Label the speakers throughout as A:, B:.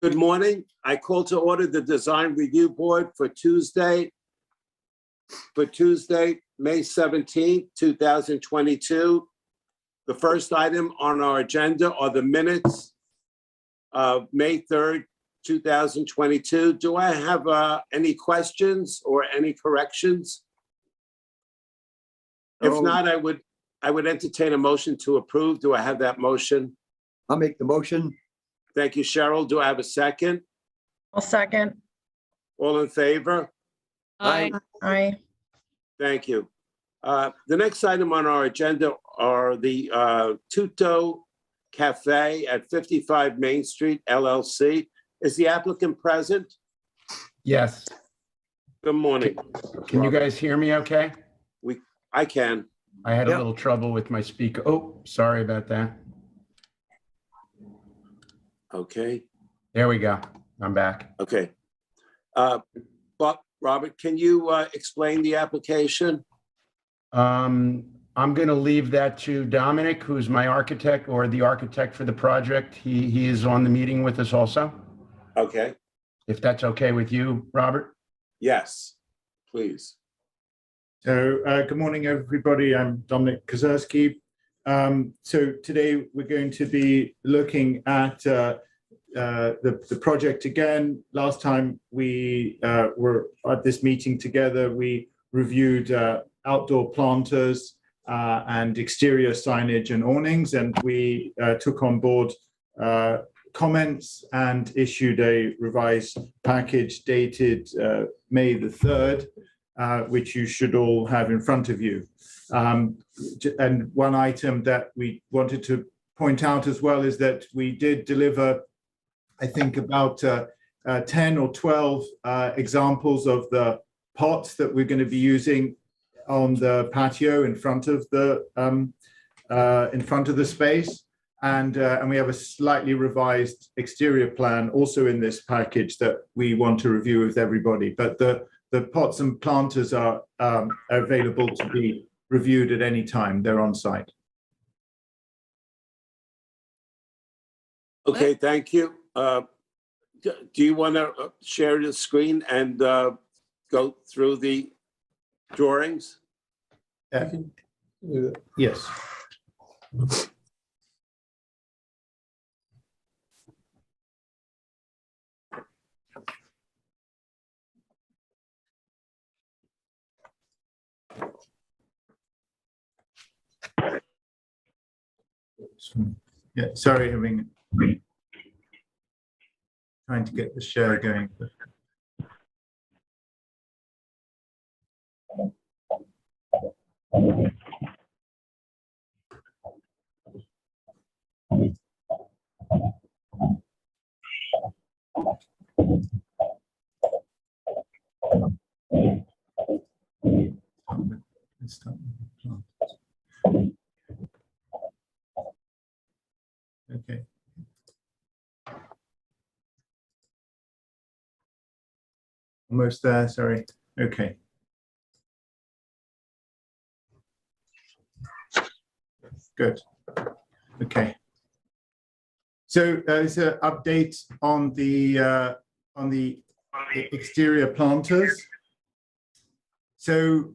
A: Good morning. I call to order the Design Review Board for Tuesday, May 17th, 2022. The first item on our agenda are the minutes of May 3rd, 2022. Do I have any questions or any corrections? If not, I would entertain a motion to approve. Do I have that motion?
B: I'll make the motion.
A: Thank you, Cheryl. Do I have a second?
C: I'll second.
A: All in favor?
B: Aye.
C: Aye.
A: Thank you. The next item on our agenda are the Tutto Cafe at 55 Main Street, LLC. Is the applicant present?
D: Yes.
A: Good morning.
D: Can you guys hear me okay?
A: I can.
D: I had a
B: Yep.
D: little trouble with my speaker. Oh, sorry about that.
A: Okay.
D: There we go. I'm back.
A: Okay. But Robert, can you explain the application?
D: I'm going to leave that to Dominic, who's my architect or the architect for the project. He is on the meeting with us also.
A: Okay.
D: If that's okay with you, Robert?
A: Yes, please.
E: So good morning, everybody. I'm Dominic Kozerski. So today we're going to be looking at the project again. Last time we were at this meeting together, we reviewed outdoor planters and exterior signage and awnings, and we took on board comments and issued a revised package dated May the 3rd, which you should all have in front of you. And one item that we wanted to point out as well is that we did deliver, I think, about 10 or 12 examples of the pots that we're going to be using on the patio in front of the space, and we have a slightly revised exterior plan also in this package that we want to review with everybody. But the pots and planters are available to be reviewed at any time. They're on site.
A: Okay, thank you. Do you want to share the screen and go through the drawings?
E: Yes. Yeah, sorry, trying to get the share going. Okay. Almost there, sorry. Okay. Good. Okay. So there's an update on the exterior planters. So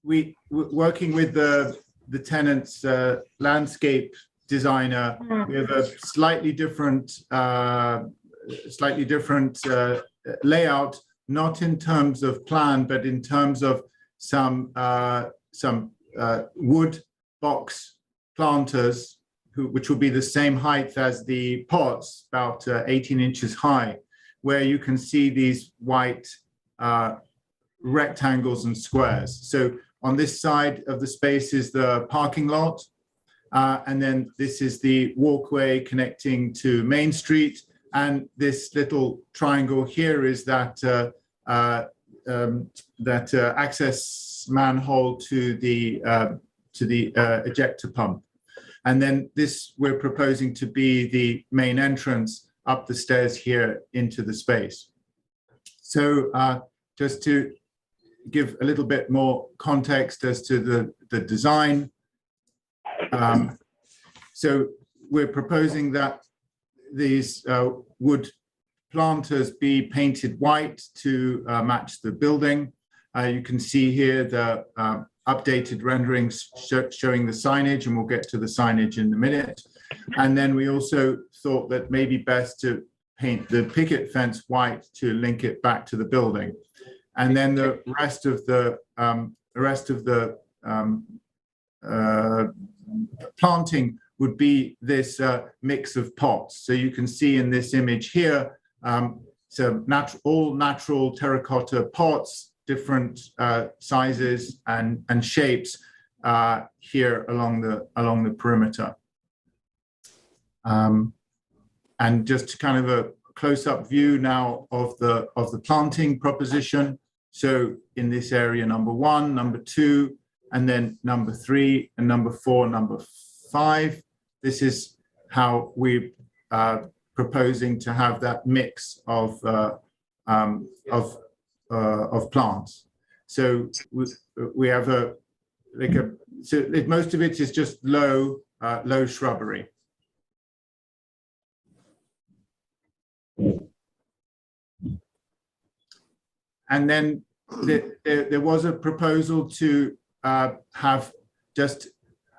E: we working with the tenant's landscape designer, we have a slightly different layout, not in terms of plan, but in terms of some wood box planters, which will be the same height as the pots, about 18 inches high, where you can see these white rectangles and squares. So on this side of the space is the parking lot, and then this is the walkway connecting to Main Street, and this little triangle here is that access manhole to the ejector pump. And then this we're proposing to be the main entrance up the stairs here into the space. So just to give a little bit more context as to the design. So we're proposing that these wood planters be painted white to match the building. You can see here the updated renderings showing the signage, and we'll get to the signage in a minute. And then we also thought that maybe best to paint the picket fence white to link it back to the building. And then the rest of the planting would be this mix of pots. So you can see in this image here, so all natural terracotta pots, different sizes and shapes here along the perimeter. And just kind of a close-up view now of the planting proposition. So in this area, number 1, number 2, and then number 3, and number 4, number 5. This is how we proposing to have that mix of plants. So we have most of it is just low shrubbery. And then there was a proposal to have just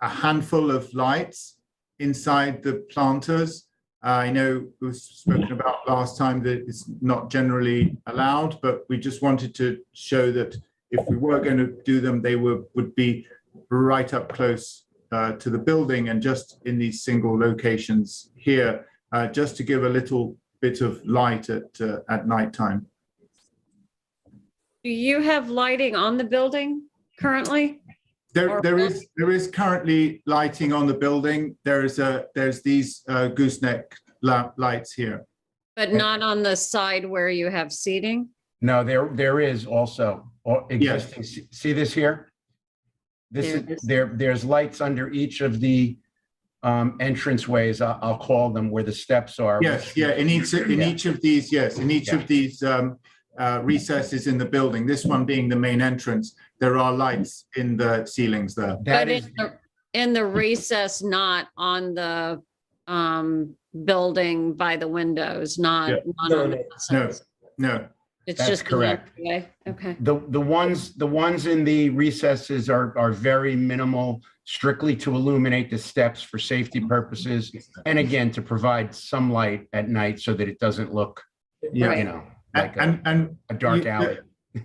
E: a handful of lights inside the planters. I know it was spoken about last time that it's not generally allowed, but we just wanted to show that if we were going to do them, they would be right up close to the building and just in these single locations here, just to give a little bit of light at nighttime.
C: Do you have lighting on the building currently?
E: There is currently lighting on the building. There's these gooseneck lights here.
C: But not on the side where you have seating?
D: No, there is also existing. See this here? There's lights under each of the entranceways, I'll call them, where the steps are.
E: Yes, yeah, in each of these, yes, in each of these recesses in the building, this one being the main entrance, there are lights in the ceilings there.
C: But in the recess, not on the building by the windows, not on the outside.
E: No.
C: It's
D: That's
C: just
D: correct.
C: Okay.
D: The ones in the recesses are very minimal, strictly to illuminate the steps for safety purposes, and again to provide some light at night so that it doesn't look, like a dark alley.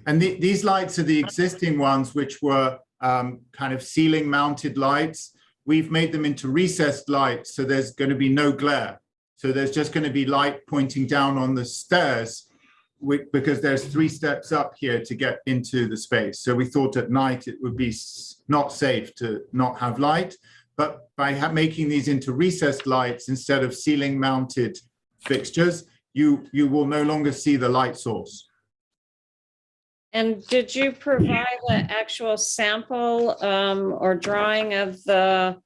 E: And these lights are the existing ones, which were kind of ceiling mounted lights. We've made them into recessed lights, so there's going to be no glare. So there's just going to be light pointing down on the stairs, because there's 3 steps up here to get into the space. So we thought at night it would be not safe to not have light, but by making these into recessed lights instead of ceiling mounted fixtures, you will no longer see the light source.
C: And did you provide an actual sample or drawing of the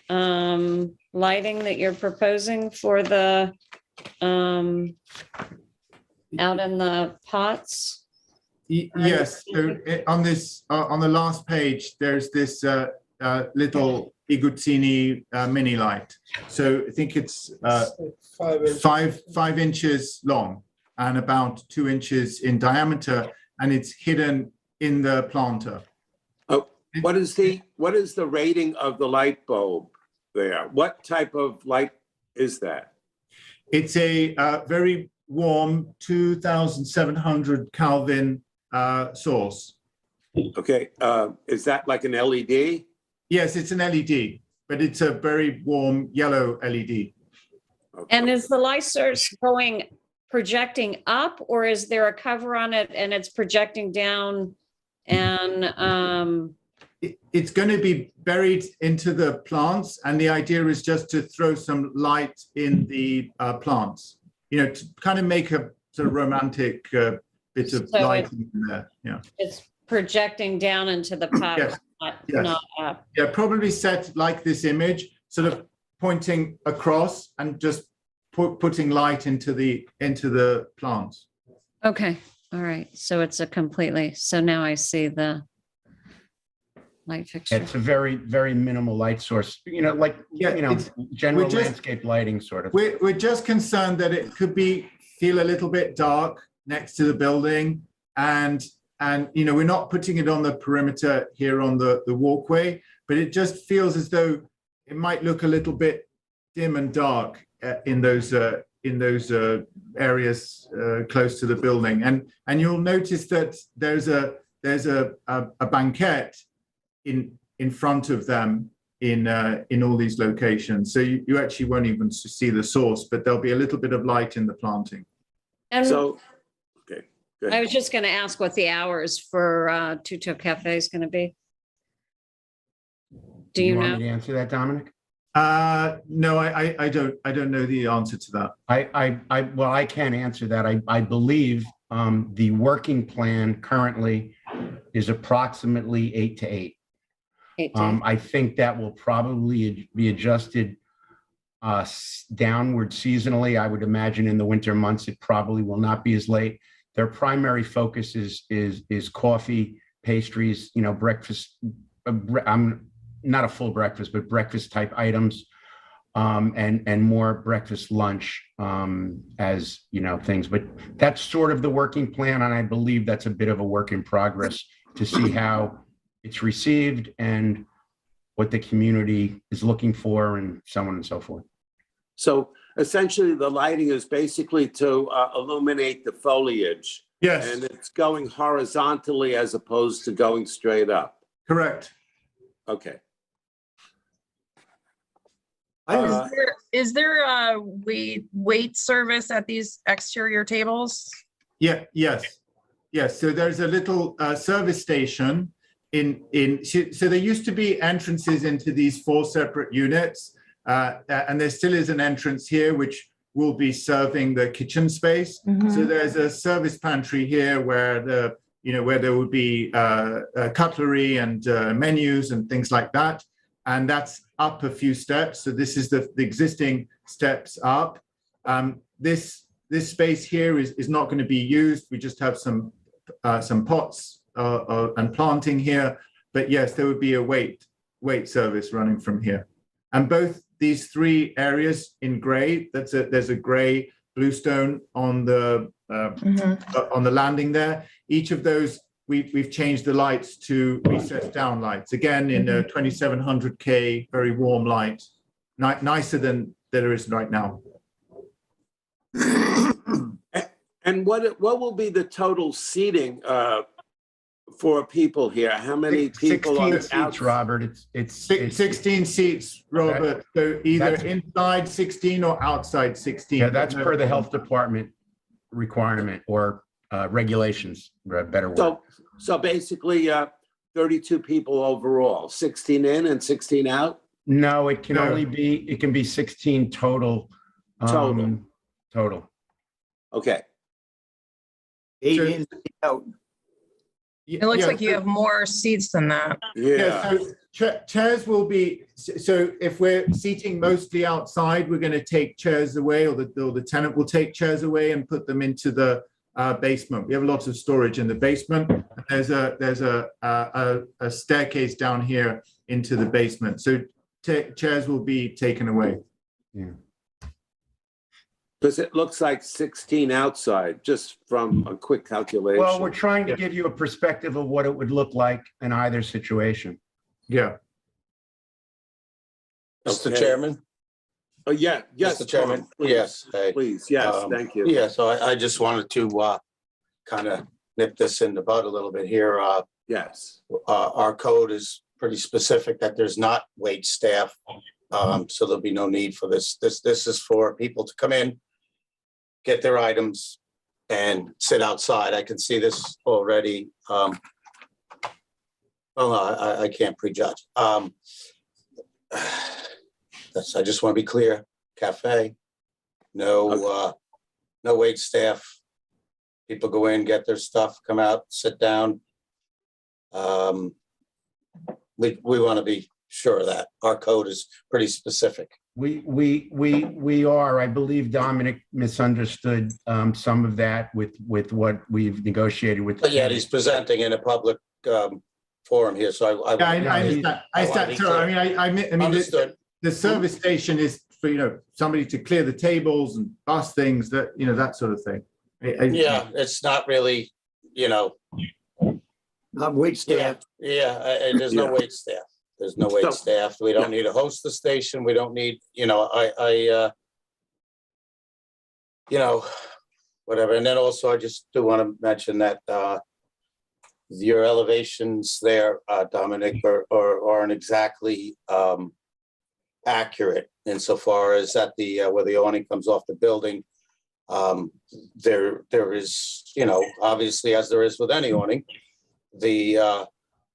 C: lighting that you're proposing for the out in the pots?
E: Yes, so on the last page, there's this little Iguzzini mini light. So I think it's 5 inches long and about 2 inches in diameter, and it's hidden in the planter.
A: Oh, what is the rating of the light bulb there? What type of light is that?
E: It's a very warm 2,700 Kelvin source.
A: Okay, is that like an LED?
E: Yes, it's an LED, but it's a very warm yellow LED.
A: Okay.
C: And is the light source projecting up, or is there a cover on it and it's projecting down? And
E: it's going to be buried into the plants, and the idea is just to throw some light in the plants, to kind of make a sort of romantic bit of lighting in there. Yeah,
C: it's projecting down into the pot.
E: Yes.
C: Not up.
E: Yeah, probably set like this image, sort of pointing across and just putting light into the plants.
C: Okay, all right. So it's so now I see light fixture.
D: It's a very, very minimal light source, like,
E: Yeah,
D: general
E: we're just-
D: landscape lighting sort of.
E: We're just concerned that it could feel a little bit dark next to the building. And we're not putting it on the perimeter here on the walkway, but it just feels as though it might look a little bit dim and dark in those areas close to the building. And you'll notice that there's a banquette in front of them in all these locations. So you actually won't even see the source, but there'll be a little bit of light in the planting.
C: And
A: So, okay,
C: I
A: good.
C: was just going to ask what the hours for Tuto Cafe is going to be. Do you
D: want
C: know?
D: me to answer that, Dominic?
E: No, I don't know the answer to that.
D: Well, I can answer that. I believe the working plan currently is approximately 8 to 8.
C: 8 to 8.
D: I think that will probably be adjusted downward seasonally. I would imagine in the winter months, it probably will not be as late. Their primary focus is coffee, pastries, breakfast. I'm not a full breakfast, but breakfast type items, and more breakfast lunch as things. But that's sort of the working plan, and I believe that's a bit of a work in progress to see how it's received and what the community is looking for, and so on and so forth.
A: So essentially, the lighting is basically to illuminate the foliage.
E: Yes,
A: And it's going horizontally as opposed to going straight up.
E: correct.
A: Okay.
B: I
F: Is there a wait service at these exterior tables?
E: Yeah, yes. So there's a little service station so there used to be entrances into these 4 separate units, and there still is an entrance here which will be serving the kitchen space. So there's a service pantry here where where there would be cutlery and menus and things like that, and that's up a few steps. So this is the existing steps up. This space here is not going to be used. We just have some pots and planting here, but yes, there would be a wait service running from here. And both these 3 areas in gray, there's a gray bluestone on the landing there. Each of those we've changed the lights to recessed down lights, again in a 2700K very warm light, nicer than there is right now.
A: And what will be the total seating for people here? How many people
D: 16
A: are
D: seats,
A: out?
D: Robert. It's
E: 16 seats, Robert. So either inside 16 or outside 16.
D: Yeah, that's per the health department requirement or regulations, better word.
A: So basically 32 people overall, 16 in and 16 out?
D: No, it can only be, it can be 16 total. Total.
A: Okay.
B: 8
E: So-
B: in, 8 out.
F: It looks like you have more seats than that.
A: Yeah.
E: So chairs will be, so if we're seating mostly outside, we're going to take chairs away, or the tenant will take chairs away and put them into the basement. We have a lot of storage in the basement. There's a staircase down here into the basement. So chairs will be taken away.
D: Yeah.
A: Because it looks like 16 outside, just from a quick calculation.
D: Well, we're trying to give you a perspective of what it would look like in either situation.
E: Yeah.
G: Mr.
A: Okay.
G: Chairman?
A: Yeah, yes.
G: Mr. Chairman?
A: Tom, please.
G: Yes. Hey.
A: Please, yes, thank you.
G: Yeah, so I just wanted to kind of nip this in the bud a little bit here.
A: Yes.
G: Our code is pretty specific that there's not wait staff, so there'll be no need for this. This is for people to come in, get their items, and sit outside. I can see this already. Well, no, I can't prejudge. I just want to be clear. Cafe, no wait staff. People go in, get their stuff, come out, sit down. We want to be sure of that. Our code is pretty specific.
D: We are, I believe Dominic misunderstood some of that with what we've negotiated with.
G: But yet he's presenting in a public forum here, so I.
E: Yeah, I understand. I understand. So, I mean, I mean,
G: Understood.
E: the service station is for, somebody to clear the tables and bus things, that, that sort of thing.
G: Yeah, it's not really,
B: Not wait staff.
G: there's no wait staff. There's no
A: So-
G: wait staff. We don't need to host the station. We don't need, whatever. And then also I just do want to mention that your elevations there, Dominic, aren't exactly accurate insofar as at the where the awning comes off the building. There is, obviously, as there is with any awning, the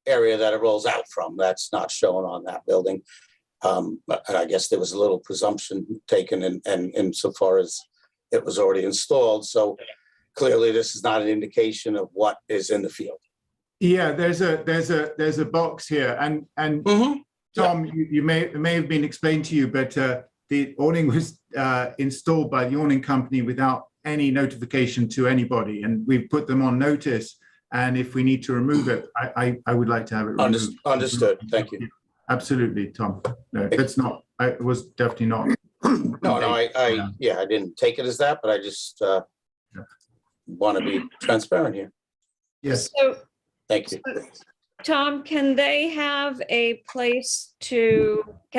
G: area that it rolls out from, that's not shown on that building. But I guess there was a little presumption taken and insofar as it was already installed. So clearly this is not an indication of what is in the field.
E: Yeah, there's a box here, and Tom, you may have been explained to you, but the awning was installed by the awning company without any notification to anybody, and we've put them on notice. And if we need to remove it, I would like to have it removed.
G: Understood. Thank you.
E: Absolutely, Tom. No, it's not. It was definitely not.
G: No, I didn't take it as that, but I just want to be transparent here.
E: Yes.
C: So,
G: Thank you.
C: Tom, can they have can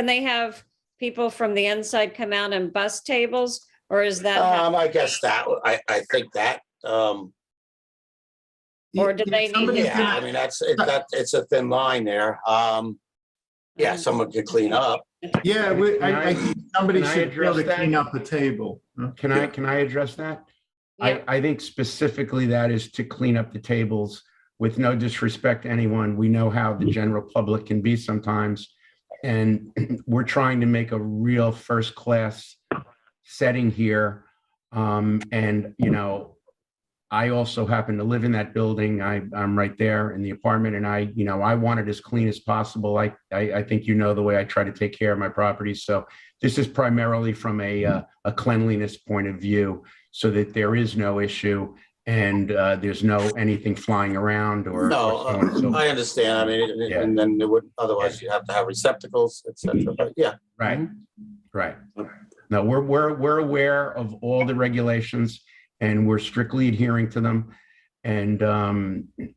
C: they have people from the inside come out and bus tables, or is that?
G: I guess that, I think that,
C: Or do they need
E: Somebody's
C: to-
G: yeah, I mean, it's a thin line there. Yeah, someone could clean up.
E: Yeah, I think somebody
D: can I
E: should be able to
D: address
E: clean
D: that?
E: up a table.
D: Can I address that?
C: Yeah.
D: I think specifically that is to clean up the tables. With no disrespect to anyone, we know how the general public can be sometimes. And we're trying to make a real first-class setting here. And, I also happen to live in that building. I'm right there in the apartment, and I want it as clean as possible. I think the way I try to take care of my properties. So this is primarily from a cleanliness point of view, so that there is no issue and there's no anything flying around or.
G: No,
D: so on and so forth.
G: I understand. I mean,
D: Yeah.
G: and then it would, otherwise you'd have to have receptacles, et cetera. But yeah,
D: Right, right. No, we're aware of all the regulations and we're strictly adhering to them. And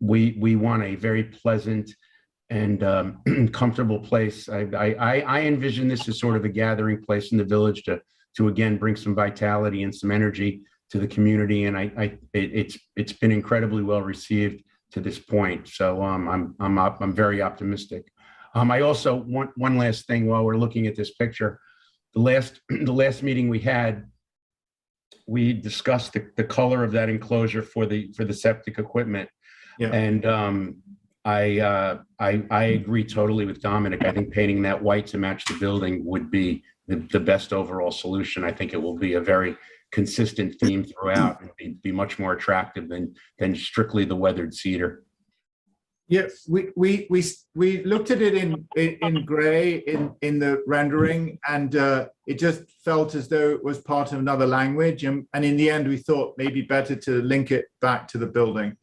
D: we want a very pleasant and comfortable place. I envision this as sort of a gathering place in the village to again bring some vitality and some energy to the community. And it's been incredibly well received to this point. So I'm very optimistic. I also want one last thing while we're looking at this picture. The last meeting we had, we discussed the color of that enclosure for the septic equipment.
E: Yeah.
D: And I agree totally with Dominic. I think painting that white to match the building would be the best overall solution. I think it will be a very consistent theme throughout and be much more attractive than strictly the weathered cedar.
E: Yeah, we looked at it in gray in the rendering, and it just felt as though it was part of another language. And in the end, we thought maybe better to link it back to the building.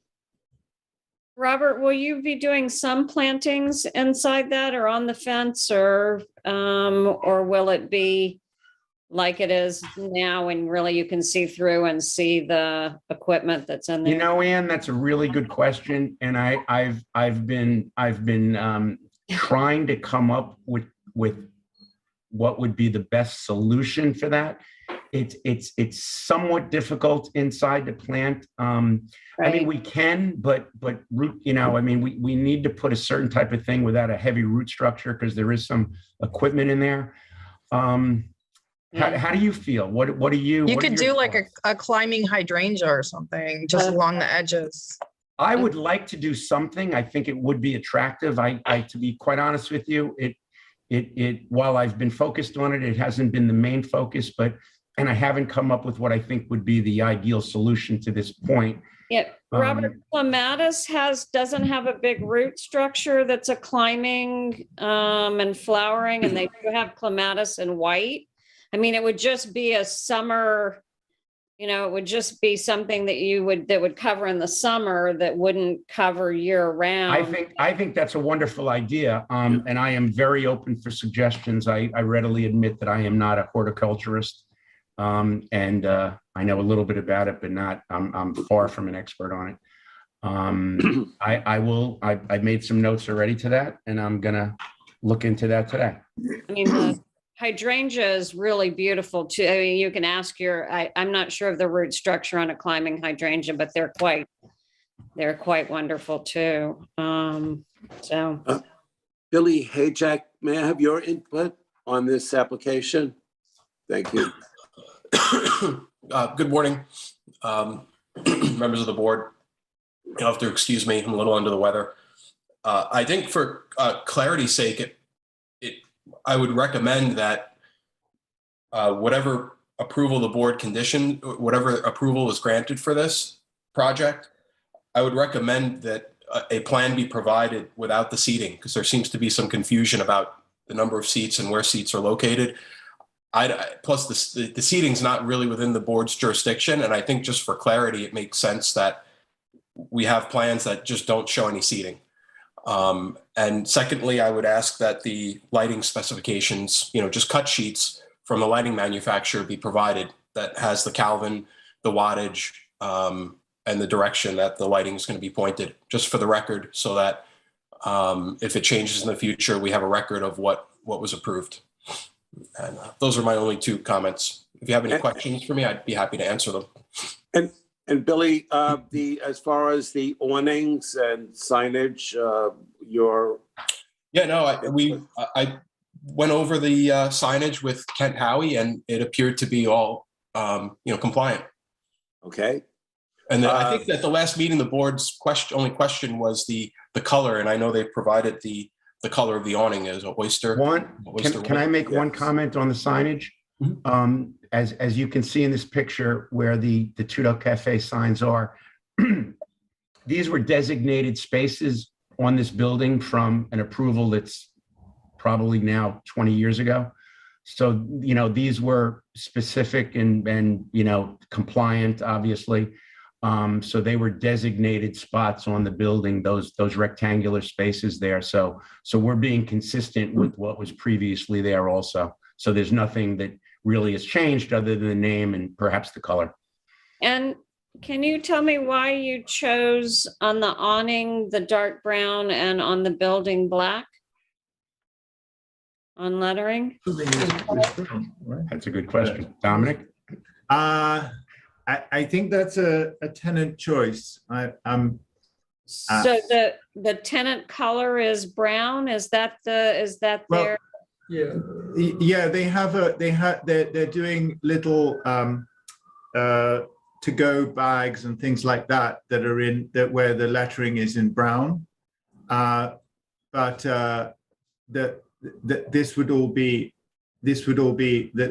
C: Robert, will you be doing some plantings inside that or on the fence, or will it be like it is now and really you can see through and see the equipment that's in there?
D: Ann, that's a really good question. And I've been trying to come up with what would be the best solution for that. It's somewhat difficult inside to plant. I mean, we can, but root, I mean, we need to put a certain type of thing without a heavy root structure because there is some equipment in there. How do you feel? What do you?
F: You
D: what are
F: could
D: your
F: do like
D: thoughts?
F: a climbing hydrangea or something, just along the edges.
D: I would like to do something. I think it would be attractive. I to be quite honest with you, it while I've been focused on it, it hasn't been the main focus, and I haven't come up with what I think would be the ideal solution to this point.
C: Yeah, Robert, clematis doesn't have a big root structure that's a climbing and flowering, and they do have clematis in white. I mean, it would just be a summer you know, it would just be something that would cover in the summer that wouldn't cover year round.
D: I think that's a wonderful idea. And I am very open for suggestions. I readily admit that I am not a horticulturist. And I know a little bit about it, but I'm far from an expert on it. I've made some notes already to that, and I'm gonna look into that today.
C: I mean, the hydrangea is really beautiful too. I mean, you can ask I'm not sure of the root structure on a climbing hydrangea, but they're quite wonderful too. So.
A: Billy Hayjack, may I have your input on this application? Thank you.
H: Good morning, members of the board. You'll have to excuse me, I'm a little under the weather. I think for clarity's sake, I would recommend that whatever approval the board conditioned, whatever approval is granted for this project, I would recommend that a plan be provided without the seating, because there seems to be some confusion about the number of seats and where seats are located. Plus the seating's not really within the board's jurisdiction. And I think just for clarity, it makes sense that we have plans that just don't show any seating. And secondly, I would ask that the lighting specifications, just cut sheets from the lighting manufacturer be provided that has the Kelvin, the wattage, and the direction that the lighting is going to be pointed, just for the record, so that if it changes in the future, we have a record of what was approved. And those are my only two comments. If you have any questions for me, I'd be happy to answer them.
A: And Billy, as far as the awnings and signage, I went over the signage with Kent Howie, and it appeared to be all compliant. Okay.
H: And then I think that the last meeting, the board's only question was the color, and I know they provided the color of the awning is a oyster.
D: Can I make one comment on the signage?
H: Mhm.
D: As you can see in this picture where the Tudo Cafe signs are, these were designated spaces on this building from an approval that's probably now 20 years ago. So, these were specific and compliant, obviously. So they were designated spots on the building, those rectangular spaces there. So we're being consistent with what was previously there also. So there's nothing that really has changed other than the name and perhaps the color.
C: And can you tell me why you chose on the awning the dark brown and on the building black? On lettering?
D: That's a good question. Dominic?
E: I think that's a tenant choice.
C: So the tenant color is brown? Is that
E: Well,
C: their?
E: They're doing little to-go bags and things like that are in that where the lettering is in brown.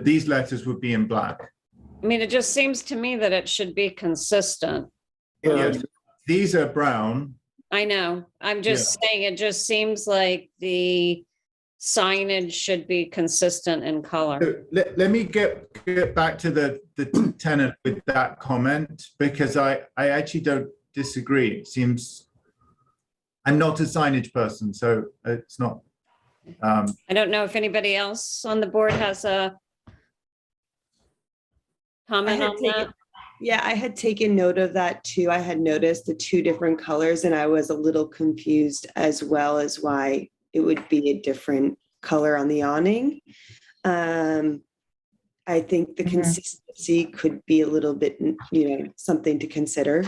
E: These letters would be in black.
C: I mean, it just seems to me that it should be consistent.
E: Yes, these are brown.
C: I know. I'm just saying, it just seems like the signage should be consistent in color.
E: So let me get back to the tenant with that comment, because I actually don't disagree. It seems I'm not a signage person, so it's not.
C: I don't know if anybody else on the board has a comment on that.
I: Yeah, I had taken note of that too. I had noticed the two different colors, and I was a little confused as well as why it would be a different color on the awning. I think the consistency could be a little bit, something to consider.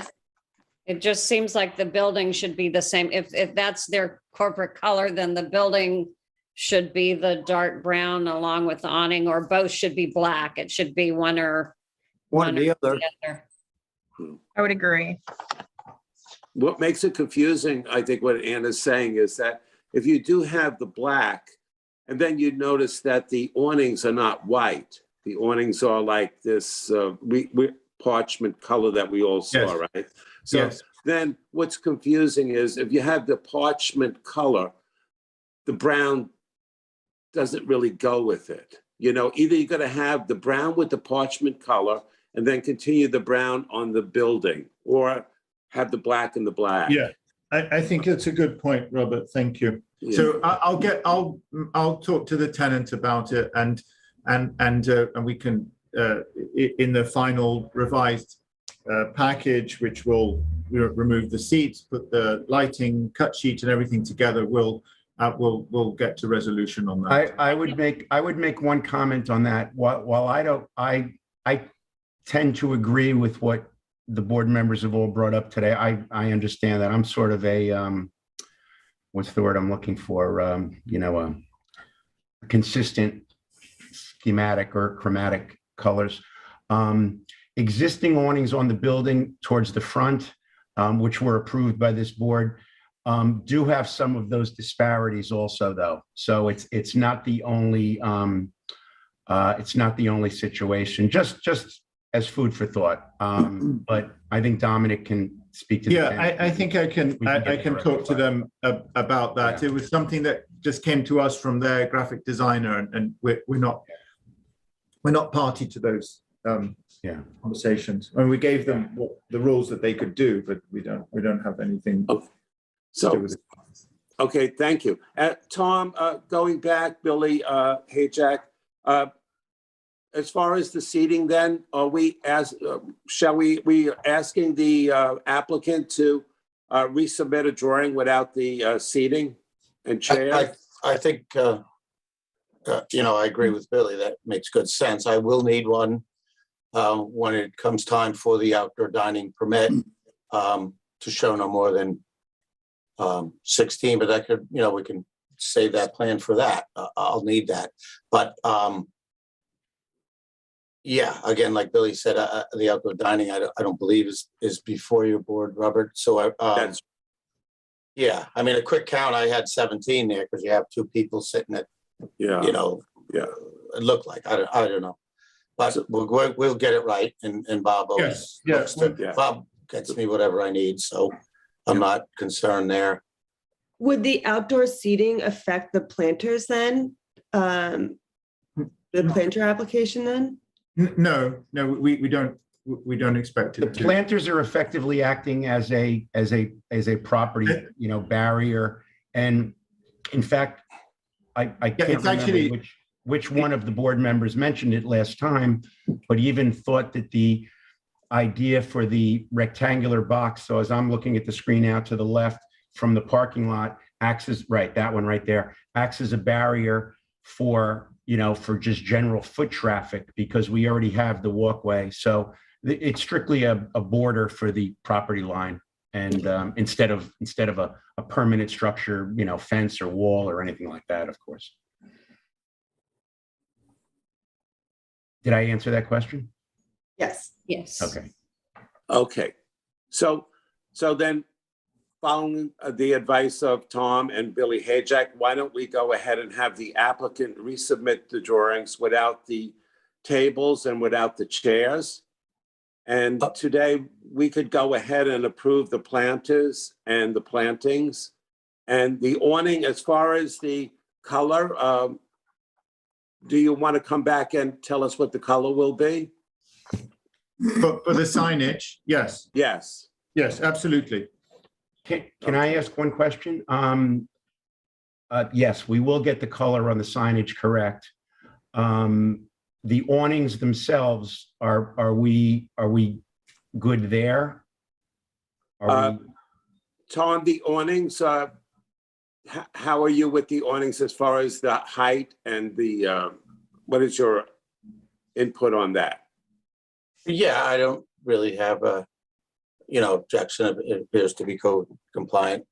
C: It just seems like the building should be the same. If that's their corporate color, then the building should be the dark brown along with the awning, or both should be black. It should be one or
B: the other.
F: I would agree.
A: What makes it confusing, I think what Anna's saying is that if you do have the black, and then you notice that the awnings are not white, the awnings are like this parchment color that we all saw,
E: Yes.
A: right? So then what's confusing is if you have the parchment color, the brown doesn't really go with it. Either you're going to have the brown with the parchment color, and then continue the brown on the building, or have the black and the black.
E: Yeah, I think it's a good point, Robert. Thank you.
A: Yeah.
E: So I'll talk to the tenant about it, and we can in the final revised package, which will remove the seats, put the lighting, cut sheet, and everything together. We'll get to resolution on that.
D: I would make one comment on that. While I tend to agree with what the board members have all brought up today. I understand that. I'm sort of a what's the word I'm looking for? A consistent schematic or chromatic colors. Existing awnings on the building towards the front, which were approved by this board, do have some of those disparities also, though. So it's not the only situation. Just as food for thought. But I think Dominic can speak to.
E: I think I can talk to them about that.
D: Yeah.
E: It was something that just came to us from their graphic designer, and we're not party to those conversations. I mean, we gave them the rules that they could do, but we don't have anything to do with it.
A: Okay, thank you. Tom, going back, Billy Hajek, as far as the seating, then, are we we asking the applicant to resubmit a drawing without the seating and chair?
G: I think, I agree with Billy. That makes good sense. I will need one when it comes time for the outdoor dining permit to show no more than 16, but that could, we can save that plan for that. I'll need that. But again, like Billy said, the outdoor dining, I don't believe is before your board, Robert. So I mean, a quick count, I had 17 there because you have two people sitting at, it looked like, I don't know. But we'll get it right. And Bob always Bob gets me whatever I need. So I'm not concerned there.
I: Would the outdoor seating affect the planters then? The planter application then?
E: No, we don't expect it.
D: The planters are effectively acting as a property, barrier. And in fact, I can't remember which one of the board members mentioned it last time, but even thought that the idea for the rectangular box, so as I'm looking at the screen out to the left from the parking lot, acts as, that one right there, acts as a barrier for just general foot traffic, because we already have the walkway. So it's strictly a border for the property line, and instead of a permanent structure, fence or wall or anything like that, of course. Did I answer that question?
I: Yes.
C: Yes.
A: Okay. So then, following the advice of Tom and Billy Hajek, why don't we go ahead and have the applicant resubmit the drawings without the tables and without the chairs? And today we could go ahead and approve the planters and the plantings and the awning. As far as the color, do you want to come back and tell us what the color will be?
E: For the signage, yes.
A: Yes.
E: Yes, absolutely.
D: Can I ask one question? Yes, we will get the color on the signage correct. The awnings themselves, are we good there?
A: Tom, the awnings, how are you with the awnings as far as the height and the, what is your input on that?
G: Yeah, I don't really have a, objection. It appears to be code compliant.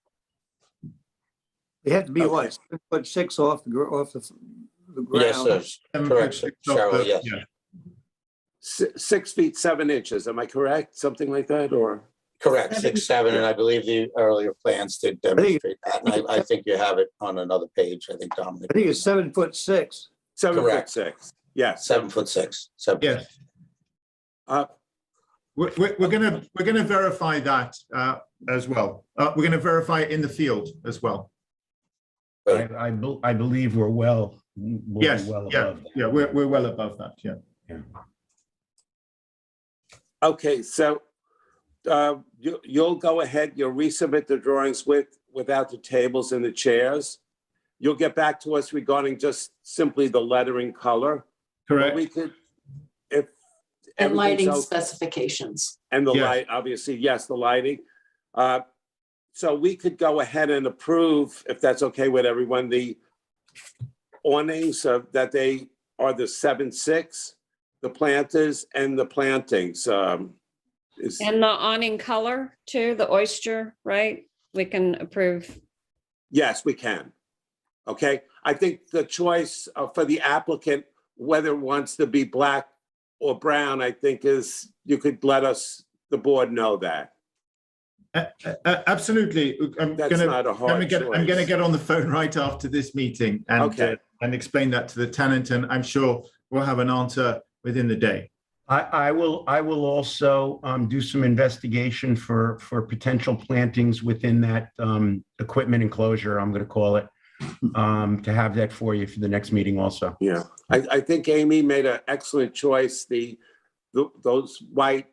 B: They have to be
A: Okay.
B: 6 off the ground.
G: Yes, sir. Correct, Cheryl, yes.
A: 6 feet 7 inches, am I correct? Something like that, or?
G: Correct, 6, 7, and I believe the earlier plans did demonstrate that. And I think you have it on another page. I think Dominic.
B: I think it's 7'6".
A: 7'6", yes.
G: 7'6".
E: Yes. We're gonna verify that as well. We're gonna verify it in the field as well.
D: I believe we're well.
E: Yes,
D: well
E: yeah,
D: above that.
E: yeah, we're well above that. Yeah.
A: Okay, so you'll go ahead, you'll resubmit the drawings without the tables and the chairs. You'll get back to us regarding just simply the lettering color. But
E: Correct.
A: we could, if
J: And lighting
A: everything's okay,
J: specifications.
A: and the
E: Yes.
A: light, obviously, yes, the lighting. So we could go ahead and approve, if that's okay with everyone, the awnings that they are the 7-6, the planters and the plantings. Is,
C: And the awning color too, the oyster, right? We can approve.
A: yes, we can. Okay, I think the choice for the applicant, whether it wants to be black or brown, I think is, you could let us, the board know that.
E: Absolutely.
A: That's not a hard choice.
E: I'm going to get on the phone right after this meeting and
A: Okay.
E: and explain that to the tenant, and I'm sure we'll have an answer within the day.
D: I will also do some investigation for potential plantings within that equipment enclosure, I'm going to call it, to have that for you for the next meeting also.
A: Yeah, I think Amy made an excellent choice. Those white,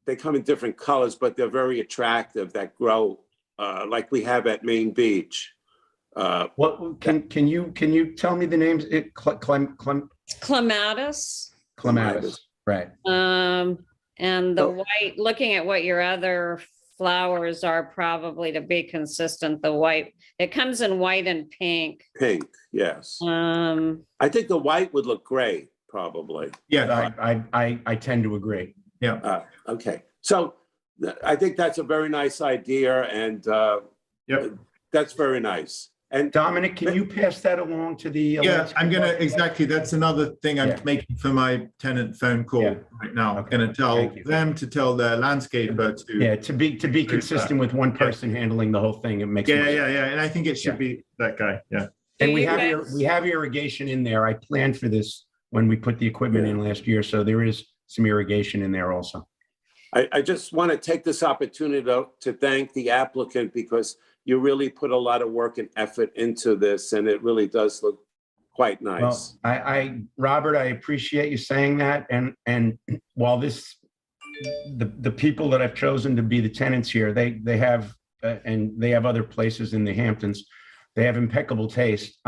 A: they come in different colors, but they're very attractive, that grow like we have at Main Beach.
D: What can you tell me the names?
C: Clematis.
D: Clematis, right?
C: And the
A: Oh.
C: white, looking at what your other flowers are, probably to be consistent, the white, it comes in white and pink.
A: Pink, yes. I think the white would look great, probably.
E: Yeah.
D: I tend to agree.
A: Okay, so I think that's a very nice idea, and
E: Yep.
A: that's very nice. And
D: Dominic, can you pass that along to the?
E: Yeah, I'm going to, exactly. That's another thing I'm making for my tenant phone call
D: Yeah.
E: right now. I'm
D: Okay.
E: going to tell
D: Thank you.
E: them to tell their landscaper to.
D: Yeah, to be consistent with one person handling the whole thing, it makes.
E: Yeah,
D: more
E: yeah,
D: sense.
E: yeah. And I think it should be that guy. Yeah.
D: And
C: Do
D: we
C: you
D: have
C: guys-
D: we have irrigation in there. I planned for this when we put the equipment in last year, so there is some irrigation in there also.
A: I just want to take this opportunity to thank the applicant, because you really put a lot of work and effort into this, and it really does look quite nice.
D: Well, Robert, I appreciate you saying that. And while the people that I've chosen to be the tenants here, they have, and they have other places in the Hamptons, they have impeccable taste.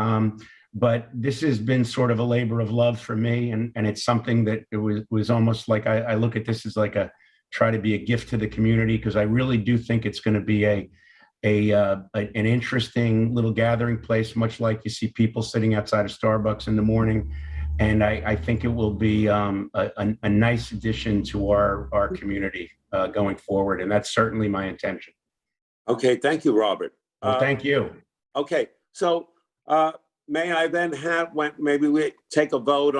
D: But this has been sort of a labor of love for me. And it's something that it was almost like, I look at this as like try to be a gift to the community, because I really do think it's going to be an interesting little gathering place, much like you see people sitting outside of Starbucks in the morning. And I think it will be a nice addition to our community going forward. And that's certainly my intention.
A: Okay, thank you, Robert.
D: Well, thank you.
A: Okay, so may I then maybe we take a vote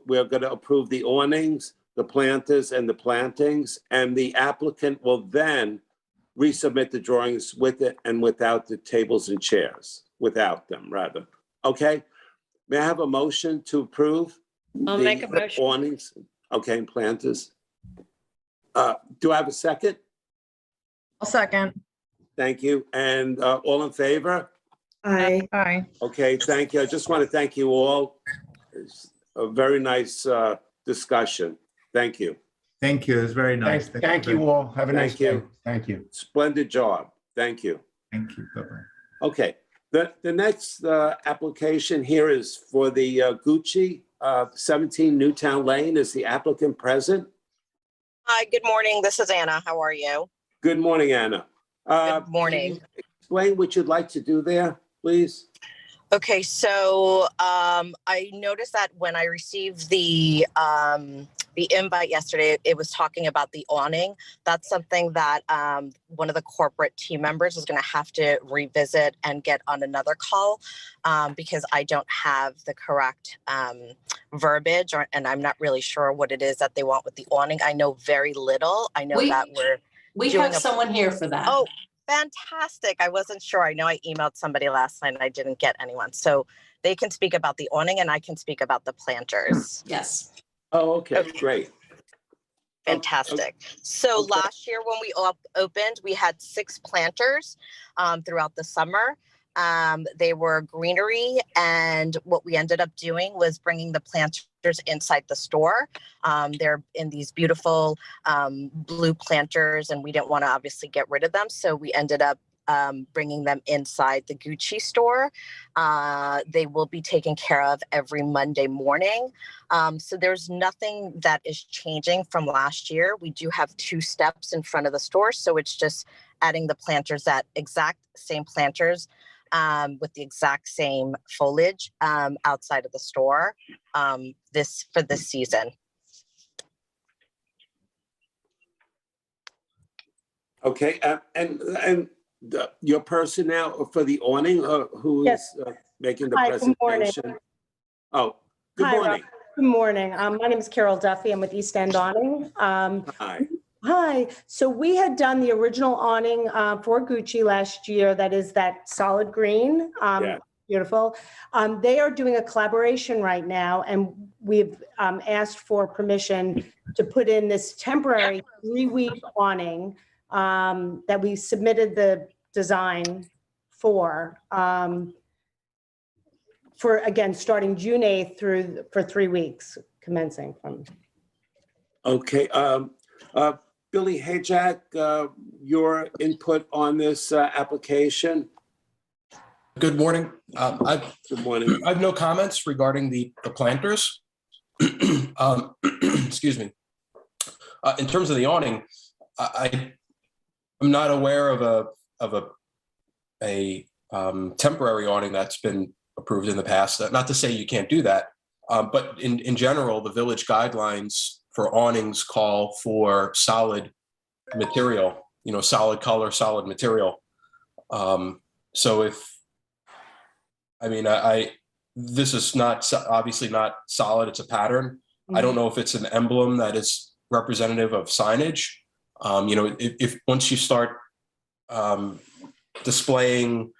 A: we're going to approve the awnings, the planters and the plantings, and the applicant will then resubmit the drawings with it and without the tables and chairs, without them, rather. Okay, may I have a motion to approve?
C: I'll make a
A: the
C: motion.
A: Awnings, okay, and planters. Do I have a second?
F: I'll second.
A: Thank you, and all in favor?
I: Aye.
F: Aye.
A: Okay, thank you. I just want to thank you all. It's a very nice discussion. Thank you.
E: Thank you. It's very nice.
D: Thank you all. Have a nice
A: Thank you.
D: day. Thank you.
A: Splendid job. Thank you.
E: Thank you. Bye-bye.
A: Okay, the next application here is for the Gucci 17 Newtown Lane. Is the applicant present?
K: Hi, good morning. This is Anna. How are you?
A: Good morning, Anna.
K: Good morning.
A: Can you explain what you'd like to do there, please?
K: Okay, so I noticed that when I received the invite yesterday, it was talking about the awning. That's something that one of the corporate team members is going to have to revisit and get on another call because I don't have the correct verbiage, and I'm not really sure what it is that they want with the awning. I know very little. I know that
J: We
K: doing
J: have
K: a-
J: someone here for that.
K: Oh, fantastic. I wasn't sure. I know I emailed somebody last night and I didn't get anyone. So they can speak about the awning and I can speak about the planters.
J: Yes.
A: Oh, okay, great.
K: Fantastic. So
A: Okay.
K: last year when we opened, we had 6 planters throughout the summer. They were greenery, and what we ended up doing was bringing the planters inside the store. They're in these beautiful blue planters, and we didn't want to obviously get rid of them, so we ended up bringing them inside the Gucci store. They will be taken care of every Monday morning. So there's nothing that is changing from last year. We do have 2 steps in front of the store, so it's just adding the planters, that exact same planters with the exact same foliage outside of the store for this season.
A: Okay, and your personnel for the awning, who is
L: Yes.
A: making the
L: Hi, good morning.
A: presentation? Oh, good
L: Hi, Rob.
A: morning.
L: Good morning. My name is Carol Duffy. I'm with East End Awning.
A: Hi.
L: Hi. So we had done the original awning for Gucci last year. That is that solid green.
A: Yeah.
L: Beautiful. They are doing a collaboration right now, and we've asked for permission to put in this temporary 3-week awning that we submitted the design for again, starting June 8th for 3 weeks, commencing from.
A: Okay, Billy Hajak, your input on this application?
H: Good morning.
A: Good morning.
H: I have no comments regarding the planters. Excuse me. In terms of the awning, I'm not aware of a temporary awning that's been approved in the past. Not to say you can't do that, but in general, the village guidelines for awnings call for solid material, solid color, solid material. So this is obviously not solid, it's a pattern. I don't know if it's an emblem that is representative of signage. If once you start displaying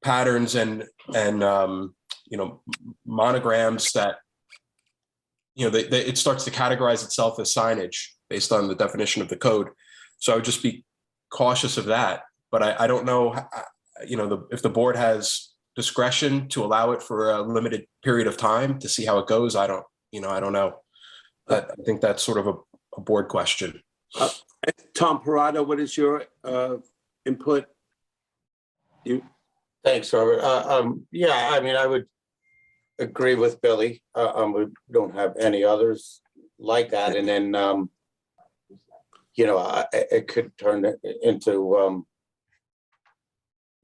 H: patterns and monograms that, it starts to categorize itself as signage based on the definition of the code. So I would just be cautious of that. But I don't know, if the board has discretion to allow it for a limited period of time to see how it goes. I don't know. I think that's sort of a board question.
A: Tom Parado, what is your input?
G: Thanks, Robert. I would agree with Billy. We don't have any others like that. And then, it could turn into,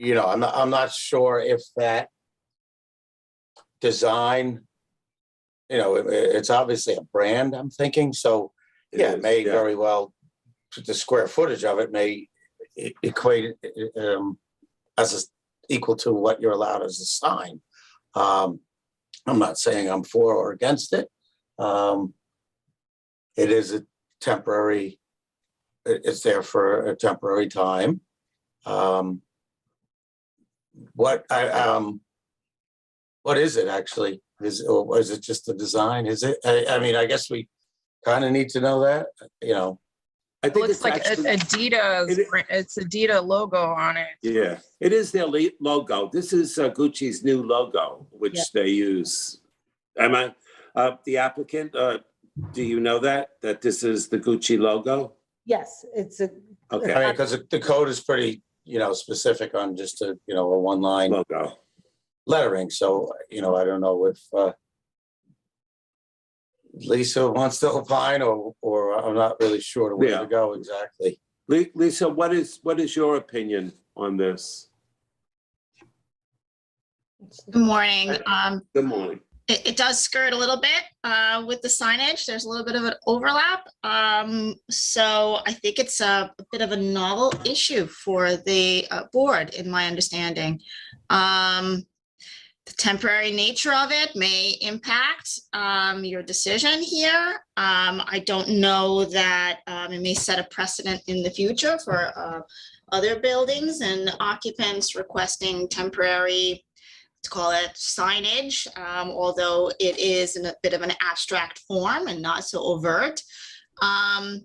G: I'm not sure if that design, it's obviously a brand, I'm thinking. So, it may very well, the square footage of it may equate as equal to what you're allowed as a sign. I'm not saying I'm for or against it. It is a temporary, it's there for a temporary time. What is it actually? Is it just the design? Is it? I guess we kind of need to know that.
A: I think
F: Looks like Adidas. It's Adidas logo on it.
A: Yeah, it is their logo. This is Gucci's new logo, which they use. The applicant? Do you know that this is the Gucci logo?
L: Yes, it's a.
A: Okay.
G: Because the code is pretty, specific on just a one-line
A: Logo.
G: lettering. So, I don't know if Lisa wants to opine or I'm not really sure where to go exactly.
A: Lisa, what is your opinion on this?
M: Good morning.
A: Good morning.
M: It does skirt a little bit with the signage. There's a little bit of an overlap. So I think it's a bit of a novel issue for the board, in my understanding. The temporary nature of it may impact your decision here. I don't know that it may set a precedent in the future for other buildings and occupants requesting temporary, let's call it signage, although it is in a bit of an abstract form and not so overt. I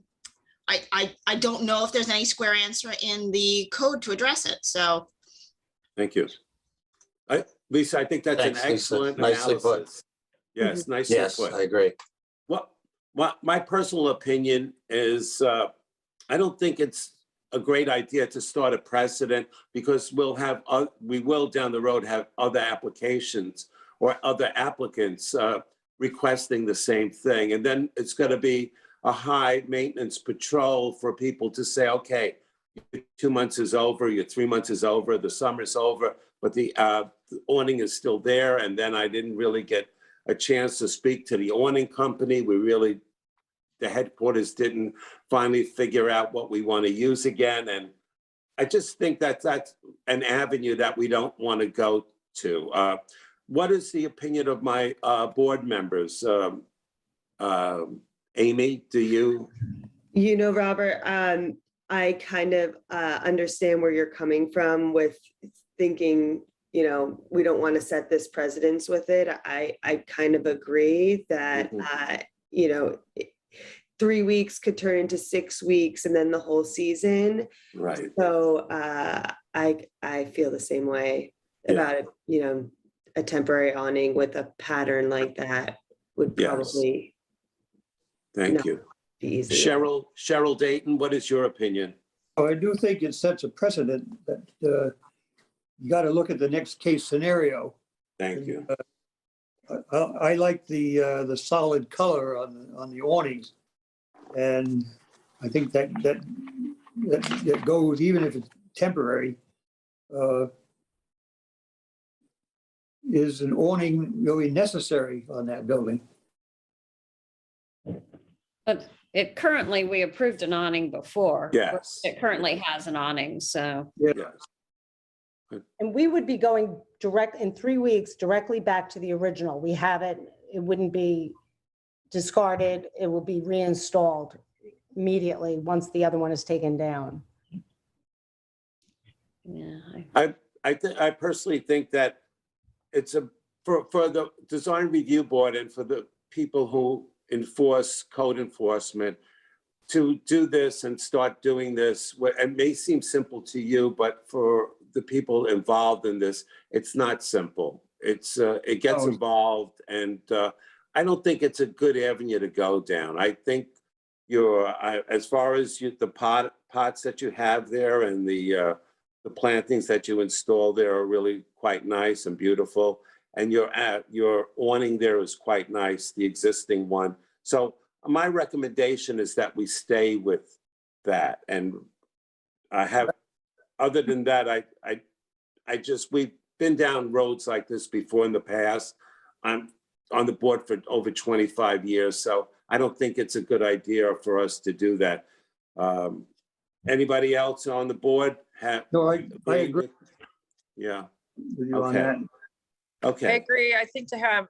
M: don't know if there's any square answer in the code to address it, so.
A: Thank you. Lisa, I think that's an
G: Thanks, Lisa.
A: excellent
G: Nicely put.
A: analysis. Yes, nicely
G: Yes,
A: put.
G: I agree.
A: Well, my personal opinion is, I don't think it's a great idea to start a precedent because we will down the road have other applications or other applicants requesting the same thing. And then it's going to be a high maintenance patrol for people to say, okay, your 2 months is over, your 3 months is over, the summer's over, but the awning is still there. And then I didn't really get a chance to speak to the awning company. The headquarters didn't finally figure out what we want to use again. And I just think that's an avenue that we don't want to go to. What is the opinion of my board members? Amy, do you?
I: You know, Robert, I kind of understand where you're coming from with thinking, you know, we don't want to set this precedence with it. I kind of agree that, you know, 3 weeks could turn into 6 weeks and then the whole season.
A: Right.
I: So I feel the same way about it. You know, a temporary awning with a pattern like that would probably
A: Thank you.
I: be easy.
A: Cheryl Dayton, what is your opinion?
B: Oh, I do think it sets a precedent that you got to look at the next case scenario.
A: Thank you.
B: I like the solid color on the awnings, and I think that goes even if it's temporary. Is an awning really necessary on that building?
C: But we approved an awning before.
A: Yes.
C: It currently has an awning, so.
A: Yes.
L: And we would be going in 3 weeks, directly back to the original. We have it, it wouldn't be discarded. It will be reinstalled immediately once the other one is taken down.
C: Yeah.
A: I personally think that it's for the design review board and for the people who enforce code enforcement to do this and start doing this. It may seem simple to you, but for the people involved in this, it's not simple. It gets involved, and I don't think it's a good avenue to go down. I think as far as the pots that you have there and the plantings that you install there are really quite nice and beautiful. And your awning there is quite nice, the existing one. So my recommendation is that we stay with that. And other than that, we've been down roads like this before in the past. I'm on the board for over 25 years, so I don't think it's a good idea for us to do that. Anybody else on the board?
B: No, I agree.
A: Yeah.
B: With you on that.
F: I
A: Okay.
F: agree. I think to have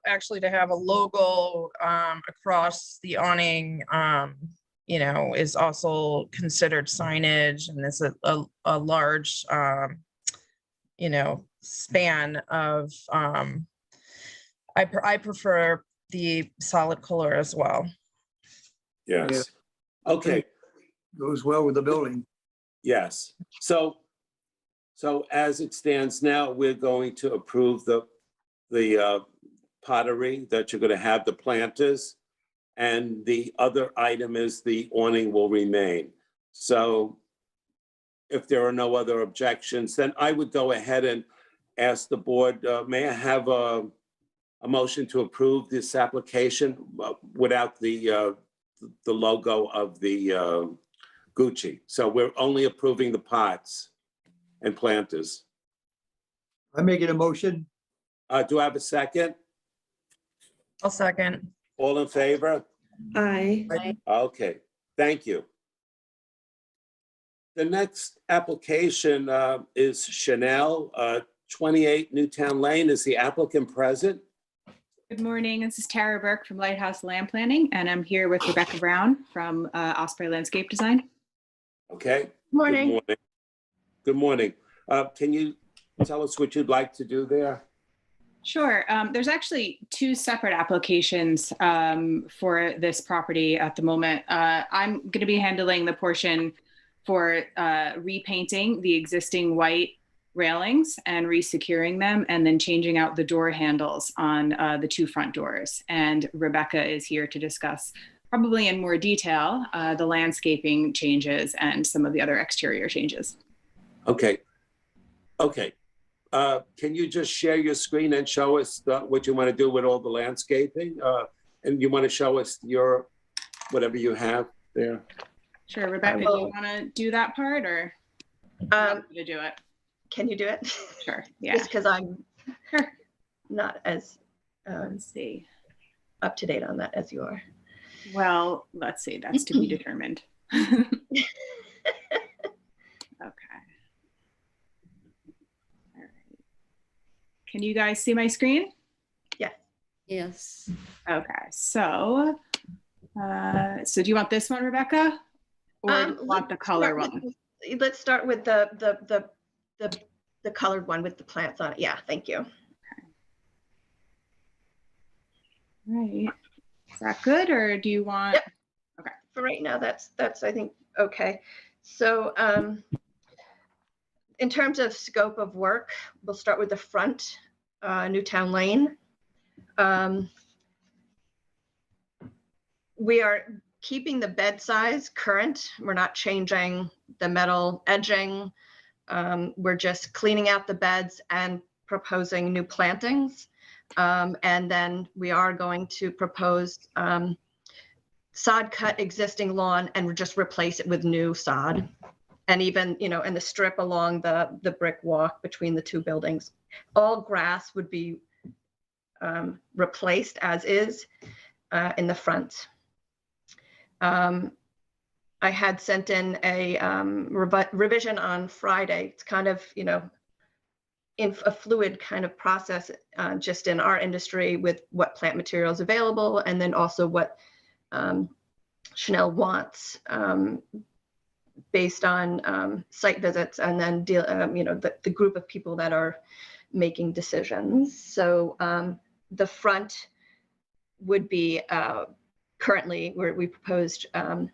F: a logo across the awning, you know, is also considered signage, and it's a large, you know, span of. I prefer the solid color as well.
A: Yes. Okay.
B: Goes well with the building.
A: Yes. So as it stands now, we're going to approve the pottery that you're going to have, the planters, and the other item is the awning will remain. So if there are no other objections, then I would go ahead and ask the board, may I have a motion to approve this application without the logo of the Gucci? So we're only approving the pots and planters.
B: I'm making a motion.
A: Do I have a second?
F: I'll second.
A: All in favor?
I: Aye.
A: Okay, thank you. The next application is Chanel, 28 Newtown Lane. Is the applicant present?
N: Good morning. This is Tara Burke from Lighthouse Land Planning, and I'm here with Rebecca Brown from Osprey Landscape Design.
A: Okay.
F: Morning.
A: Good morning. Can you tell us what you'd like to do there?
N: Sure. There's actually two separate applications for this property at the moment. I'm going to be handling the portion for repainting the existing white railings and resecuring them, and then changing out the door handles on the 2 front doors. And Rebecca is here to discuss, probably in more detail, the landscaping changes and some of the other exterior changes.
A: Okay. Okay. Can you just share your screen and show us what you want to do with all the landscaping? And you want to show us your, whatever you have there?
N: Sure, Rebecca, do you want to do that part, or to do it?
O: Can you do it?
N: Sure, yeah.
O: Just because I'm
N: Sure.
O: not as
N: Let's see.
O: up to date on that as you are.
N: Well, let's see, that's to be determined. Okay. All right. Can you guys see my screen?
O: Yes.
C: Yes.
N: Okay, so do you want this one, Rebecca? Or do you want the color one?
O: Let's start with the colored one with the plants on it. Yeah, thank you.
N: All right. Is that good, or do you want?
O: Yep.
N: Okay.
O: For right now, that's I think okay. So in terms of scope of work, we'll start with the front, Newtown Lane. We are keeping the bed size current. We're not changing the metal edging. We're just cleaning out the beds and proposing new plantings. And then we are going to propose sod cut existing lawn and just replace it with new sod. And even, and the strip along the brick walk between the 2 buildings. All grass would be replaced as is in the front. I had sent in a revision on Friday. It's kind of, in a fluid kind of process just in our industry with what plant materials available, and then also what Chanel wants based on site visits, and then the group of people that are making decisions. So the front would be currently where we proposed a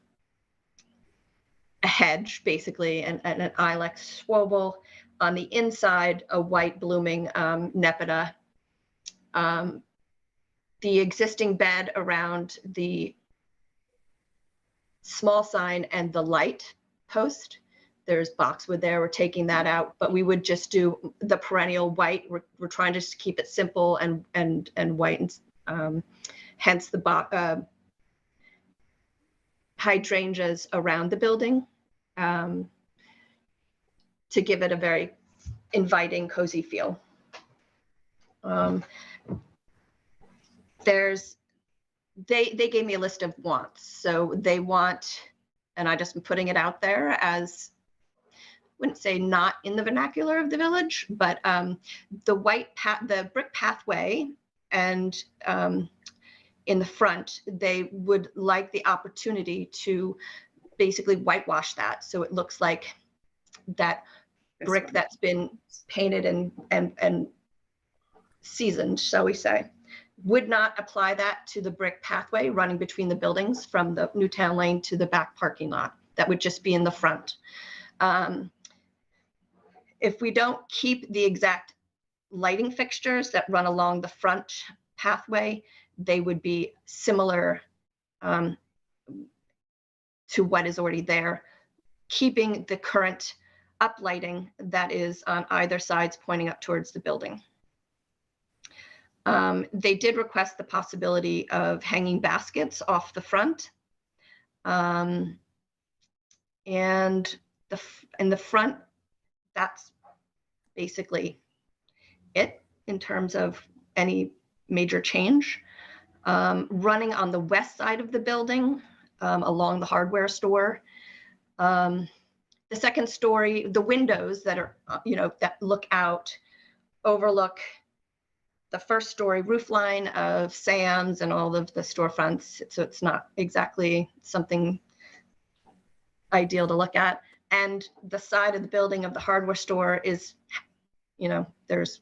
O: hedge, basically, and an ilex swivel. On the inside, a white blooming nepeta. The existing bed around the small sign and the light post, there's boxwood there. We're taking that out, but we would just do the perennial white. We're trying to just keep it simple and white, and hence the hydrangeas around the building. To give it a very inviting, cozy feel. They gave me a list of wants. So they want, and I just been putting it out there as, wouldn't say not in the vernacular of the village, but the brick pathway and in the front, they would like the opportunity to basically whitewash that. So it looks like that brick that's been painted and seasoned, shall we say. Would not apply that to the brick pathway running between the buildings from the Newtown Lane to the back parking lot. That would just be in the front. If we don't keep the exact lighting fixtures that run along the front pathway, they would be similar to what is already there, keeping the current uplighting that is on either sides pointing up towards the building. They did request the possibility of hanging baskets off the front. And in the front, that's basically it in terms of any major change. Running on the west side of the building, along the hardware store. The second story, the windows that are, that look out, overlook the first story roof line of Sam's and all of the storefronts. So it's not exactly something ideal to look at. And the side of the building of the hardware store is, there's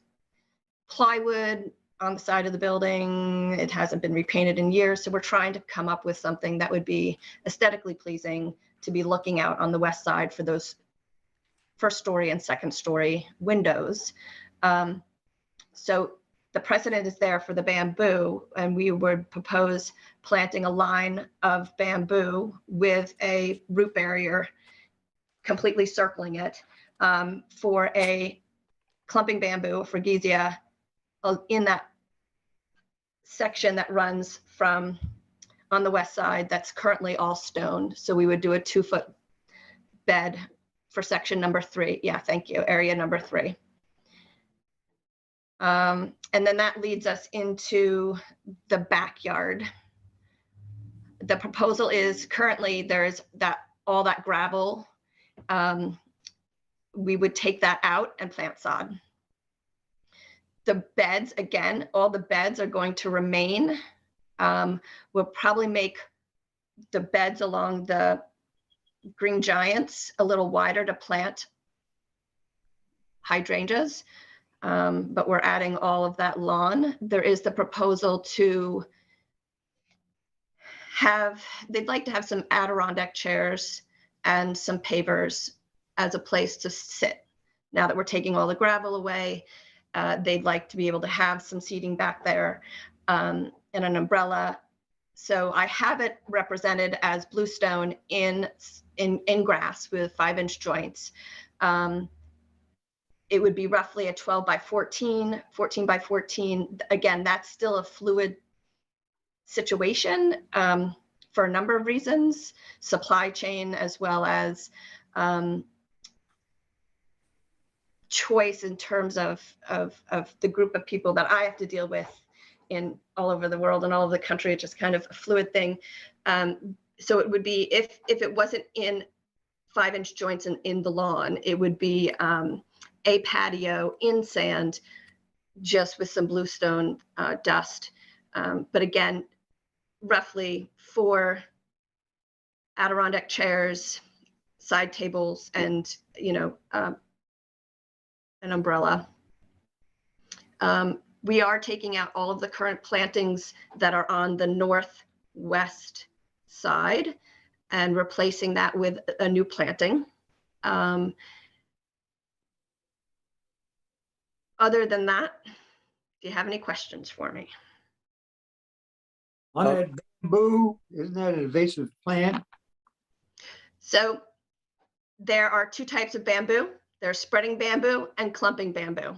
O: plywood on the side of the building. It hasn't been repainted in years. So we're trying to come up with something that would be aesthetically pleasing to be looking out on the west side for those first story and second story windows. So the precedent is there for the bamboo, and we would propose planting a line of bamboo with a root barrier completely circling it, for a clumping bamboo, Fregesia, in that section that runs from on the west side that's currently all stone. So we would do a 2-foot bed for section number 3. Yeah, thank you, area number 3. And then that leads us into the backyard. The proposal is currently there's all that gravel. We would take that out and plant sod. The beds, again, all the beds are going to remain. We'll probably make the beds along the green giants a little wider to plant hydrangeas, but we're adding all of that lawn. There is the proposal to they'd like to have some Adirondack chairs and some pavers as a place to sit. Now that we're taking all the gravel away, they'd like to be able to have some seating back there, and an umbrella. So I have it represented as bluestone in grass with 5-inch joints. It would be roughly a 12 by 14, 14 by 14. Again, that's still a fluid situation for a number of reasons, supply chain, as well as choice in terms of the group of people that I have to deal with in all over the world and all over the country. It's just kind of a fluid thing. So it would be, if it wasn't in 5-inch joints in the lawn, it would be a patio in sand, just with some bluestone dust. But again, roughly 4 Adirondack chairs, side tables, and an umbrella. We are taking out all of the current plantings that are on the northwest side and replacing that with a new planting. Other than that, do you have any questions for me?
B: On that bamboo, isn't that an invasive plant?
O: So there are 2 types of bamboo. There's spreading bamboo and clumping bamboo.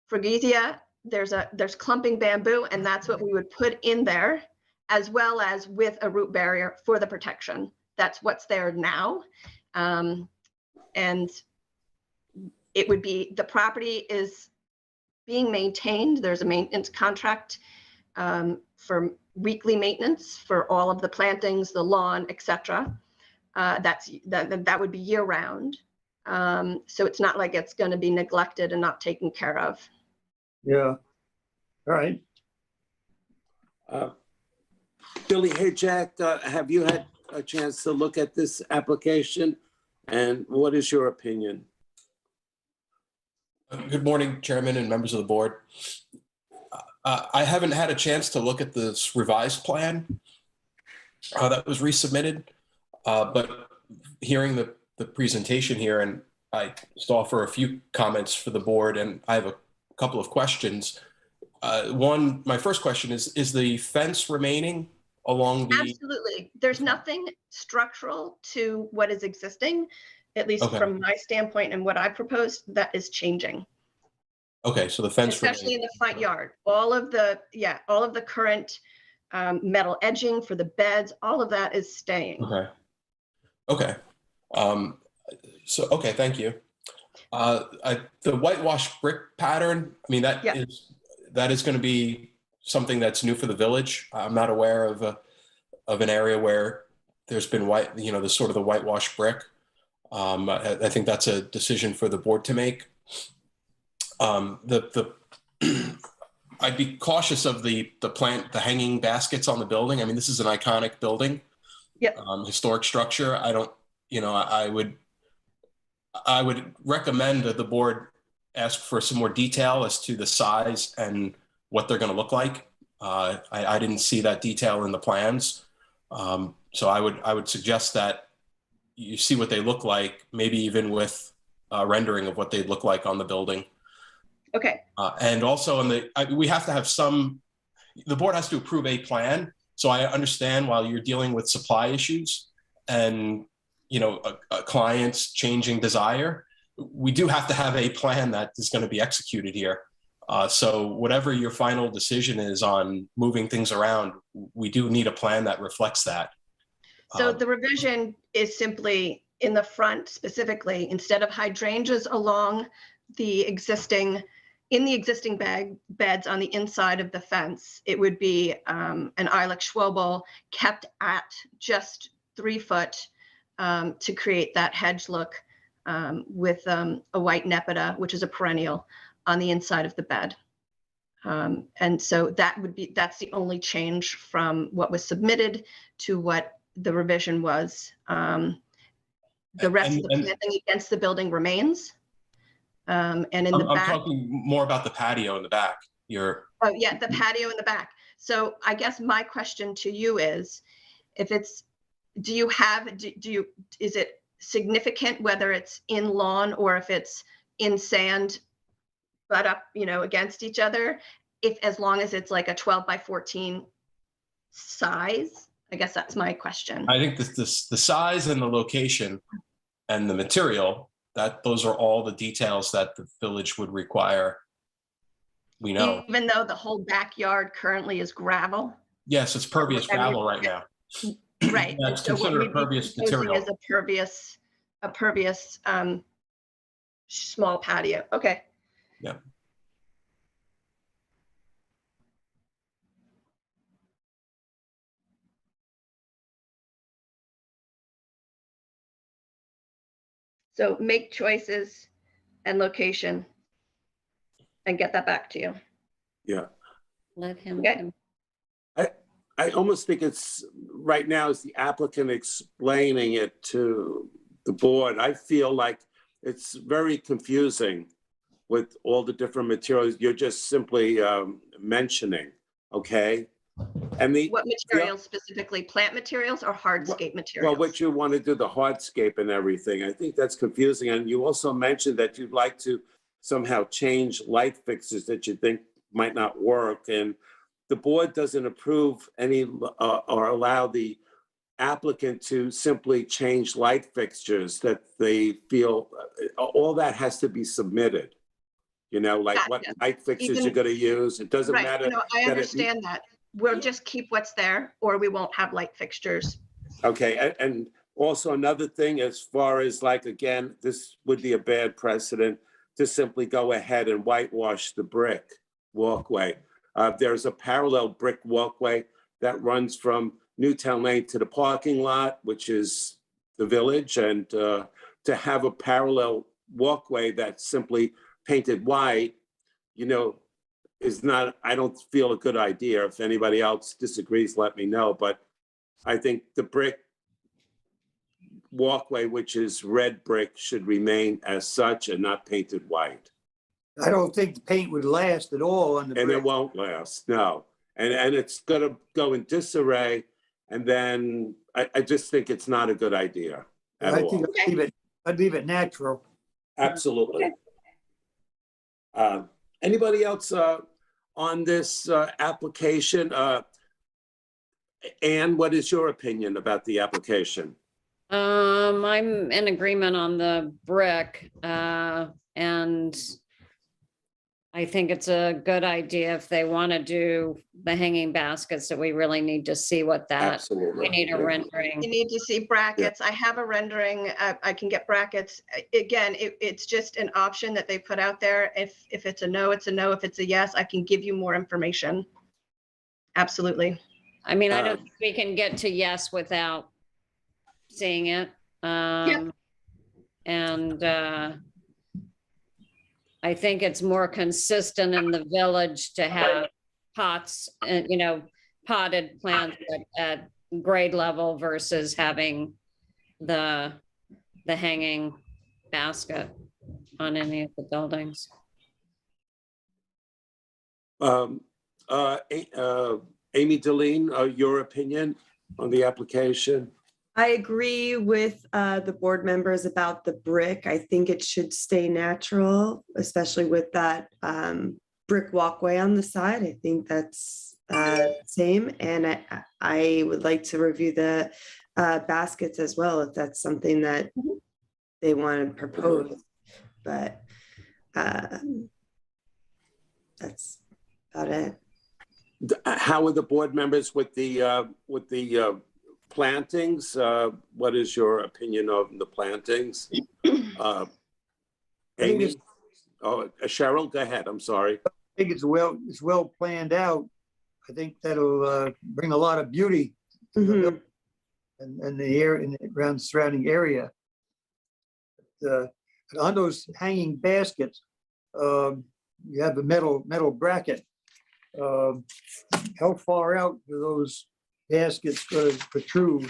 O: Fregesia, there's clumping bamboo, and that's what we would put in there, as well as with a root barrier for the protection. That's what's there now. And it would be, the property is being maintained. There's a maintenance contract for weekly maintenance for all of the plantings, the lawn, etc. That would be year round. So it's not like it's going to be neglected and not taken care of.
B: Yeah. All right.
A: Billy Hajek, have you had a chance to look at this application, and what is your opinion?
H: Good morning, Chairman and members of the board. I haven't had a chance to look at this revised plan that was resubmitted, but hearing the presentation here, and I just offer a few comments for the board, and I have a couple of questions. My first question is the fence remaining along the?
O: Absolutely. There's nothing structural to what is existing, at least from my standpoint and what I proposed, that is changing.
H: Okay, so the fence,
O: especially in the front yard, all of the current metal edging for the beds, all of that is staying.
H: Okay. Okay, thank you. The whitewash brick pattern, I mean, that is going to be something that's new for the village. I'm not aware of an area where there's been the sort of the whitewash brick. I think that's a decision for the board to make. I'd be cautious of the hanging baskets on the building. I mean, this is an iconic building, historic structure. I would recommend that the board ask for some more detail as to the size and what they're going to look like. I didn't see that detail in the plans. So I would suggest that you see what they look like, maybe even with rendering of what they'd look like on the building.
O: Okay,
H: And also we have to have the board has to approve a plan. So I understand while you're dealing with supply issues and, a client's changing desire, we do have to have a plan that is going to be executed here. So whatever your final decision is on moving things around, we do need a plan that reflects that.
O: so the revision is simply in the front specifically, instead of hydrangeas along the existing, in the existing beds on the inside of the fence, it would be an Ilex Schwalbe kept at just 3 foot to create that hedge look with a white nepeta, which is a perennial, on the inside of the bed. And so that's the only change from what was submitted to what the revision was. The rest of the planting against the building remains. And in the back.
H: I'm talking more about the patio in the back.
O: Oh yeah, the patio in the back. So I guess my question to you is, if it's, is it significant whether it's in lawn or if it's in sand, butt up, against each other, as long as it's like a 12 by 14 size? I guess that's my question.
H: I think the size and the location and the material, those are all the details that the village would require. We know.
O: Even though the whole backyard currently is gravel?
H: Yes, it's pervious gravel right now.
O: Right.
H: That's
O: So what
H: considered
O: we'd be
H: pervious
O: proposing
H: material.
O: is a pervious small patio. Okay.
H: Yeah.
O: So make choices and location and get that back to you.
A: Yeah.
C: Let him.
O: Okay.
A: I almost think it's right now is the applicant explaining it to the board. I feel like it's very confusing with all the different materials you're just simply mentioning, okay? And
O: What materials specifically, plant materials or hardscape materials?
A: Well, what you want to do, the hardscape and everything, I think that's confusing. And you also mentioned that you'd like to somehow change light fixtures that you think might not work. And the board doesn't approve any or allow the applicant to simply change light fixtures that they feel, all that has to be submitted. Like what light fixtures you're going to use. It doesn't matter.
O: I understand that. We'll just keep what's there or we won't have light fixtures.
A: Okay, and also another thing, as far as again, this would be a bad precedent to simply go ahead and whitewash the brick walkway. There's a parallel brick walkway that runs from Newtown Lane to the parking lot, which is the village, and to have a parallel walkway that's simply painted white, is not, I don't feel a good idea. If anybody else disagrees, let me know. But I think the brick walkway, which is red brick, should remain as such and not painted white.
B: I don't think the paint would last at all on the
A: And
B: brick.
A: it won't last, no. And it's gonna go in disarray. And then I just think it's not a good idea at
B: I
A: all.
B: think I'd leave it natural.
A: Absolutely. Anybody else on this application? Anne, what is your opinion about the application?
C: I'm in agreement on the brick, and I think it's a good idea if they want to do the hanging baskets, that we really need to see what that,
A: Absolutely.
C: we need a
A: Yeah.
C: rendering.
O: You need to see brackets. I have a rendering. I can get brackets. Again, it's just an option that they put out there. If it's a no, it's a no. If it's a yes, I can give you more information. Absolutely.
C: I mean, I don't think we can get to yes without seeing it. And I think it's more consistent in the village to have pots and, potted plants at grade level versus having the hanging basket on any of the buildings.
A: Amy Deline, your opinion on the application?
I: I agree with the board members about the brick. I think it should stay natural, especially with that brick walkway on the side. I think that's same. And I would like to review the baskets as well, if that's something that they want to propose. But that's about it.
A: How are the board members with the plantings? What is your opinion of the plantings? Amy? Oh, Cheryl, go ahead. I'm sorry.
B: I think it's well planned out. I think that'll bring a lot of beauty to the building and the air in the around surrounding area. On those hanging baskets, you have a metal bracket. How far out do those baskets going to protrude?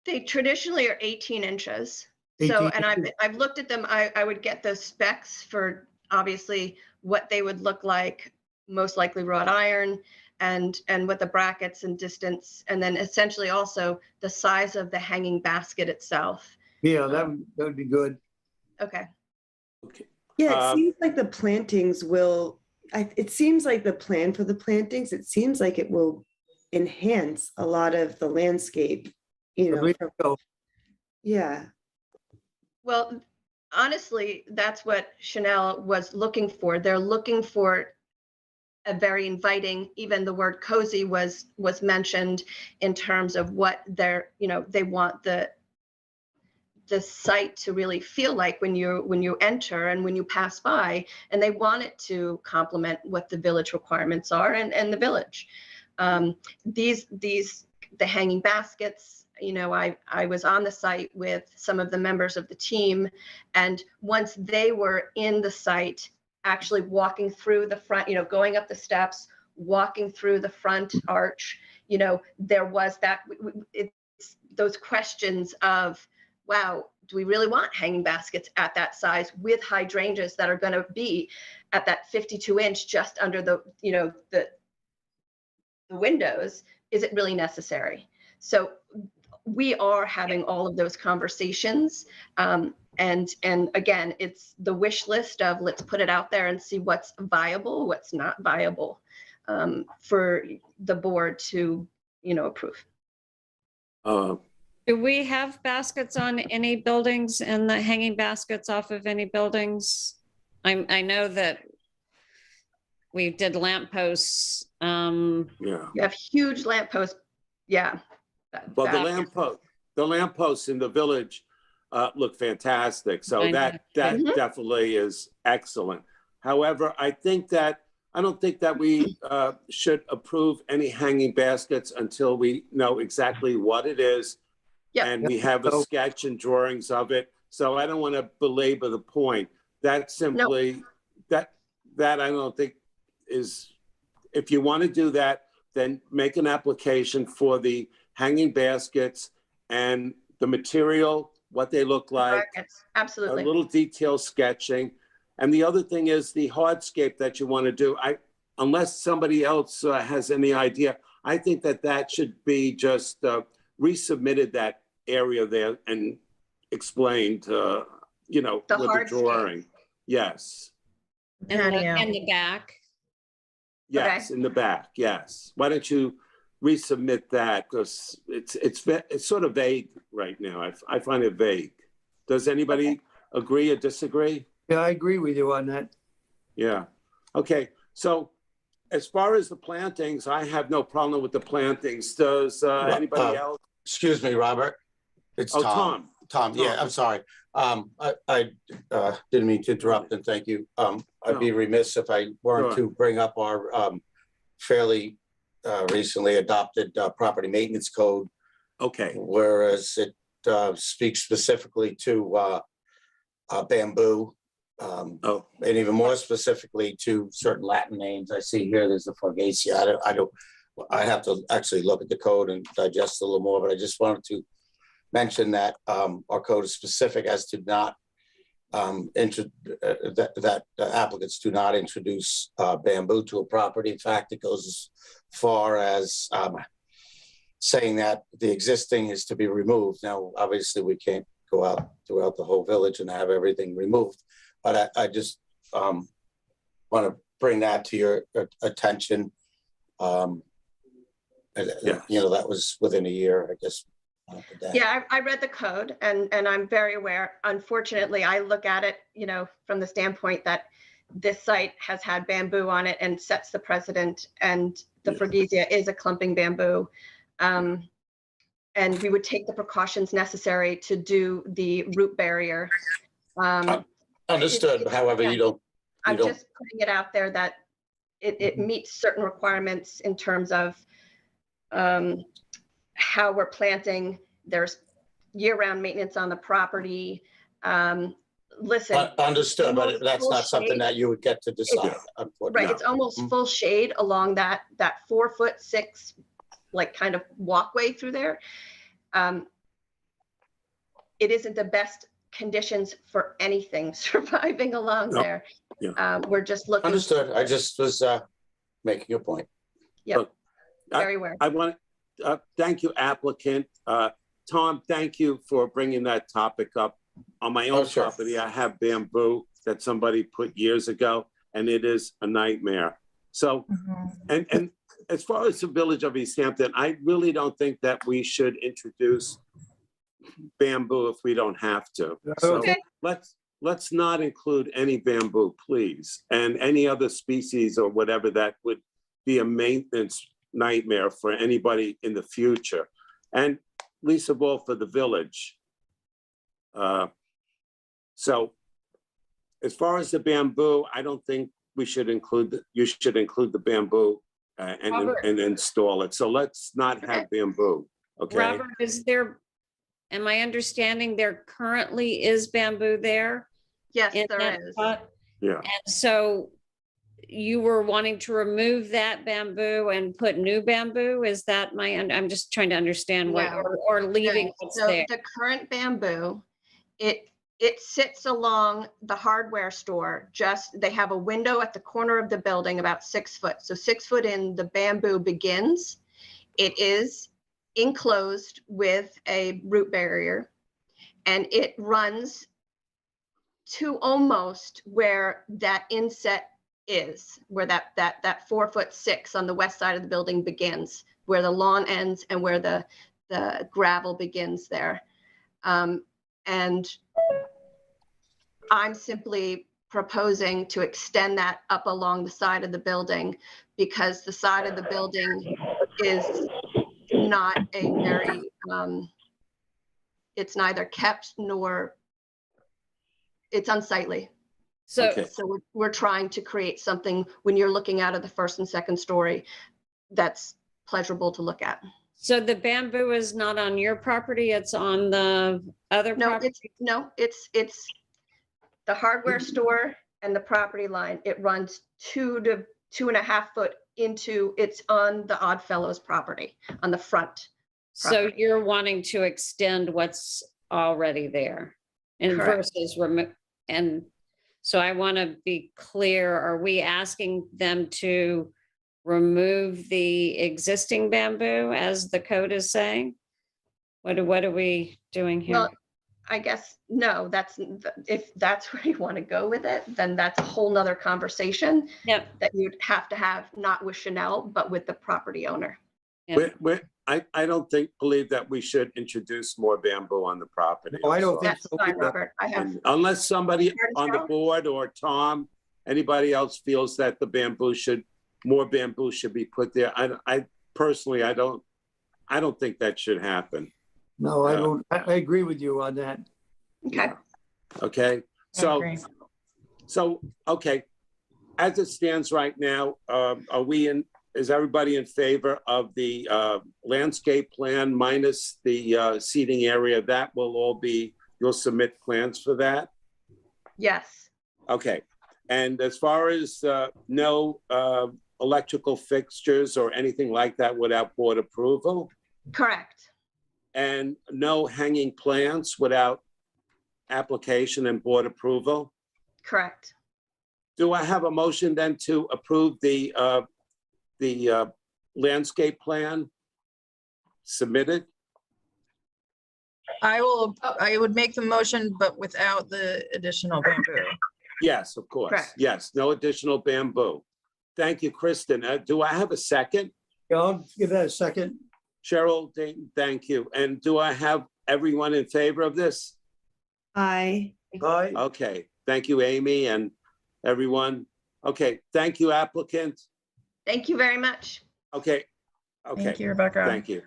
O: They traditionally are 18 inches.
B: 18
O: So, and I've looked at them. I would get the specs for obviously what they would look like, most likely wrought iron, and what the brackets and distance, and then essentially also the size of the hanging basket itself.
B: Yeah, that would be good.
O: Okay.
A: Okay.
I: Yeah, it seems like the plantings will, it seems like the plan for the plantings, it seems like it will enhance a lot of the landscape, you know. Yeah.
O: Well, honestly, that's what Chanel was looking for. They're looking for a very inviting, even the word cozy was mentioned in terms of what they're, you know, they want the site to really feel like when you enter and when you pass by, and they want it to complement what the village requirements are and the village. The hanging baskets, you know, I was on the site with some of the members of the team, and once they were in the site, actually walking through the front, you know, going up the steps, walking through the front arch, you know, there was that, it's those questions of, wow, do we really want hanging baskets at that size with hydrangeas that are going to be at that 52-inch just under the, you know, the windows? Is it really necessary? So we are having all of those conversations. And again, it's the wish list of let's put it out there and see what's viable, what's not viable, for the board to, you know, approve.
C: Do we have baskets on any buildings and the hanging baskets off of any buildings? I know that we did lampposts.
A: Yeah.
O: You have huge lampposts. Yeah.
A: Well, the lampposts in the village look fantastic. So that definitely is excellent. However, I don't think that we should approve any hanging baskets until we know exactly what it is.
O: Yep.
A: And we have a sketch and drawings of it. So I don't want to belabor the point. That simply, that I don't think is, if you want to do that, then make an application for the hanging baskets and the material, what they look like.
O: Absolutely.
A: A little detail sketching. And the other thing is the hardscape that you want to do. Unless somebody else has any idea, I think that should be just resubmitted, that area there, and explained, you know,
O: the
A: with the drawing. Yes.
C: In the back.
A: Yes, okay. In the back, yes. Why don't you resubmit that? Because it's sort of vague right now. I find it vague. Does anybody agree or disagree?
B: Yeah, I agree with you on that.
A: Yeah. Okay. So as far as the plantings, I have no problem with the plantings. Does anybody else?
G: Excuse me, Robert. It's Tom. Tom. Yeah, I'm sorry. I didn't mean to interrupt, and thank you. I'd be remiss if I weren't to bring up our fairly recently adopted property maintenance code.
A: Okay.
G: Whereas it speaks specifically to bamboo, and even more specifically to certain Latin names. I see here there's the Forgacia. I have to actually look at the code and digest a little more, but I just wanted to mention that our code is specific as to not that applicants do not introduce bamboo to a property. In fact, it goes as far as saying that the existing is to be removed. Now, obviously, we can't go out throughout the whole village and have everything removed, but I just want to bring that to your attention.
A: Yes.
G: You know, that was within a year, I guess.
O: Yeah, I read the code and I'm very aware. Unfortunately, I look at it, you know, from the standpoint that this site has had bamboo on it and sets the precedent, and the Freguesia is a clumping bamboo. And we would take the precautions necessary to do the root barrier.
G: Understood, however,
O: yeah,
G: you don't.
O: I'm just putting it out there that it meets certain requirements in terms of how we're planting. There's year-round maintenance on the property. Listen.
G: Understood, but that's
O: full
G: not something
O: shade.
G: that you would get to decide.
O: Right, it's almost full shade along that 4'6", like kind of walkway through there. It isn't the best conditions for anything surviving along there. We're just looking.
G: Understood. I just was making a point.
O: Yep, very aware.
A: I want to thank you, applicant. Tom, thank you for bringing that topic up. On my own property, I have bamboo that somebody put years ago, and it is a nightmare. So, and as far as the village of East Hampton, I really don't think that we should introduce bamboo if we don't have to. So let's not include any bamboo, please, and any other species or whatever that would be a maintenance nightmare for anybody in the future, and least of all for the village. So as far as the bamboo, I don't think we should include, you should include the bamboo and install it. So let's not have bamboo, okay?
C: Robert, is there, am I understanding there currently is bamboo there?
O: Yes, there is.
A: Yeah.
C: And so you were wanting to remove that bamboo and put new bamboo? Is that I'm just trying to understand what, or leaving what's there.
O: The current bamboo, it sits along the hardware store. They have a window at the corner of the building about 6 foot. So 6 foot in, the bamboo begins. It is enclosed with a root barrier, and it runs to almost where that inset is, where that 4'6" on the west side of the building begins, where the lawn ends and where the gravel begins there. And I'm simply proposing to extend that up along the side of the building, because the side of the building is not a very, it's neither kept nor, it's unsightly. So we're trying to create something, when you're looking out of the first and second story, that's pleasurable to look at.
C: So the bamboo is not on your property, it's on the other property?
O: It's the hardware store and the property line. It runs 2 to 2.5 foot into, it's on the Oddfellows property, on the front.
C: So you're wanting to extend what's already there and versus remove. And so I want to be clear, are we asking them to remove the existing bamboo as the code is saying? What are we doing here?
O: Well, I guess, no, if that's where you want to go with it, then that's a whole nother conversation that you'd have to have, not with Chanel, but with the property owner.
A: I don't believe that we should introduce more bamboo on the property.
B: No, I don't think
O: That's
B: so.
O: fine, Robert.
A: Unless somebody on the board or Tom, anybody else feels that more bamboo should be put there. I personally, I don't think that should happen.
B: No, I don't. I agree with you on that.
O: Okay.
A: Okay. So, okay. As it stands right now, is everybody in favor of the landscape plan minus the seating area? That will all be, you'll submit plans for that?
O: Yes.
A: Okay. And as far as no electrical fixtures or anything like that without board approval?
O: Correct.
A: And no hanging plants without application and board approval?
O: Correct.
A: Do I have a motion then to approve the landscape plan submitted?
F: I would make the motion, but without the additional bamboo.
A: Yes, of course.
F: Correct.
A: Yes, no additional bamboo. Thank you, Kristen. Do I have a second?
B: Yeah, I'll give that a second.
A: Cheryl, thank you. And do I have everyone in favor of this?
I: Aye.
B: Aye.
A: Okay, thank you, Amy, and everyone. Okay, thank you, applicant.
O: Thank you very much.
A: Okay,
F: Thank you, Rebecca.
A: thank you.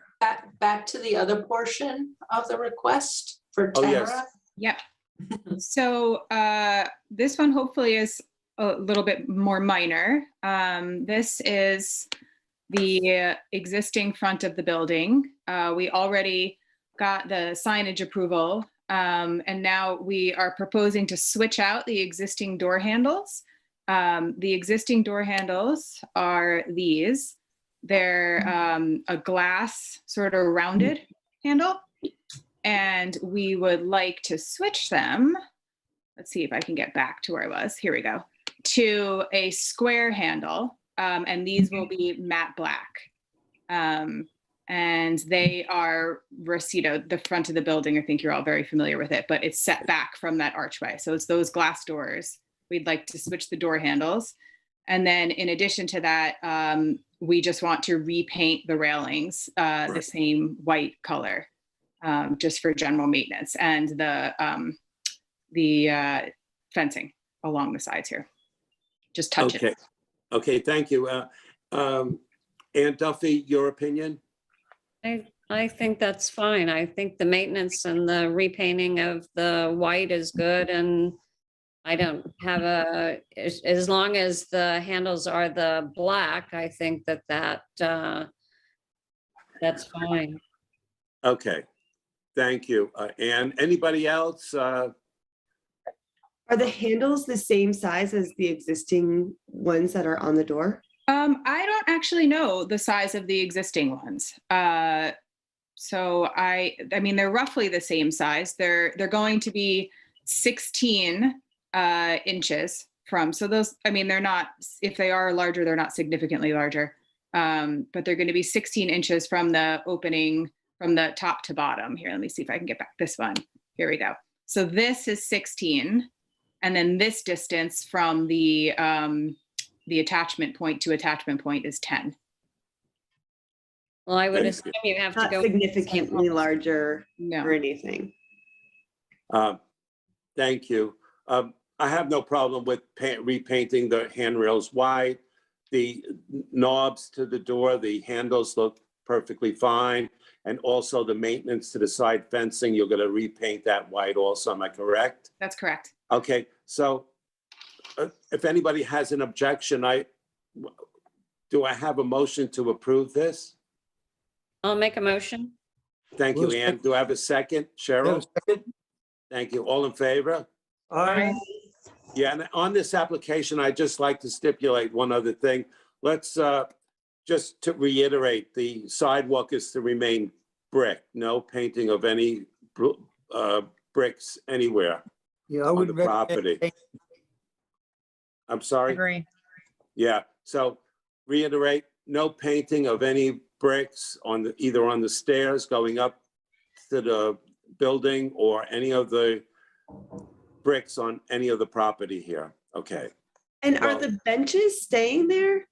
J: Back to the other portion of the request for
A: Oh, yes.
J: Tara.
N: Yep. So this one hopefully is a little bit more minor. This is the existing front of the building. We already got the signage approval, and now we are proposing to switch out the existing door handles. The existing door handles are these. They're a glass sort of rounded handle, and we would like to switch them. Let's see if I can get back to where I was. Here we go. To a square handle, and these will be matte black. And they are, the front of the building, I think you're all very familiar with it, but it's set back from that archway. So it's those glass doors. We'd like to switch the door handles. And then in addition to that, we just want to repaint the railings the same white color, just for general maintenance, and the fencing along the sides here. Just touch it.
A: Okay, thank you. Ann Duffy, your opinion?
C: I think that's fine. I think the maintenance and the repainting of the white is good, and I don't have as long as the handles are the black, I think that's fine.
A: Okay, thank you. Ann, anybody else?
I: Are the handles the same size as the existing ones that are on the door?
N: I don't actually know the size of the existing ones. So I mean, they're roughly the same size. They're going to be 16 inches from, so those, I mean, they're not, if they are larger, they're not significantly larger, but they're going to be 16 inches from the opening, from the top to bottom. Here, let me see if I can get back this one. Here we go. So this is 16, and then this distance from the attachment point to attachment point is 10.
C: Well, I would assume you have to
I: Not
C: go
I: significantly larger
N: No.
I: or anything.
A: Thank you. I have no problem with repainting the handrails white. The knobs to the door, the handles look perfectly fine. And also the maintenance to the side fencing, you're gonna repaint that white also, am I correct?
N: That's correct.
A: Okay, so if anybody has an objection, do I have a motion to approve this?
C: I'll make a motion.
A: Thank you, Ann. Do I have a second? Cheryl? Thank you. All in favor?
B: Aye.
A: Yeah, and on this application, I'd just like to stipulate one other thing. Let's, just to reiterate, the sidewalk is to remain brick, no painting of any bricks anywhere
B: Yeah, I
A: on
B: would
A: the property. I'm sorry?
F: Agree.
A: Yeah, so reiterate, no painting of any bricks on either on the stairs going up to the building or any of the bricks on any of the property here. Okay.
I: And are the benches staying there?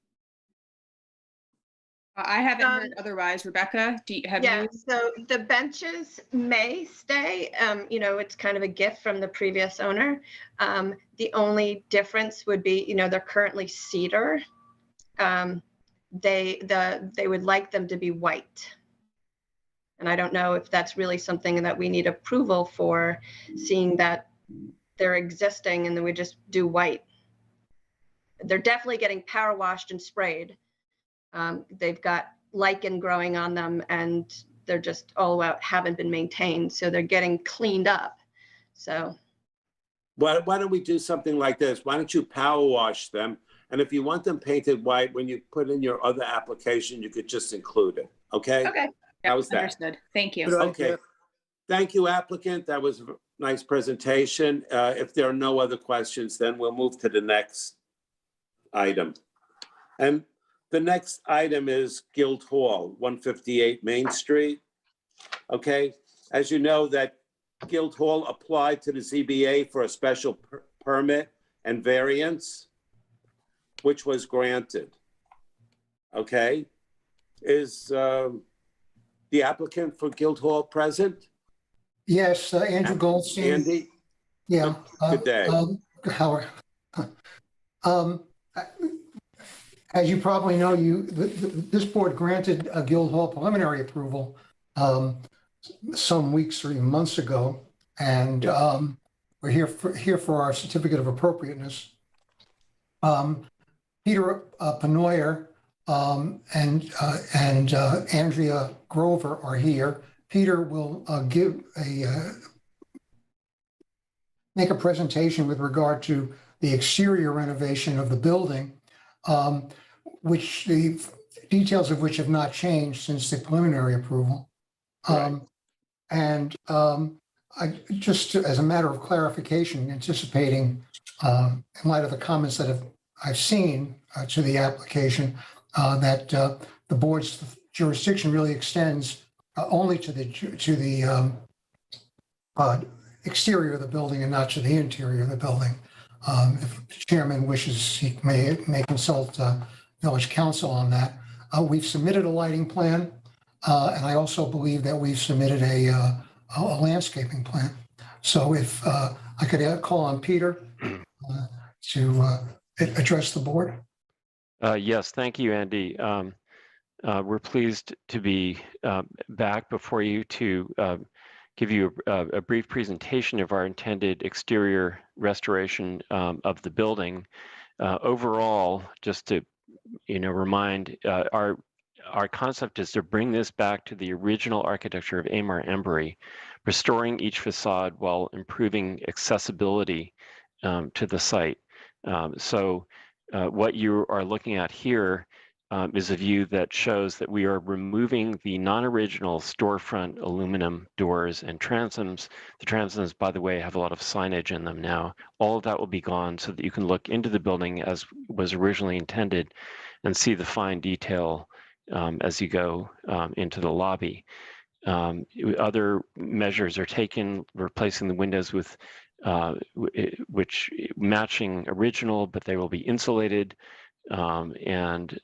N: I haven't heard otherwise. Rebecca, have
O: Yeah,
N: you?
O: so the benches may stay. It's kind of a gift from the previous owner. The only difference would be, they're currently cedar. They would like them to be white. And I don't know if that's really something that we need approval for, seeing that they're existing and then we just do white. They're definitely getting power washed and sprayed. They've got lichen growing on them and they're just all out, haven't been maintained. So they're getting cleaned up. So.
A: Why don't we do something like this? Why don't you power wash them? And if you want them painted white, when you put in your other application, you could just include it. Okay?
N: Okay.
A: How's that?
N: Understood. Thank you.
A: Okay. Thank you, applicant. That was a nice presentation. If there are no other questions, then we'll move to the next item. And The next item is Guild Hall, 158 Main Street. Okay, as you know, that Guild Hall applied to the ZBA for a special permit and variance, which was granted. Okay, is the applicant for Guild Hall present?
P: Yes, Andrew Goldstein.
A: Andy?
P: Yeah.
A: Good day.
P: Howard. As you probably know, this board granted a Guild Hall preliminary approval some weeks or even months ago, and we're here for our certificate of appropriateness. Peter Penoyer and Andrea Grover are here. Peter will make a presentation with regard to the exterior renovation of the building, which the details of which have not changed since the preliminary approval. And I just, as a matter of clarification, anticipating, in light of the comments that I've seen to the application, that the board's jurisdiction really extends only to the exterior of the building and not to the interior of the building. If the chairman wishes, he may consult village council on that. We've submitted a lighting plan, and I also believe that we've submitted a landscaping plan. So if I could call on Peter to address the board.
Q: Yes, thank you, Andy. We're pleased to be back before you to give you a brief presentation of our intended exterior restoration of the building. Overall, just to remind, our concept is to bring this back to the original architecture of Amar Embry, restoring each facade while improving accessibility to the site. So what you are looking at here is a view that shows that we are removing the non-original storefront aluminum doors and transoms. The transoms, by the way, have a lot of signage in them now. All of that will be gone so that you can look into the building as was originally intended and see the fine detail as you go into the lobby. Other measures are taken, replacing the windows with which matching original, but they will be insulated. And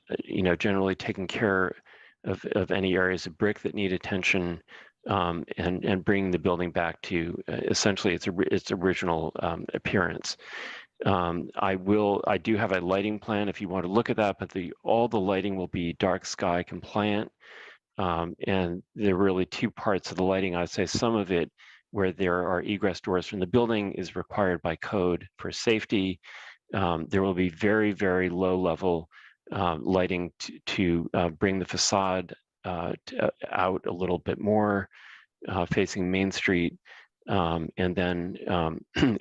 Q: generally taking care of any areas of brick that need attention, and bringing the building back to essentially its original appearance. I do have a lighting plan if you want to look at that, but all the lighting will be dark sky compliant. And there are really two parts of the lighting. I'd say some of it where there are egress doors from the building is required by code for safety. There will be very, very low level lighting to bring the facade out a little bit more, facing Main Street. And then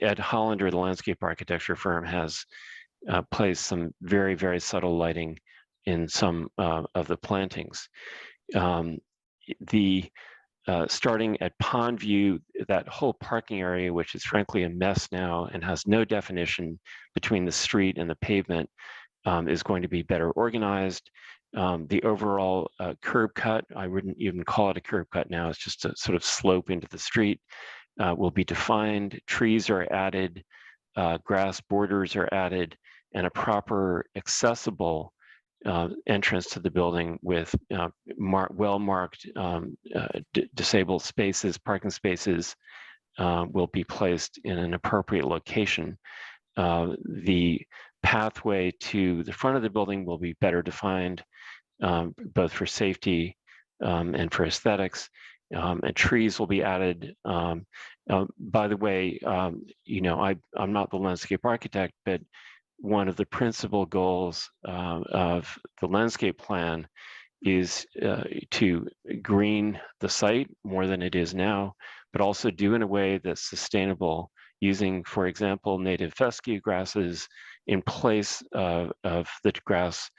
Q: Ed Hollander, the landscape architecture firm, has placed some very, very subtle lighting in some of the plantings. Starting at Pond View, that whole parking area, which is frankly a mess now and has no definition between the street and the pavement, is going to be better organized. The overall curb cut, I wouldn't even call it a curb cut now, it's just a sort of slope into the street, will be defined. Trees are added, grass borders are added, and a proper accessible entrance to the building with well-marked disabled spaces, parking spaces will be placed in an appropriate location. The pathway to the front of the building will be better defined, both for safety and for aesthetics, and trees will be added. By the way, I'm not the landscape architect, but one of the principal goals of the landscape plan is to green the site more than it is now, but also do in a way that's sustainable, using, for example, native fescue grasses in place of the grass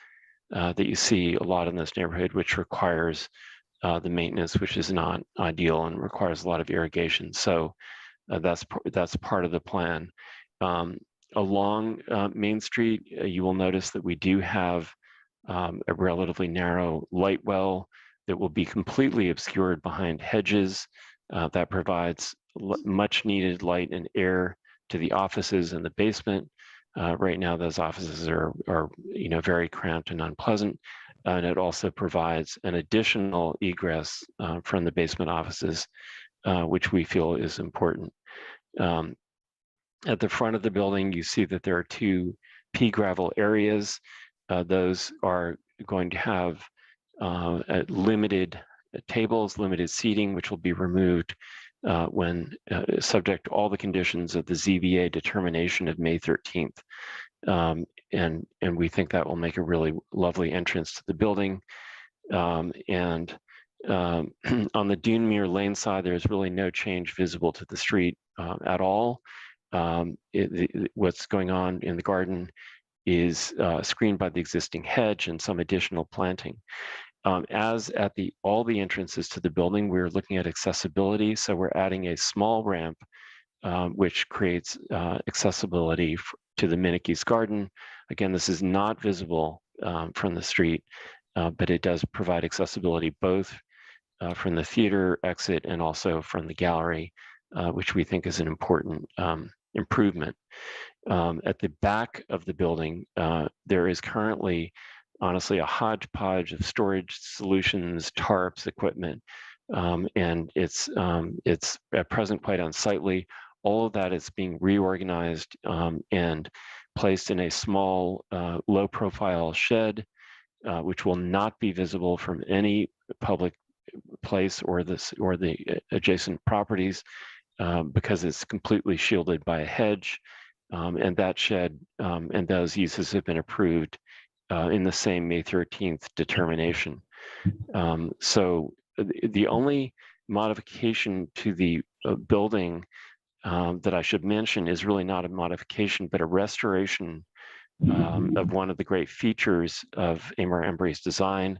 Q: that you see a lot in this neighborhood, which requires the maintenance, which is not ideal and requires a lot of irrigation. So that's part of the plan. Along Main Street, you will notice that we do have a relatively narrow light well that will be completely obscured behind hedges that provides much needed light and air to the offices in the basement. Right now, those offices are very cramped and unpleasant. And it also provides an additional egress from the basement offices, which we feel is important. At the front of the building, you see that there are 2 pea gravel areas. Those are going to have limited tables, limited seating, which will be removed when subject to all the conditions of the ZBA determination of May 13th. And we think that will make a really lovely entrance to the building. On the Dunemere Lane side, there's really no change visible to the street at all. What's going on in the garden is screened by the existing hedge and some additional planting. As at all the entrances to the building, we're looking at accessibility. So we're adding a small ramp, which creates accessibility to the Minnekes Garden. Again, this is not visible from the street, but it does provide accessibility both from the theater exit and also from the gallery, which we think is an important improvement. At the back of the building, there is currently, honestly, a hodgepodge of storage solutions, tarps, equipment, and it's at present quite unsightly. All of that is being reorganized and placed in a small, low-profile shed, which will not be visible from any public place or the adjacent properties because it's completely shielded by a hedge. And that shed and those uses have been approved in the same May 13th determination. So the only modification to the building that I should mention is really not a modification, but a restoration of one of the great features of Amar Embry's design,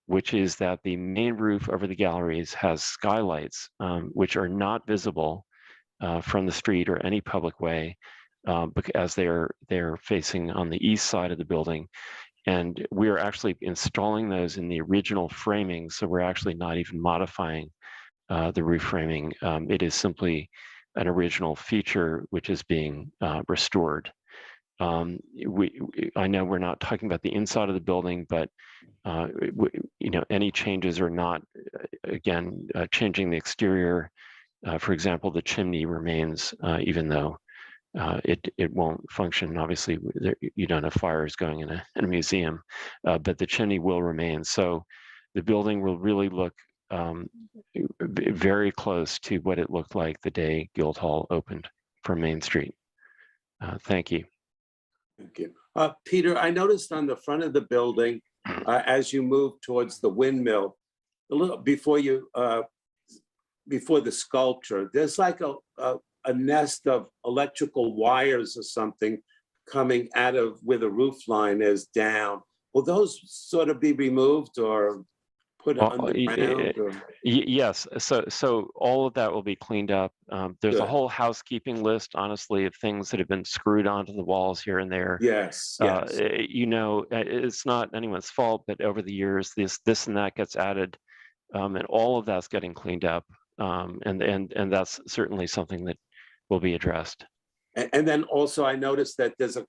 Q: which is that the main roof over the galleries has skylights, which are not visible from the street or any public way, as they're facing on the east side of the building. And we're actually installing those in the original framing, so we're actually not even modifying the roof framing. It is simply an original feature which is being restored. I know we're not talking about the inside of the building, but any changes are not, again, changing the exterior. For example, the chimney remains, even though it won't function. Obviously, you don't have fires going in a museum, but the chimney will remain. So the building will really look very close to what it looked like the day Guildhall opened for Main Street. Thank you.
A: Thank you. Peter, I noticed on the front of the building, as you move towards the windmill, a little before the sculpture, there's like a nest of electrical wires or something coming out of where the roof line is down. Will those sort of be removed or put underground?
Q: Yes, so all of that will be cleaned up. There's a whole housekeeping list, honestly, of things that have been screwed onto the walls here and there.
A: Yes.
Q: It's not anyone's fault, but over the years, this and that gets added, and all of that's getting cleaned up, and that's certainly something that will be addressed.
A: And then also, I noticed that there's a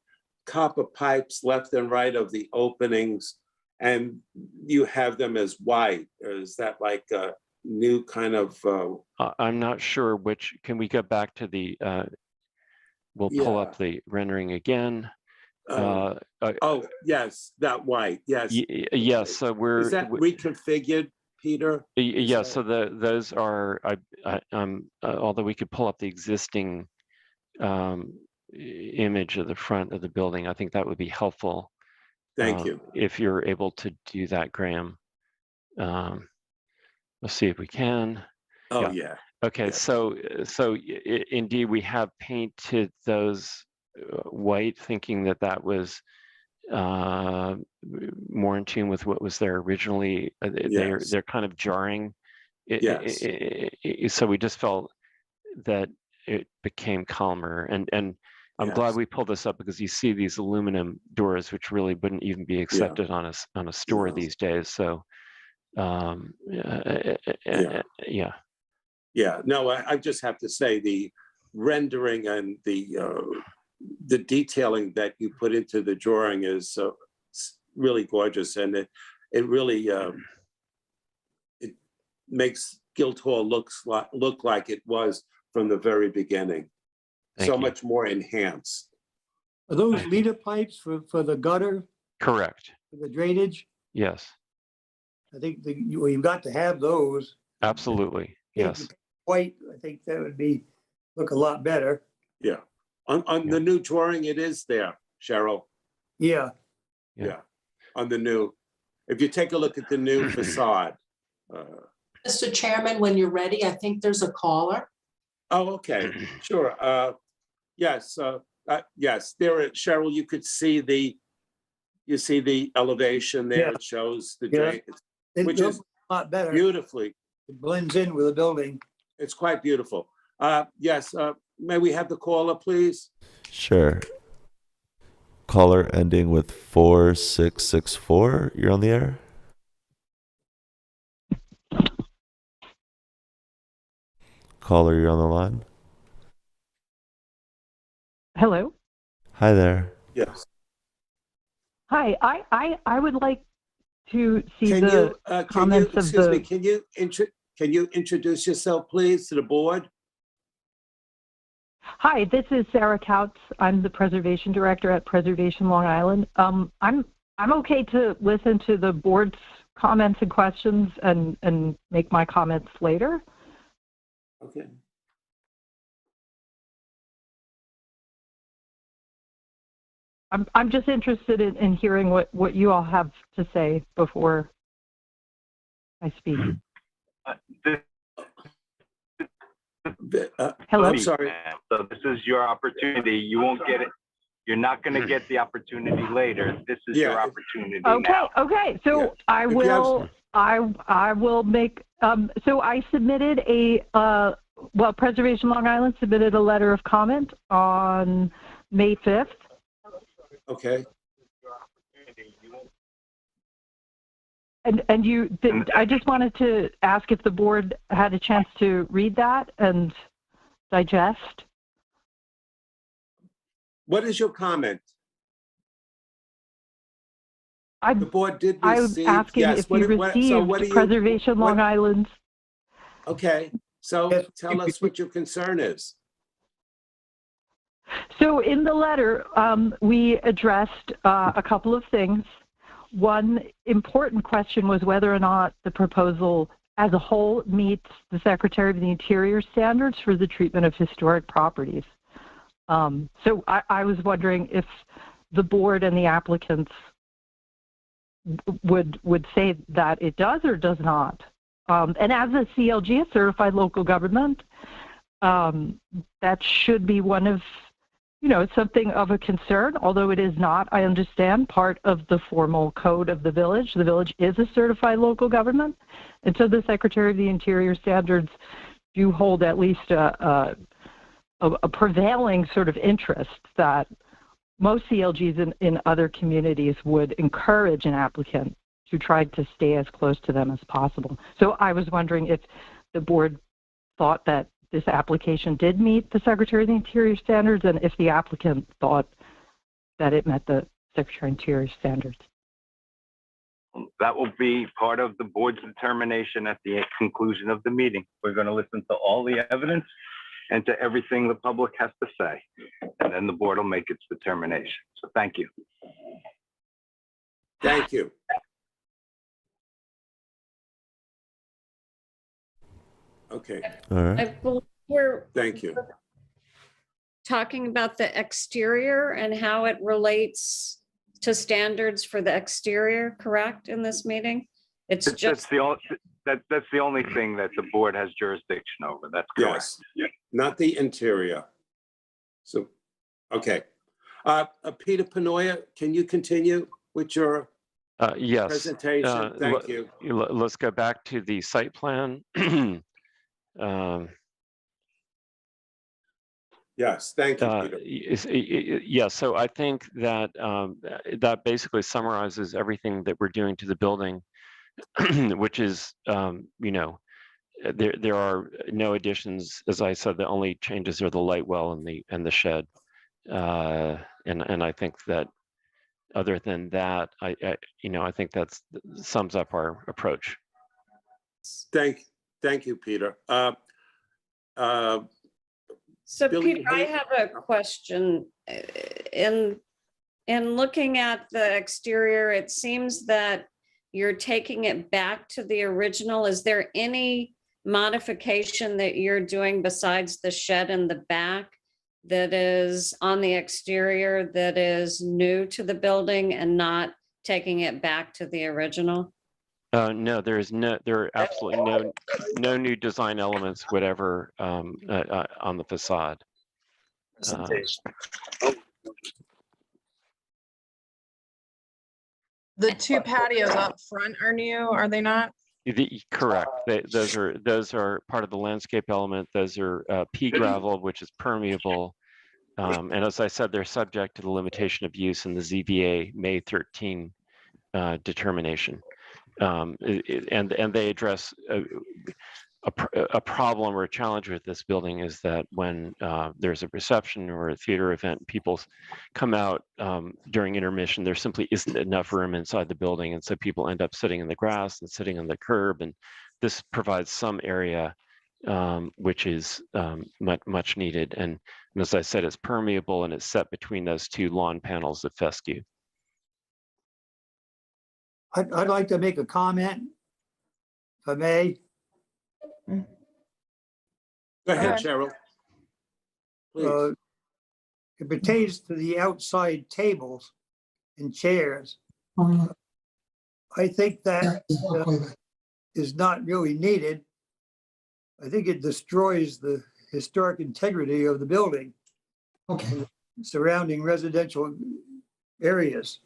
A: copper pipes left and right of the openings, and you have them as white. Or is that like a new kind of?
Q: I'm not sure which. Can we go back to the? We'll pull up the rendering again.
A: Yes, that white. Yes.
Q: Yes. So we're.
A: Is that reconfigured, Peter?
Q: Yes. So those are. Although we could pull up the existing image of the front of the building, I think that would be helpful.
A: Thank you.
Q: If you're able to do that, Graham. Let's see if we can.
A: Oh, yeah.
Q: Okay, so indeed, we have painted those white, thinking that was more in tune with what was there originally. They're kind of jarring. So we just felt that it became calmer, and I'm glad we pulled this up because you see these aluminum doors, which really wouldn't even be accepted on a store these days. So, yeah.
A: Yeah, no, I just have to say the rendering and the detailing that you put into the drawing is really gorgeous, and it really it makes Guildhall look like it was from the very beginning.
Q: Thank you.
A: Much more enhanced.
B: Are those leader pipes for the gutter,
Q: Correct.
B: for the drainage?
Q: Yes,
B: I think you've got to have those.
Q: absolutely. Yes.
B: White, I think that would look a lot better.
A: Yeah. On the new drawing, it is there, Cheryl.
B: Yeah.
A: Yeah. On the new, if you take a look at the new facade.
J: Mr. Chairman, when you're ready, I think there's a caller.
A: Oh, okay, sure. Yes, yes, there, Cheryl, you could see the elevation there.
B: Yeah.
A: It shows the
B: Yeah.
A: drain,
B: It
A: which
B: looks
A: is
B: a lot better.
A: beautifully.
B: It blends in with the building.
A: It's quite beautiful. Yes, may we have the caller, please?
R: Sure. Caller ending with 4664. You're on the air. Caller, you're on the line.
S: Hello.
R: Hi there.
A: Yes.
S: Hi. I would like to see
A: Can
S: the comments of
A: excuse
S: the.
A: me, can you introduce yourself, please, to the board?
S: Hi, this is Sarah Couts. I'm the preservation director at Preservation Long Island. I'm okay to listen to the board's comments and questions and make my comments later.
A: Okay.
S: I'm just interested in hearing what you all have to say before I speak. Hello?
A: I'm sorry.
T: So this is your opportunity. You won't get it. You're not going to get the opportunity later. This is your opportunity now.
S: Okay. So I will make, so I submitted Preservation Long Island submitted a letter of comment on May 5th.
A: Okay.
S: And I just wanted to ask if the board had a chance to read that and digest.
A: What is your comment?
S: The
A: board did
S: I was
A: receive.
S: asking
A: Yes.
S: if you received Preservation Long Island's.
A: Okay, so tell us what your concern is.
S: So in the letter, we addressed a couple of things. One important question was whether or not the proposal as a whole meets the Secretary of the Interior standards for the treatment of historic properties. So I was wondering if the board and the applicants would say that it does or does not. And as a CLG, a certified local government, that should be one of, something of a concern, although it is not, I understand, part of the formal code of the village. The village is a certified local government. And so the Secretary of the Interior standards do hold at least a prevailing sort of interest that most CLGs in other communities would encourage an applicant to try to stay as close to them as possible. So I was wondering if the board thought that this application did meet the Secretary of the Interior standards and if the applicant thought that it met the Secretary of the Interior standards.
T: That will be part of the board's determination at the conclusion of the meeting. We're going to listen to all the evidence and to everything the public has to say, and then the board will make its determination. So thank you.
A: Thank you. Okay.
R: All right.
C: I believe we're
A: Thank you.
C: talking about the exterior and how it relates to standards for the exterior, correct, in this meeting? It's just
T: That's the only thing that the board has jurisdiction over. That's correct.
A: Yes, not the interior. So, okay. Peter Panoia, can you continue with your
Q: Yes.
A: presentation? Thank you.
Q: Let's go back to the site plan.
A: Yes, thank you, Peter.
Q: Yeah, so I think that that basically summarizes everything that we're doing to the building, which is, you know, there are no additions. As I said, the only changes are the light well and the shed. And I think that other than that, you know, I think that sums up our approach.
A: Thank you, Peter.
C: So
A: Billy,
C: Peter, I have a question. In looking at the exterior, it seems that you're taking it back to the original. Is there any modification that you're doing besides the shed in the back that is on the exterior that is new to the building and not taking it back to the original?
Q: No, there are absolutely no new design elements, whatever, on the facade.
F: The two patios up front are new, are they not?
Q: Correct. Those are part of the landscape element. Those are pea gravel, which is permeable. And as I said, they're subject to the limitation of use in the ZBA May 13 determination. And they address a problem or a challenge with this building is that when there's a reception or a theater event, people come out during intermission, there simply isn't enough room inside the building. And so people end up sitting in the grass and sitting on the curb. And this provides some area which is much needed. And as I said, it's permeable and it's set between those two lawn panels of fescue.
B: I'd like to make a comment, if I may.
A: Go ahead, Cheryl. Please.
B: It pertains to the outside tables and chairs. I think that is not really needed. I think it destroys the historic integrity of the building. And the surrounding residential areas.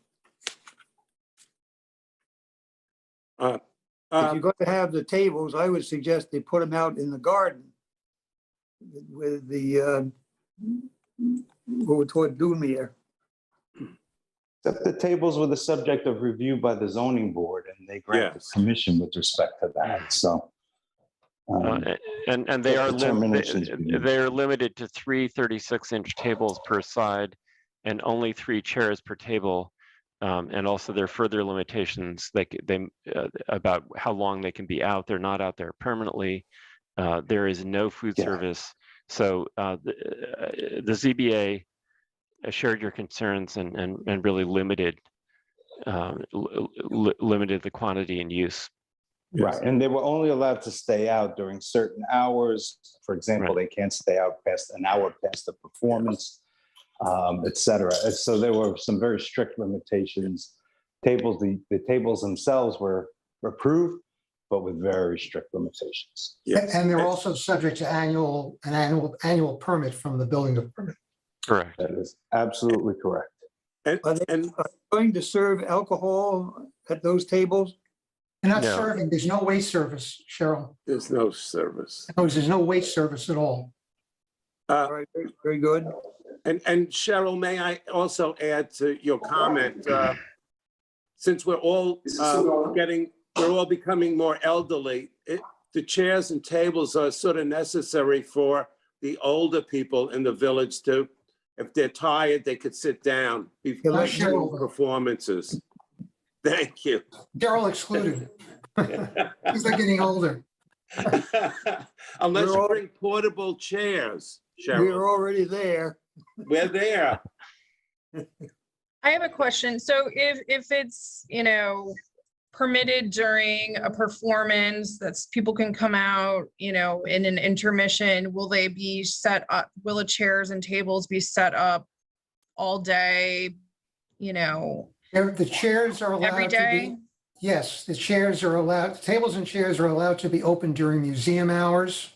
B: If you're going to have the tables, I would suggest they put them out in the garden with the toward Doomier.
U: The tables were the subject of review by the zoning board, and they granted permission with respect to that. So,
Q: and they are limited to 3 36-inch tables per side, and only 3 chairs per table. And also there are further limitations about how long they can be out. They're not out there permanently. There is no food service. So the ZBA shared your concerns and really limited the quantity and use.
U: Right, and they were only allowed to stay out during certain hours. For example, they can't stay out past an hour past the performance. Et cetera. And so there were some very strict limitations. The tables themselves were approved, but with very strict limitations.
P: And they're also subject to an annual permit from the building department.
Q: Correct.
U: That is absolutely correct.
B: Are they going to serve alcohol at those tables?
P: They're not serving. There's no wait service, Cheryl.
A: There's no service.
P: No, there's no wait service at all.
B: All right, very good.
A: And Cheryl, may I also add to your comment, since we're all becoming more elderly, the chairs and tables are sort of necessary for the older people in the village to, if they're tired, they could sit down before performances. Thank you.
P: Daryl excluded. Because they're getting older.
A: Unless you bring portable chairs, Cheryl.
B: We're already there.
A: We're there.
F: I have a question. So if it's, permitted during a performance that's people can come out, in an intermission, will they be set up? Will the chairs and tables be set up all day,
P: The chairs are allowed
F: every day?
P: Yes, the chairs are allowed, tables and chairs are allowed to be open during museum hours.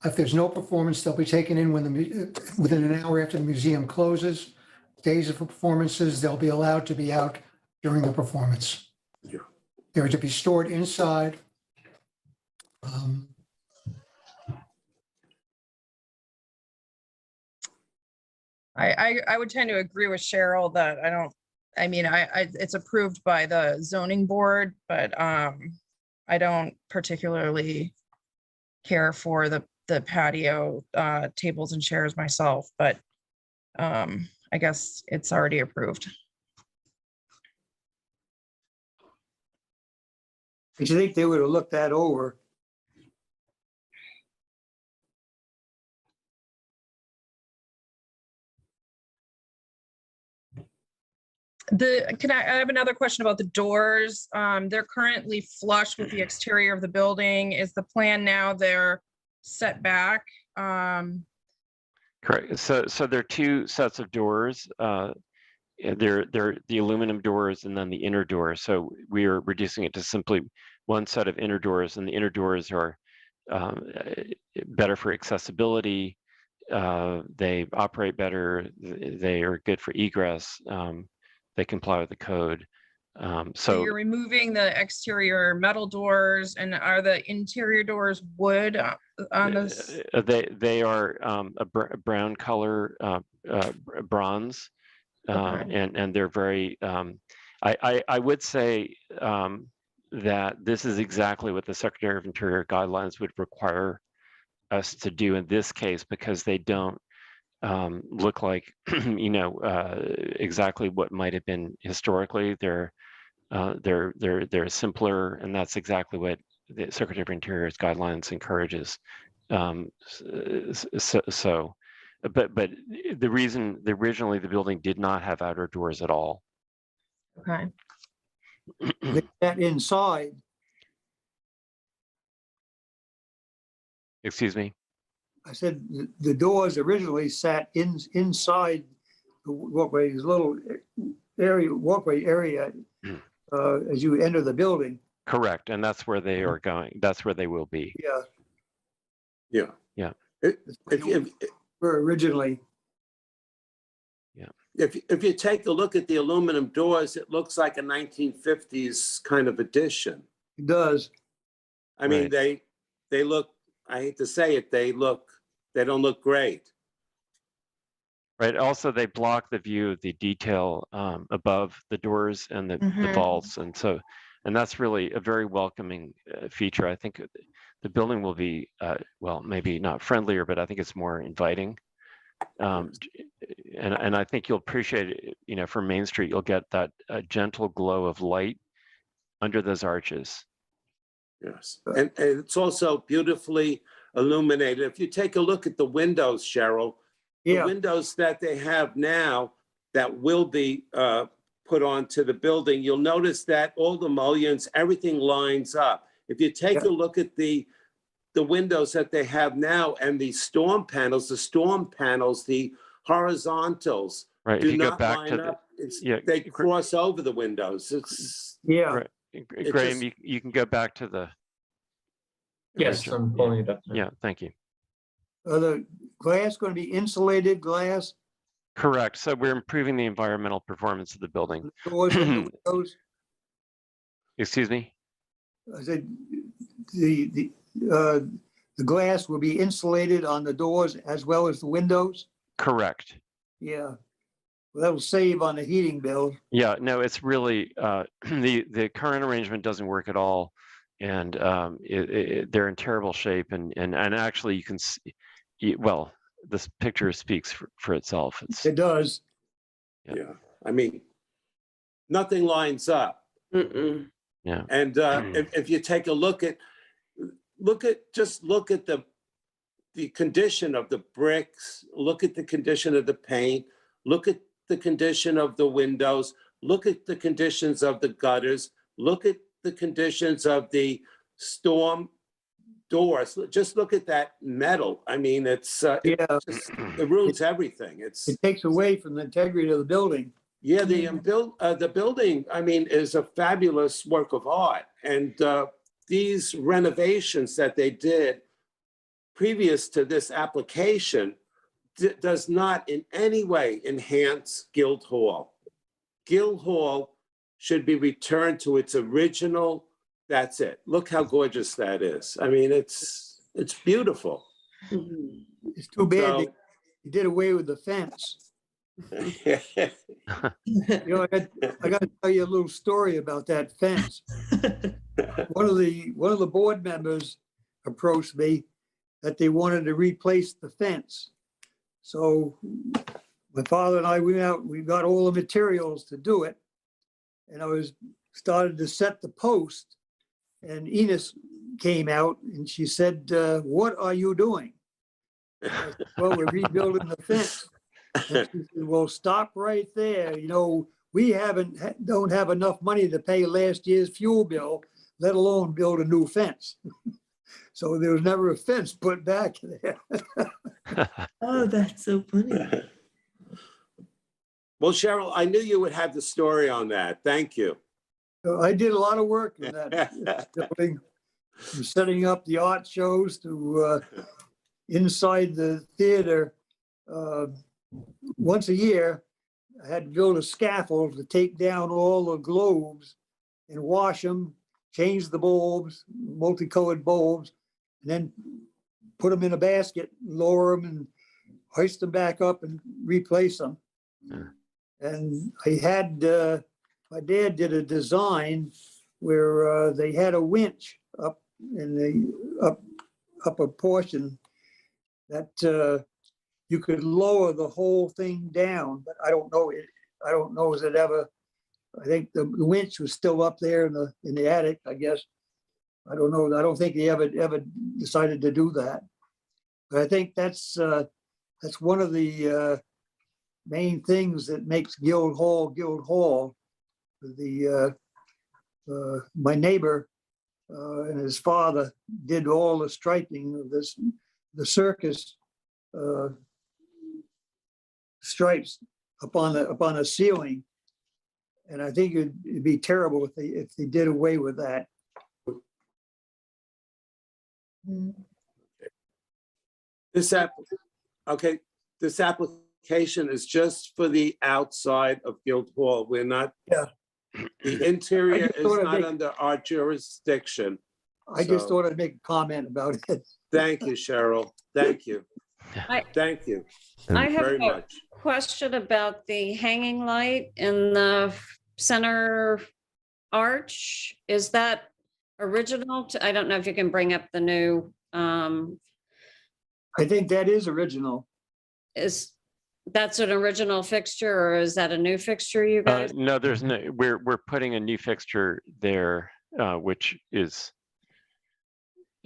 P: If there's no performance, they'll be taken in within an hour after the museum closes. Days of performances, they'll be allowed to be out during the performance.
A: Yeah.
P: They're to be stored inside.
F: I would tend to agree with Cheryl that it's approved by the zoning board, but I don't particularly care for the patio tables and chairs myself, but I guess it's already approved.
B: I think they would have looked that over.
F: I have another question about the doors. They're currently flush with the exterior of the building. Is the plan now they're set back?
Q: Correct. So there are two sets of doors. They're the aluminum doors and then the inner door. So we are reducing it to simply one set of inner doors, and the inner doors are better for accessibility. They operate better. They are good for egress. They comply with the code.
F: So you're removing the exterior metal doors, and are the interior doors wood on this?
Q: They are a brown color, bronze, and they're very. I would say that this is exactly what the Secretary of Interior guidelines would require us to do in this case, because they don't look like exactly what might have been historically. They're simpler, and that's exactly what the Secretary of Interior's guidelines encourages. But the reason originally the building did not have outer doors at all.
F: Okay.
B: That inside.
Q: Excuse me?
B: I said the doors originally sat inside the walkway, this little area, walkway area, as you enter the building.
Q: Correct, and that's where they are going. That's where they will be.
B: Yeah.
A: Yeah.
Q: Yeah.
B: If originally.
Q: Yeah.
A: If you take a look at the aluminum doors, it looks like a 1950s kind of addition.
B: It does.
A: I mean,
Q: Right.
A: they look, I hate to say it, they don't look great.
Q: Right. Also, they block the view of the detail above the doors and the vaults, and that's really a very welcoming feature. I think the building will be well, maybe not friendlier, but I think it's more inviting. And I think you'll appreciate it. From Main Street, you'll get that gentle glow of light under those arches.
A: Yes, and it's also beautifully illuminated. If you take a look at the windows, Cheryl, the windows that they have now that will be put onto the building, you'll notice that all the mullions, everything lines up. If you take a look at the windows that they have now and the storm panels, the horizontals,
Q: right.
A: do
Q: If you go
A: not
Q: back
A: line
Q: to
A: up. They cross over the windows. It's
Q: right.
A: it
Q: Graham,
A: just-
Q: you can go back to the.
D: Yes,
Q: original.
D: I'm pulling it up now.
Q: Yeah, thank you.
B: Are the glass going to be insulated glass?
Q: Correct. So we're improving the environmental performance of the building.
B: Doors and the windows?
Q: Excuse me?
B: I said the glass will be insulated on the doors as well as the windows?
Q: Correct.
B: Yeah. Well, that'll save on the heating bill.
Q: Yeah, no, it's really, the current arrangement doesn't work at all. And they're in terrible shape. And actually you can see, well, this picture speaks for itself.
B: It does.
A: Yeah. I mean, nothing lines up.
Q: Yeah.
A: And if you take a look at the condition of the bricks, look at the condition of the paint, look at the condition of the windows, look at the conditions of the gutters, look at the conditions of the storm doors. Just look at that metal. I mean, it ruins everything.
B: It takes away from the integrity of the building.
A: Yeah, the building, I mean, is a fabulous work of art. And these renovations that they did previous to this application does not in any way enhance Guildhall. Guildhall should be returned to its original. That's it. Look how gorgeous that is. I mean, it's beautiful.
B: It's too bad they did away with the fence. I got to tell you a little story about that fence. One of the board members approached me that they wanted to replace the fence. So my father and I went out, we got all the materials to do it. And I started to set the post, and Enos came out and she said, "What are you doing?" I said, "Well, we're rebuilding the fence." And she said, "Well, stop right there. You know, we don't have enough money to pay last year's fuel bill, let alone build a new fence." So there was never a fence put back there.
E: Oh, that's so funny.
A: Well, Cheryl, I knew you would have the story on that. Thank you.
B: I did a lot of work in that building, from setting up the art shows to inside the theater. Once a year, I had to build a scaffold to take down all the globes and wash them, change the bulbs, multicolored bulbs, and then put them in a basket, lower them and hoist them back up and replace them. And I had, my dad did a design where they had a winch up in the upper portion that you could lower the whole thing down, but I don't know is it ever, I think the winch was still up there in the attic, I guess. I don't know. I don't think he ever decided to do that. But I think that's one of the main things that makes Guildhall. My neighbor and his father did all the striping of the circus stripes upon the ceiling, and I think it'd be terrible if they did away with that.
A: This application is just for the outside of Guildhall. We're not.
B: Yeah.
A: The interior
B: just
A: is
B: thought I'd
A: not under our jurisdiction.
B: I just
A: So,
B: thought I'd make a comment about it.
A: Thank you, Cheryl. Thank you. Thank you
C: I have
A: very
C: a
A: much.
C: question about the hanging light in the center arch. Is that original? I don't know if you can bring up the new,
B: I think that is original.
C: That's an original fixture, or is that a new fixture, you guys?
Q: No, there's no, we're putting a new fixture there, which is.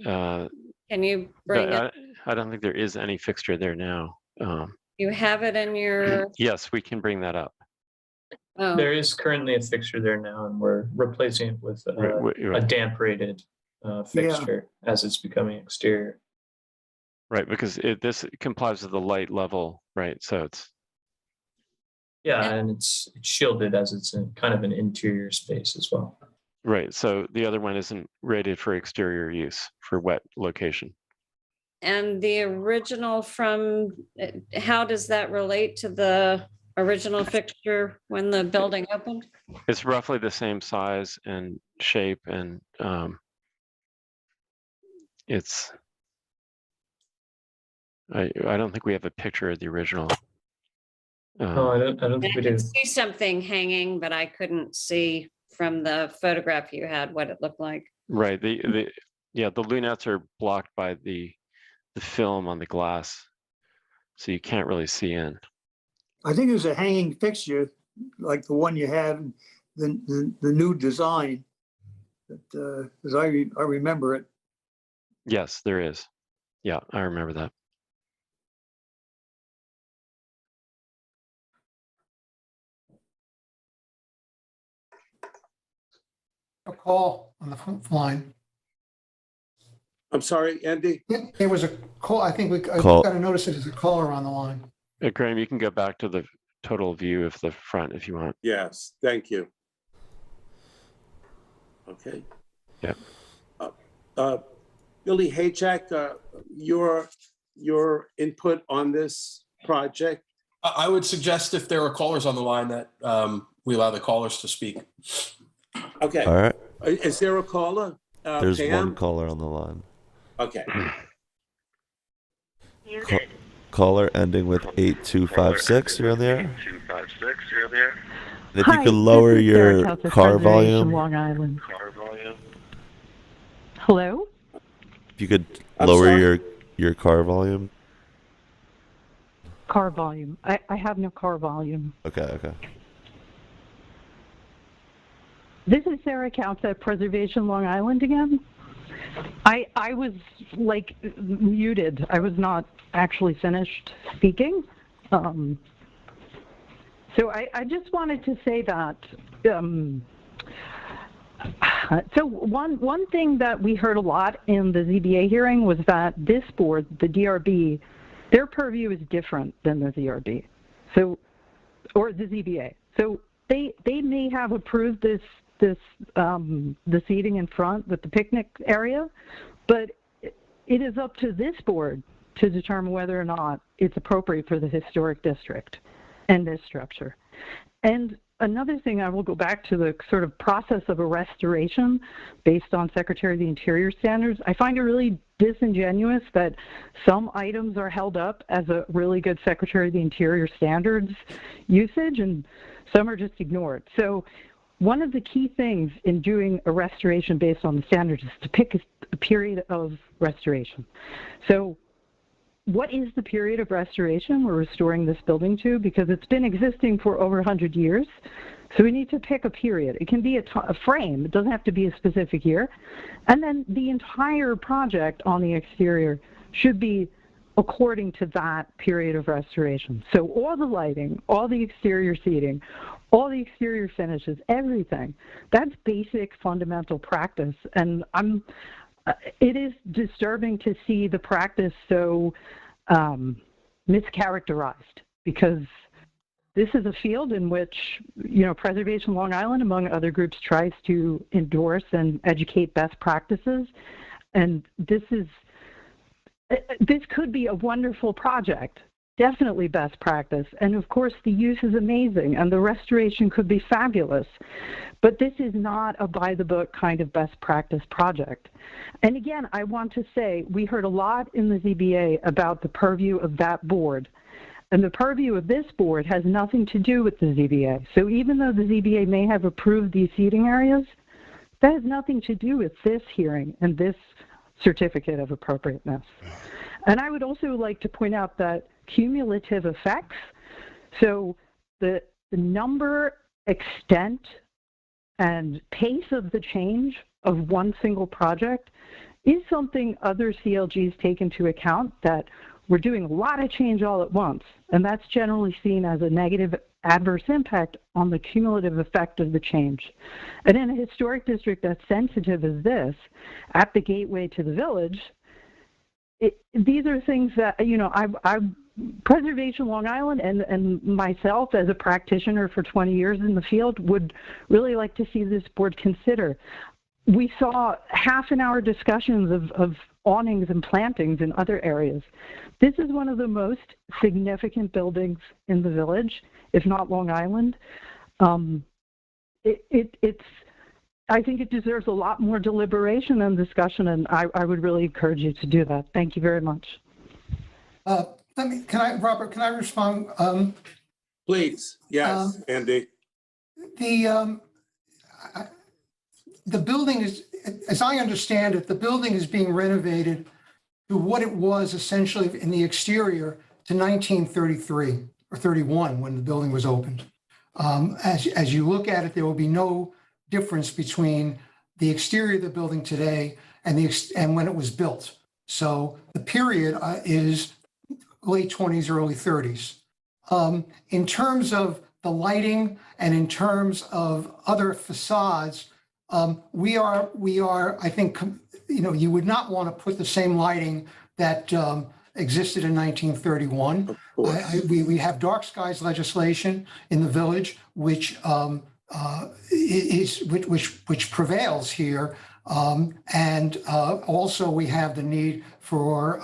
C: Can you bring it?
Q: I don't think there is any fixture there now.
C: You have it in your,
Q: Yes, we can bring that up.
C: oh,
D: There is currently a fixture there now, and we're replacing it with a damp rated fixture as it's becoming exterior.
Q: Right, because this complies with the light level, right? So it's.
D: Yeah, and it's shielded as it's in kind of an interior space as well.
Q: Right, so the other one isn't rated for exterior use for wet location.
C: and the original how does that relate to the original fixture when the building opened?
Q: It's roughly the same size and shape, and it's. I don't think we have a picture of the original.
D: No, I don't think we
C: I
D: do.
C: could see something hanging, but I couldn't see from the photograph you had what it looked like.
Q: Right. The lunettes are blocked by the film on the glass, so you can't really see in.
B: I think there's a hanging fixture like the one you have, the new design. That as I remember it.
Q: Yes, there is. Yeah, I remember that.
P: A call on the front line.
A: I'm sorry, Andy?
P: There was a call, I think I
R: Call.
P: got a notice that there's a caller on the line.
Q: Graham, you can go back to the total view of the front if you want.
A: Yes, thank you. Okay.
Q: Yeah.
A: Billy Hayjack, your input on this project?
H: I would suggest if there are callers on the line that we allow the callers to speak.
A: Okay.
R: All right.
A: Is there a caller?
R: There's
A: Pam?
R: one caller on the line.
A: Okay.
R: Caller ending with 8256, you're on the air.
K: 8256, you're there.
R: And if you could lower your car volume.
S: Long Island. Hello?
R: If you could
A: I'm
R: lower
A: sorry?
R: your car volume.
S: Car volume. I have no car volume.
R: Okay.
S: This is Sarah Counts at Preservation Long Island again. I was like muted. I was not actually finished speaking. So I just wanted to say that. So one thing that we heard a lot in the ZBA hearing was that this board, the DRB, their purview is different than the DRB, or the ZBA. So they may have approved the seating in front with the picnic area, but it is up to this board to determine whether or not it's appropriate for the historic district and this structure. And another thing, I will go back to the sort of process of a restoration based on Secretary of the Interior standards. I find it really disingenuous that some items are held up as a really good Secretary of the Interior standards usage and some are just ignored. So one of the key things in doing a restoration based on the standards is to pick a period of restoration. So what is the period of restoration we're restoring this building to? Because it's been existing for over 100 years. So we need to pick a period. It can be a frame. It doesn't have to be a specific year. And then the entire project on the exterior should be according to that period of restoration. So all the lighting, all the exterior seating, all the exterior finishes, everything. That's basic fundamental practice. And it is disturbing to see the practice so mischaracterized, because this is a field in which, Preservation Long Island, among other groups, tries to endorse and educate best practices. And this could be a wonderful project, definitely best practice. And of course, the use is amazing and the restoration could be fabulous. But this is not a by-the-book kind of best practice project. And again, I want to say, we heard a lot in the ZBA about the purview of that board. And the purview of this board has nothing to do with the ZBA. So even though the ZBA may have approved these seating areas, that has nothing to do with this hearing and this certificate of appropriateness. And I would also like to point out that cumulative effects, so the number, extent, and pace of the change of one single project is something other CLGs take into account, that we're doing a lot of change all at once, and that's generally seen as a negative adverse impact on the cumulative effect of the change. And in a historic district as sensitive as this, at the gateway to the village, these are things that, Preservation Long Island and myself as a practitioner for 20 years in the field would really like to see this board consider. We saw half-an-hour discussions of awnings and plantings in other areas. This is one of the most significant buildings in the village, if not Long Island. I think it deserves a lot more deliberation and discussion, and I would really encourage you to do that. Thank you very much.
P: Robert, can I respond?
A: Please, yes, Andy.
P: The building is, as I understand it, the building is being renovated to what it was essentially in the exterior to 1933 or 31 when the building was opened. As you look at it, there will be no difference between the exterior of the building today and when it was built. So the period is late 20s, early 30s. In terms of the lighting and in terms of other facades, we are, I think, you would not want to put the same lighting that existed in 1931. We have dark skies legislation in the village, which prevails here, and also we have the need for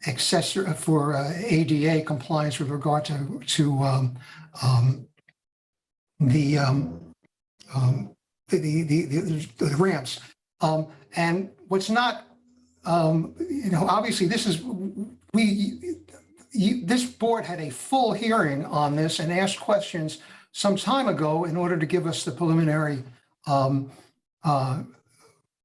P: ADA compliance with regard to the ramps. And what's not, obviously this is, this board had a full hearing on this and asked questions some time ago in order to give us the preliminary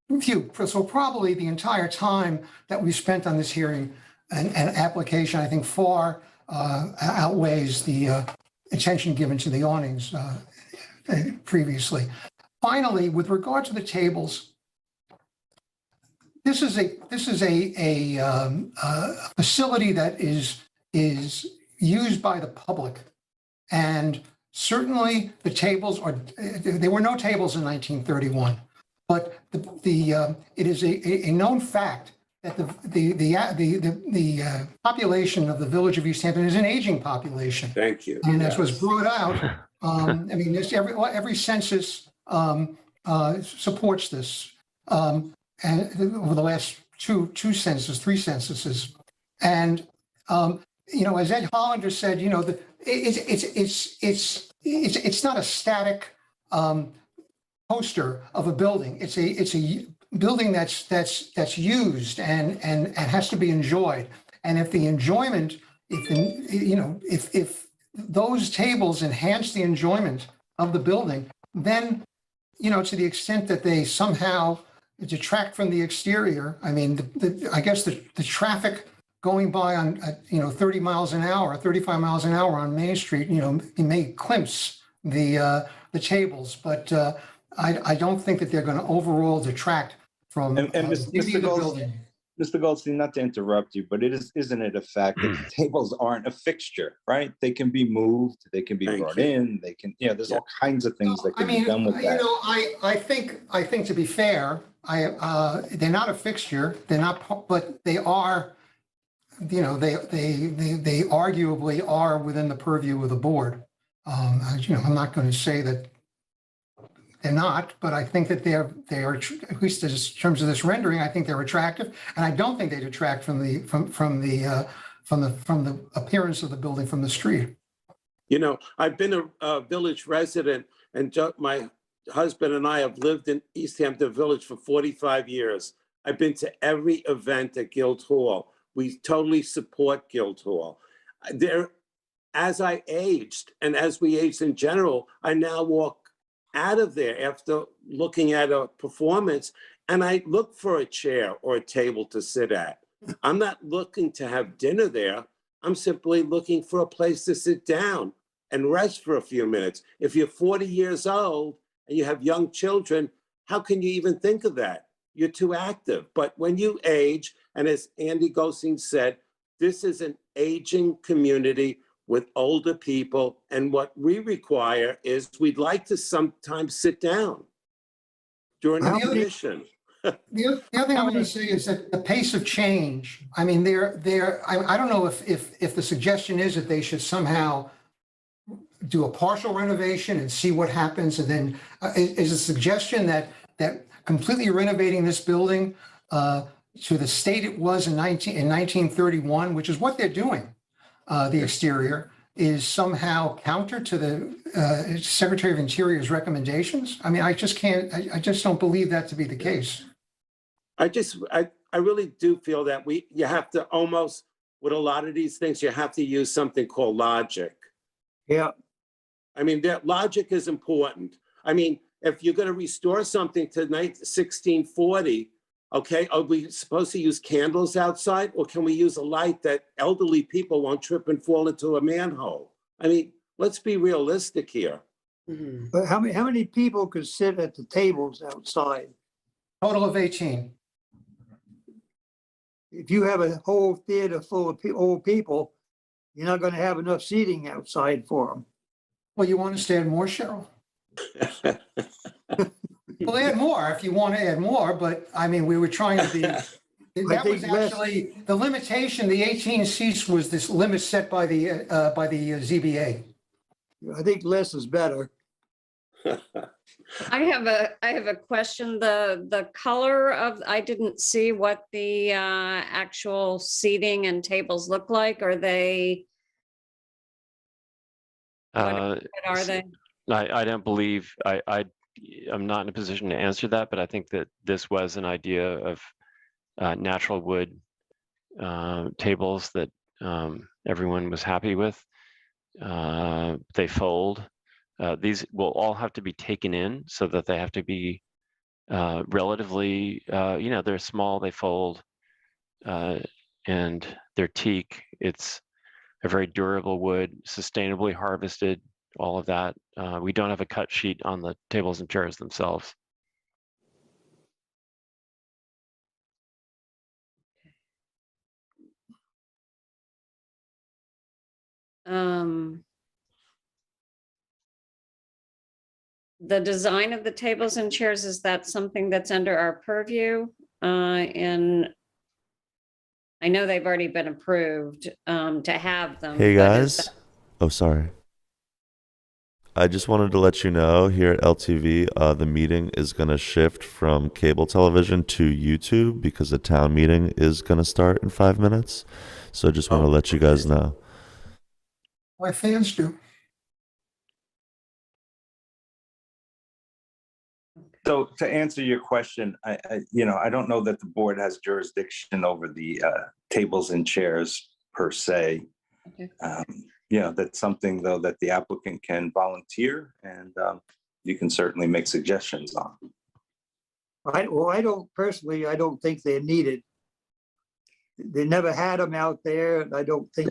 P: review. So probably the entire time that we spent on this hearing and application, I think far outweighs the attention given to the awnings previously. Finally, with regard to the tables, this is a facility that is used by the public, and certainly the tables are. There were no tables in 1931, but it is a known fact that the population of the village of East Hampton is an aging population.
A: Thank you.
P: And as was brought out, I mean, every census supports this. And over the last three censuses, and as Ed Hollander said, it's not a static poster of a building. It's a building that's used and has to be enjoyed. And if the enjoyment, if those tables enhance the enjoyment of the building, then to the extent that they somehow detract from the exterior. I mean, I guess the traffic going by on 30 miles an hour, 35 miles an hour on Main Street, it may glimpse the tables, but I don't think that they're going to overall detract from the building.
U: Mr. Goldstein, not to interrupt you, but isn't it a fact that the tables aren't a fixture, right? They can be moved, they can be brought in, they can, there's all kinds of things that can be done with that.
P: I think to be fair, they're not a fixture, they're not, but they are, they arguably are within the purview of the board. I'm not going to say that they're not, but I think that they are, at least in terms of this rendering, I think they're attractive, and I don't think they detract from the appearance of the building from the street.
A: I've been a village resident, and my husband and I have lived in East Hampton Village for 45 years. I've been to every event at Guildhall. We totally support Guildhall. As I aged, and as we aged in general, I now walk out of there after looking at a performance, and I look for a chair or a table to sit at. I'm not looking to have dinner there. I'm simply looking for a place to sit down and rest for a few minutes. If you're 40 years old and you have young children, how can you even think of that? You're too active. But when you age, and as Andy Goldstein said, this is an aging community with older people, and what we require is we'd like to sometimes sit down during the commission.
P: The other thing I'm going to say is that the pace of change, I mean, I don't know if the suggestion is that they should somehow do a partial renovation and see what happens, and then is a suggestion that completely renovating this building to the state it was in 1931, which is what they're doing, the exterior, is somehow counter to the Secretary of Interior's recommendations? I mean, I just don't believe that to be the case.
A: I really do feel that you have to almost, with a lot of these things, you have to use something called logic.
B: Yeah.
A: I mean, that logic is important. I mean, if you're going to restore something to 1640, okay, are we supposed to use candles outside, or can we use a light that elderly people won't trip and fall into a manhole? I mean, let's be realistic here.
B: But how many people could sit at the tables outside?
P: Total of 18.
B: If you have a whole theater full of old people, you're not going to have enough seating outside for them.
P: Well, you want us to add more, Cheryl? We'll add more if you want to add more, but I mean, we were trying to be, that was actually the limitation. The 18 seats was this limit set by the ZBA.
B: I think less is better.
C: I have a question. The color of, I didn't see what the actual seating and tables look like. Are they? What are they?
Q: I don't believe I'm not in a position to answer that, but I think that this was an idea of natural wood tables that everyone was happy with. They fold. These will all have to be taken in so that they have to be relatively, they're small, they fold, and they're teak. It's a very durable wood, sustainably harvested, all of that. We don't have a cut sheet on the tables and chairs themselves.
C: The design of the tables and chairs, is that something that's under our purview? And I know they've already been approved to have them.
R: Hey
C: but is
R: guys. Oh, sorry. I just wanted to let you know here at LTV, the meeting is going to shift from cable television to YouTube because the town meeting is going to start in 5 minutes. So I just want to let you guys know.
P: My fans do.
U: So to answer your question, I don't know that the board has jurisdiction over the tables and chairs per se.
C: Okay.
U: That's something though that the applicant can volunteer, and you can certainly make suggestions on.
B: I don't think they're needed. They never had them out there, and I don't think.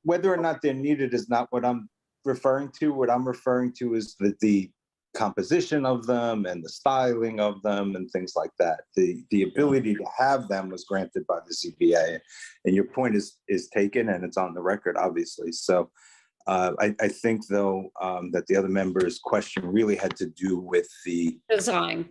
U: Whether or not they're needed is not what I'm referring to. What I'm referring to is the composition of them and the styling of them and things like that. The ability to have them was granted by the ZBA, and your point is taken, and it's on the record, obviously. So I think though that the other member's question really had to do with the
C: design.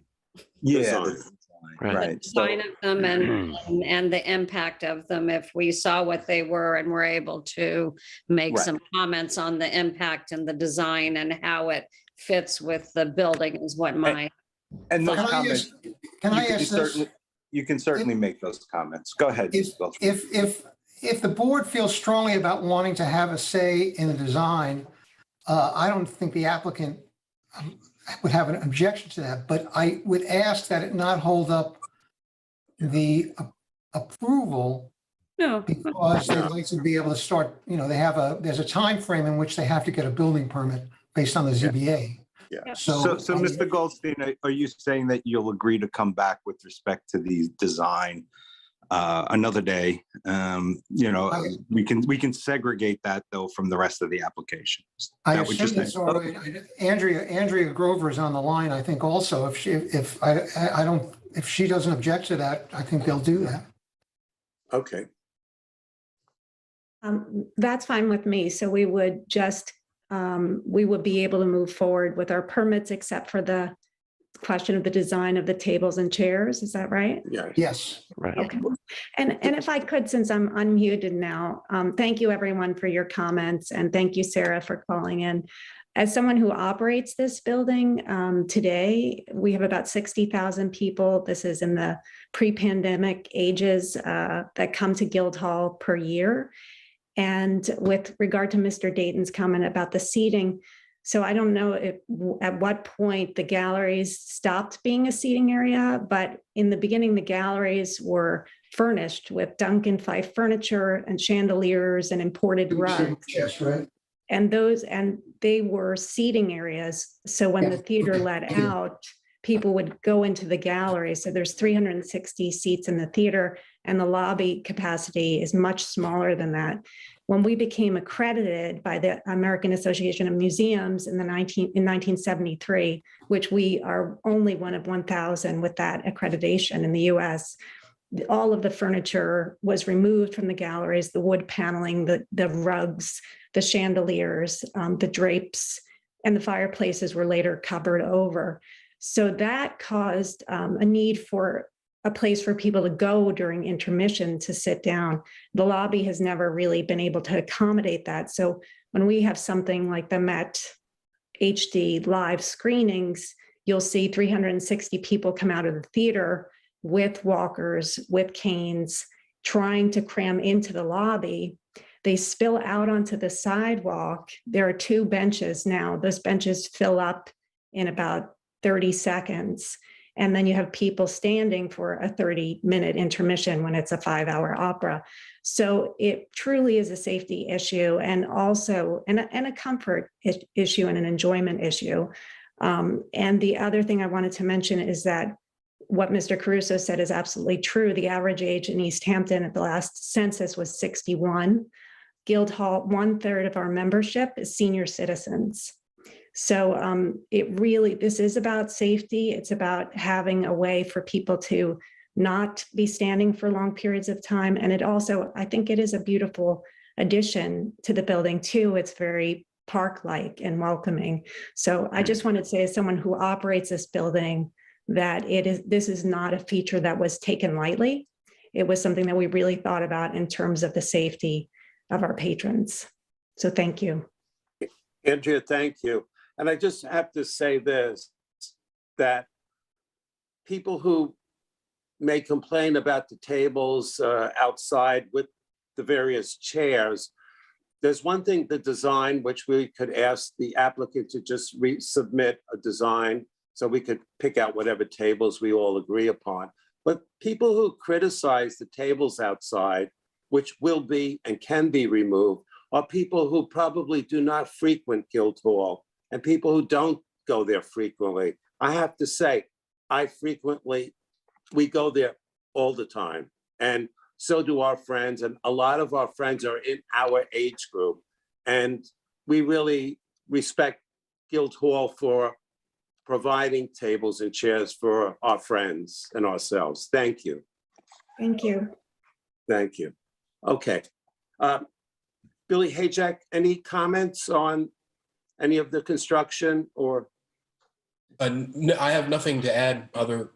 U: Right.
C: The design of them and the impact of them. If we saw what they were and were able to make some comments on the impact and the design and how it fits with the building is what my.
U: And those
C: thought.
U: comments, you can certainly make those comments. Go ahead.
P: If the board feels strongly about wanting to have a say in the design, I don't think the applicant would have an objection to that, but I would ask that it not hold up the approval.
C: No.
P: Because they'd like to be able to start, there's a time frame in which they have to get a building permit based on the ZBA.
U: Yeah. So Mr. Goldstein, are you saying that you'll agree to come back with respect to the design another day? We can segregate that though from the rest of the application.
P: I assume that's all right. Andrea Grover is on the line, I think also. If she doesn't object to that, I think they'll do that.
A: Okay.
K: That's fine with me. So we would just, we would be able to move forward with our permits except for the question of the design of the tables and chairs. Is that right?
P: Yes.
Q: Right.
K: Okay. And if I could, since I'm unmuted now, thank you everyone for your comments, and thank you, Sarah, for calling in. As someone who operates this building today, we have about 60,000 people. This is in the pre-pandemic ages that come to Guildhall per year. And with regard to Mr. Dayton's comment about the seating, so I don't know at what point the galleries stopped being a seating area, but in the beginning, the galleries were furnished with Duncan Fife furniture and chandeliers and imported rugs.
P: Yes, right.
K: And they were seating areas. So when the theater let out, people would go into the gallery. So there's 360 seats in the theater, and the lobby capacity is much smaller than that. When we became accredited by the American Association of Museums in 1973, which we are only one of 1,000 with that accreditation in the US, all of the furniture was removed from the galleries, the wood paneling, the rugs, the chandeliers, the drapes, and the fireplaces were later covered over. So that caused a need for a place for people to go during intermission to sit down. The lobby has never really been able to accommodate that. So when we have something like the Met HD live screenings, you'll see 360 people come out of the theater with walkers, with canes, trying to cram into the lobby. They spill out onto the sidewalk. There are 2 benches now. Those benches fill up in about 30 seconds. And then you have people standing for a 30-minute intermission when it's a 5-hour opera. So it truly is a safety issue and also and a comfort issue and an enjoyment issue. And the other thing I wanted to mention is that what Mr. Caruso said is absolutely true. The average age in East Hampton at the last census was 61. Guildhall, 1/3 of our membership is senior citizens. So this is about safety. It's about having a way for people to not be standing for long periods of time. And it also, I think it is a beautiful addition to the building too. It's very park-like and welcoming. So I just wanted to say, as someone who operates this building, that this is not a feature that was taken lightly. It was something that we really thought about in terms of the safety of our patrons. So thank you.
A: Andrea, thank you. And I just have to say this, that people who may complain about the tables outside with the various chairs, there's one thing, the design, which we could ask the applicant to just resubmit a design so we could pick out whatever tables we all agree upon. But people who criticize the tables outside, which will be and can be removed, are people who probably do not frequent Guildhall and people who don't go there frequently. I have to say, we go there all the time, and so do our friends, and a lot of our friends are in our age group, and we really respect Guildhall for providing tables and chairs for our friends and ourselves. Thank you.
K: Thank you.
A: Thank you. Okay. Billy Hajek, any comments on any of the construction or?
H: No, I have nothing to add other,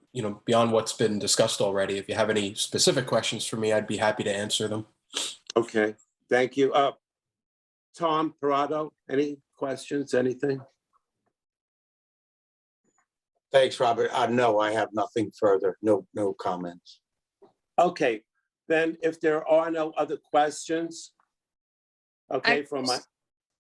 H: beyond what's been discussed already. If you have any specific questions for me, I'd be happy to answer them.
A: Okay, thank you. Tom Parado, any questions, anything?
G: Thanks, Robert. No, I have nothing further. No comments.
A: Okay, then if there are no other questions, okay,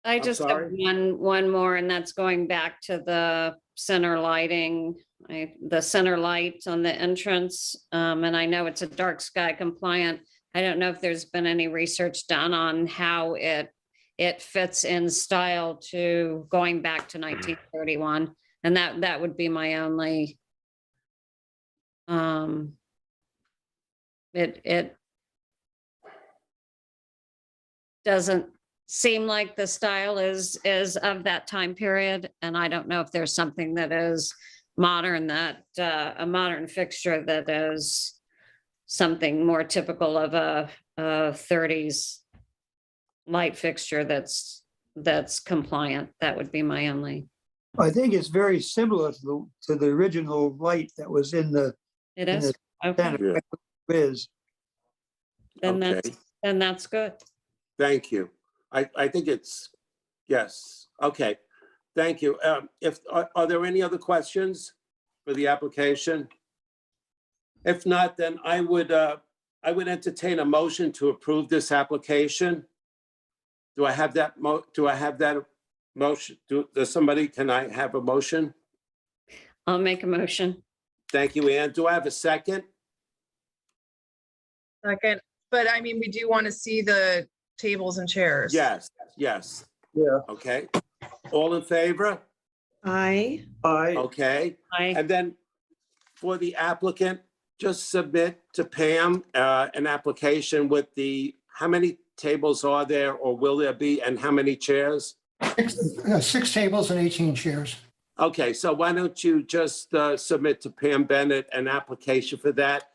C: I just have one more, and that's going back to the center lighting, the center light on the entrance. And I know it's a dark sky compliant. I don't know if there's been any research done on how it fits in style to going back to 1931. And that would be my only, it doesn't seem like the style is of that time period. And I don't know if there's something that is modern, that a modern fixture that is something more typical of a 30s light fixture that's compliant. That would be my only.
B: I think it's very similar to the original light that was in the.
C: It is? Okay. Then that's good.
A: Thank you. I think it's, yes. Okay. Thank you. Are there any other questions for the application? If not, then I would entertain a motion to approve this application. Do I have that motion? Does somebody, can I have a motion?
C: I'll make a motion.
A: Thank you, Ann. Do I have a second?
F: Second, but I mean, we do want to see the tables and chairs.
A: Yes. Yeah. Okay. All in favor?
I: Aye.
A: Okay.
C: Aye.
A: And then for the applicant, just submit to Pam an application with how many tables are there or will there be, and how many chairs?
P: 6 tables and 18 chairs.
A: Okay, so why don't you just submit to Pam Bennett an application for that?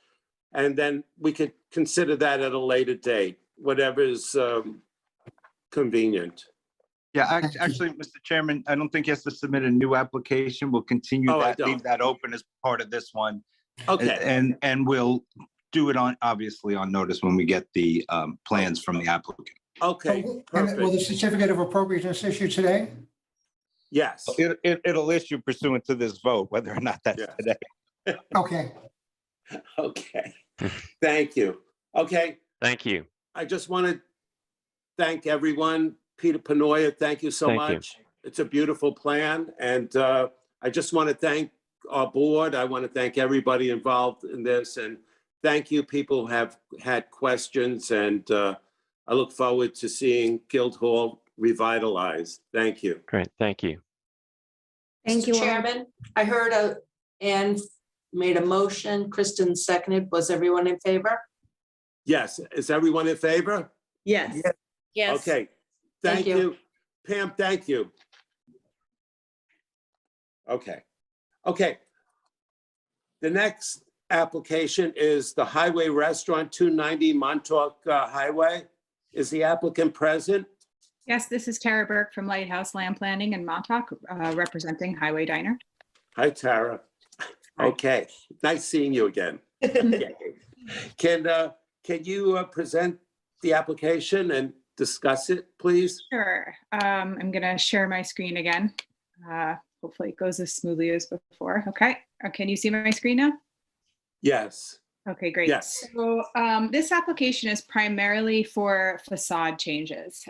A: And then we could consider that at a later date, whatever is convenient.
T: Yeah, actually, Mr. Chairman, I don't think he has to submit a new application. We'll continue that, leave that open as part of this one.
A: Okay.
T: And we'll do it obviously on notice when we get the plans from the applicant.
A: Okay, perfect.
P: Will the certificate of appropriateness issue today?
A: Yes.
T: It'll issue pursuant to this vote, whether or not that's today.
P: Okay.
A: Okay. Thank you. Okay.
Q: Thank you.
A: I just want to thank everyone. Peter Panoia, thank you so much. It's a beautiful plan. And I just want to thank our board. I want to thank everybody involved in this. And thank you. People have had questions, and I look forward to seeing Guildhall revitalized. Thank you.
Q: Great, thank you.
K: Thank you
J: Mr.
K: all.
J: Chairman, I heard Ann made a motion, Kristen seconded. Was everyone in favor?
A: Yes, is everyone in favor?
I: Yes.
C: Yes.
A: Okay,
J: Thank
A: thank
J: you.
A: you. Pam, thank you. Okay, okay. The next application is the Highway Restaurant, 290 Montauk Highway. Is the applicant present?
N: Yes, this is Tara Burke from Lighthouse Land Planning in Montauk, representing Highway Diner.
A: Hi, Tara. Okay, nice seeing you again. Can you present the application and discuss it, please?
N: Sure. I'm going to share my screen again. Hopefully it goes as smoothly as before. Okay. Can you see my screen now?
A: Yes.
N: Okay, great.
A: Yes.
N: So this application is primarily for facade changes.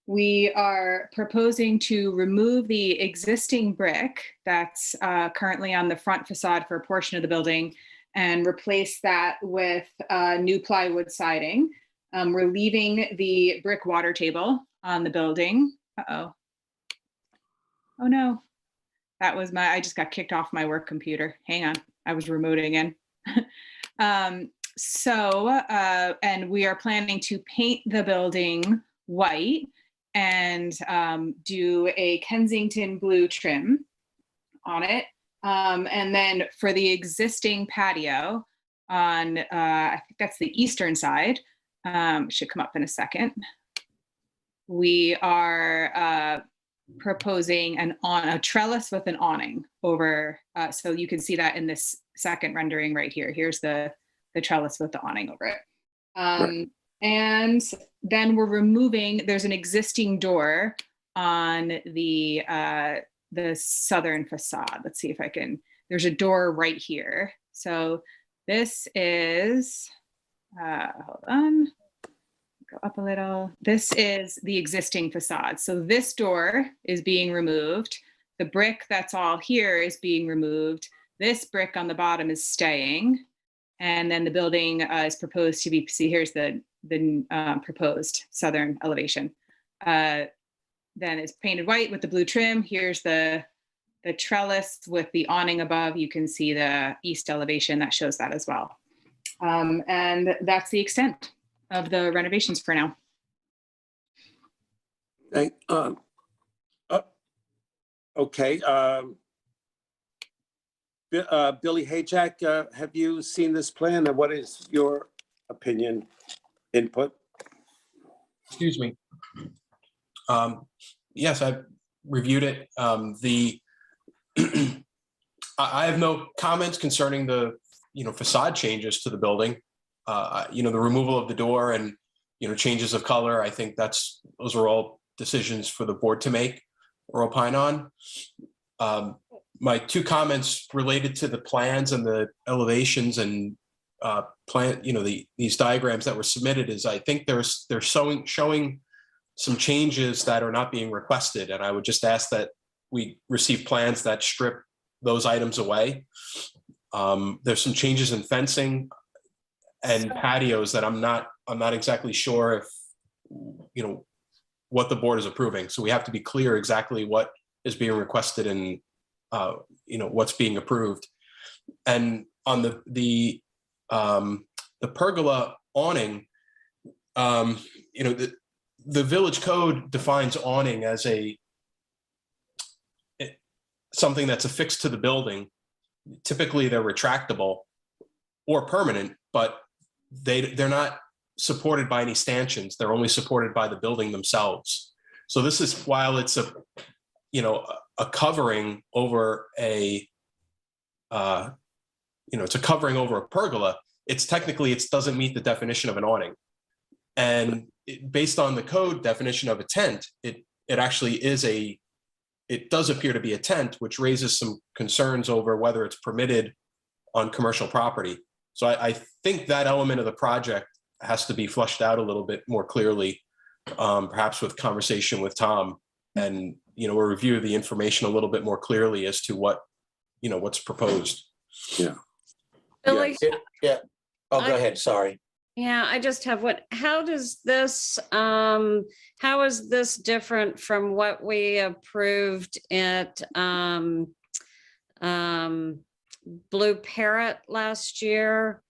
N: We are proposing to remove the existing brick that's currently on the front facade for a portion of the building and replace that with new plywood siding. We're leaving the brick water table on the building. Uh-oh. Oh no, that was I just got kicked off my work computer. Hang on, I was remoting in. And we are planning to paint the building white and do a Kensington blue trim on it. And then for the existing patio on, I think that's the eastern side, should come up in a second. We are proposing a trellis with an awning over, so you can see that in this second rendering right here. Here's the trellis with the awning over it.
A: Right.
N: And then we're removing, there's an existing door on the southern facade. Let's see if I can, there's a door right here. So this is, hold on, go up a little. This is the existing facade. So this door is being removed. The brick that's all here is being removed. This brick on the bottom is staying. And then the building is proposed to be, see, here's the proposed southern elevation. Then it's painted white with the blue trim. Here's the trellis with the awning above. You can see the east elevation that shows that as well. And that's the extent of the renovations for now.
A: Okay. Billy Hayjack, have you seen this plan, and what is your opinion, input?
H: Excuse me. Yes, I've reviewed it. I have no comments concerning the facade changes to the building. The removal of the door and changes of color. I think those are all decisions for the board to make or opine on. My two comments related to the plans and the elevations and these diagrams that were submitted is I think they're showing some changes that are not being requested, and I would just ask that we receive plans that strip those items away. There's some changes in fencing and patios that I'm not exactly sure if what the board is approving. So we have to be clear exactly what is being requested and what's being approved. And on the pergola awning, the village code defines awning as something that's affixed to the building. Typically they're retractable or permanent, but they're not supported by any stanchions. They're only supported by the building themselves. So this is, while it's a covering over it's a covering over a pergola, it doesn't meet the definition of an awning. And based on the code definition of a tent, it actually it does appear to be a tent, which raises some concerns over whether it's permitted on commercial property. So I think that element of the project has to be flushed out a little bit more clearly, perhaps with conversation with Tom, and we'll review the information a little bit more clearly as to what's proposed.
A: Yeah.
C: Billy?
G: Yeah. Oh, go
C: I-
G: ahead, sorry.
C: Yeah, I just have how is this different from what we approved at Blue Parrot last year,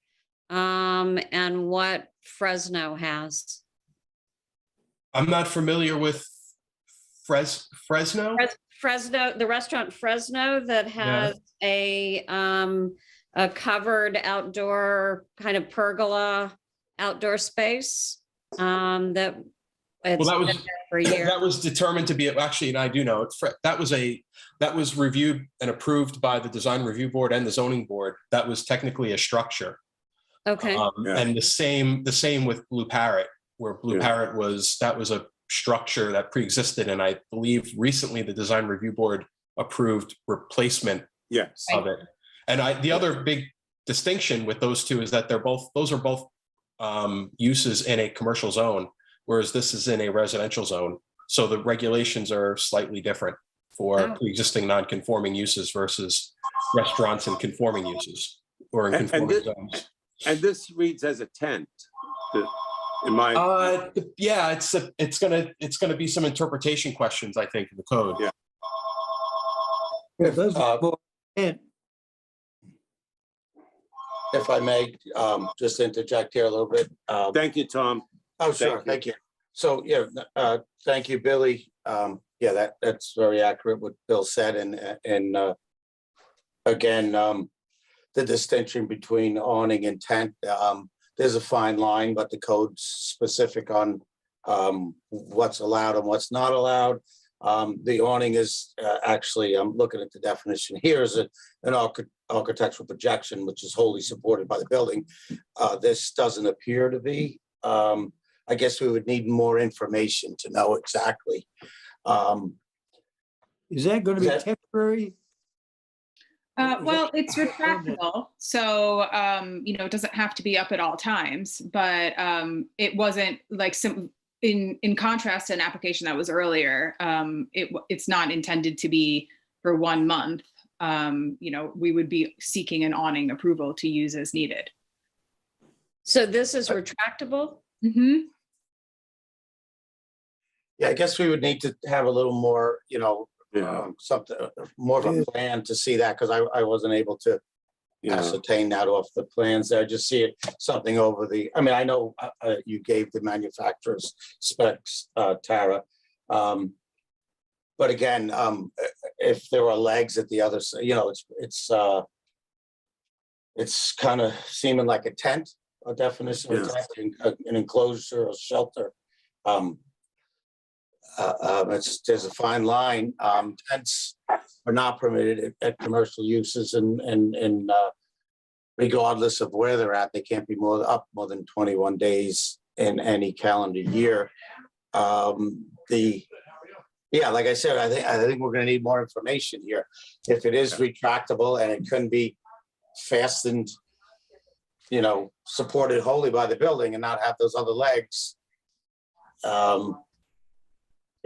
C: and what Fresno has?
H: I'm not familiar with Fresno.
C: Fresno, the restaurant Fresno that has a covered outdoor kind of pergola outdoor space that it's
H: Well,
C: been there for a year.
H: that was determined to be, actually, and I do know, that was reviewed and approved by the design review board and the zoning board. That was technically a structure.
C: Okay.
H: And the same with Blue Parrot, where Blue Parrot was a structure that pre-existed, and I believe recently the design review board approved replacement of it. And the other big distinction with those two is that those are both uses in a commercial zone, whereas this is in a residential zone. So the regulations are slightly different for pre-existing non-conforming uses versus restaurants and conforming uses or in conforming zones.
A: And this reads as a tent.
H: Yeah, it's gonna be some interpretation questions, I think, in the code.
A: Yeah.
G: If I may, just interject here a little bit.
A: Thank you, Tom.
G: Oh, sure, thank you. So, thank you, Billy. Yeah, that's very accurate what Bill said, and again, the distinction between awning and tent, there's a fine line, but the code's specific on what's allowed and what's not allowed. The awning is actually, I'm looking at the definition here, is an architectural projection, which is wholly supported by the building. This doesn't appear to be. I guess we would need more information to know exactly.
B: Is that going to be temporary?
N: Well, it's retractable, so it doesn't have to be up at all times. But it wasn't like in contrast to an application that was earlier. It's not intended to be for 1 month. We would be seeking an awning approval to use as needed.
C: So this is retractable?
N: Mm-hmm.
G: Yeah, I guess we would need to have a little more, something more of a plan to see that, because I wasn't able to ascertain that off the plans there. Just see it something over the. I mean, I know you gave the manufacturer's specs, Tara, but again, if there are legs at the other side, it's kind of seeming like a tent, a definition of a tent, an enclosure, a shelter. There's a fine line. Tents are not permitted at commercial uses, and regardless of where they're at, they can't be more than 21 days in any calendar year. Like I said, I think we're going to need more information here. If it is retractable and it couldn't be fastened, supported wholly by the building and not have those other legs.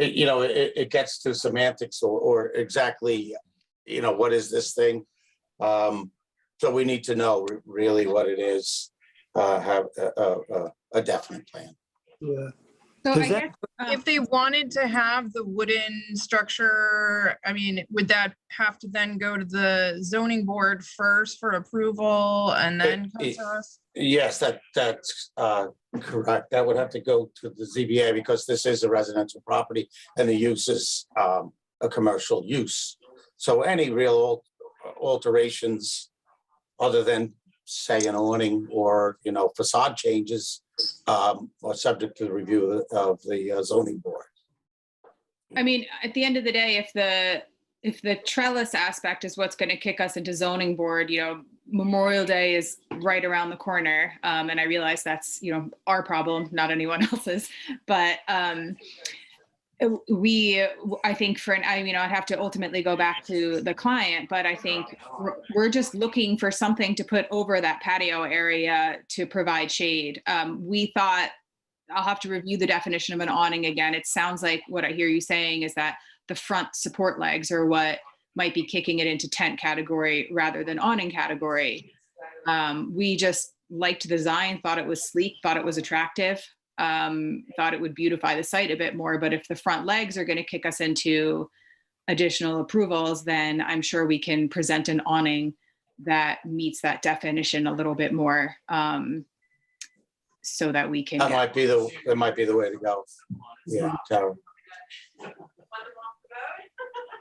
G: It gets to semantics or exactly, what is this thing? So we need to know really what it is, have a definite plan.
B: Yeah.
N: So I guess,
F: if they wanted to have the wooden structure, I mean, would that have to then go to the zoning board first for approval and then come to us?
G: Yes, that's correct. That would have to go to the ZBA because this is a residential property and the use is a commercial use. So any real alterations other than say an awning or, facade changes are subject to the review of the zoning board.
N: I mean, at the end of the day, if the trellis aspect is what's going to kick us into zoning board, Memorial Day is right around the corner. And I realize that's, our problem, not anyone else's, but I think I'd have to ultimately go back to the client, but I think we're just looking for something to put over that patio area to provide shade. We thought, I'll have to review the definition of an awning again. It sounds like what I hear you saying is that the front support legs are what might be kicking it into tent category rather than awning category. We just liked the design, thought it was sleek, thought it was attractive, thought it would beautify the site a bit more. But if the front legs are going to kick us into additional approvals, then I'm sure we can present an awning that meets that definition a little bit more, so that we can.
G: That might be the way to go. Yeah, Tara.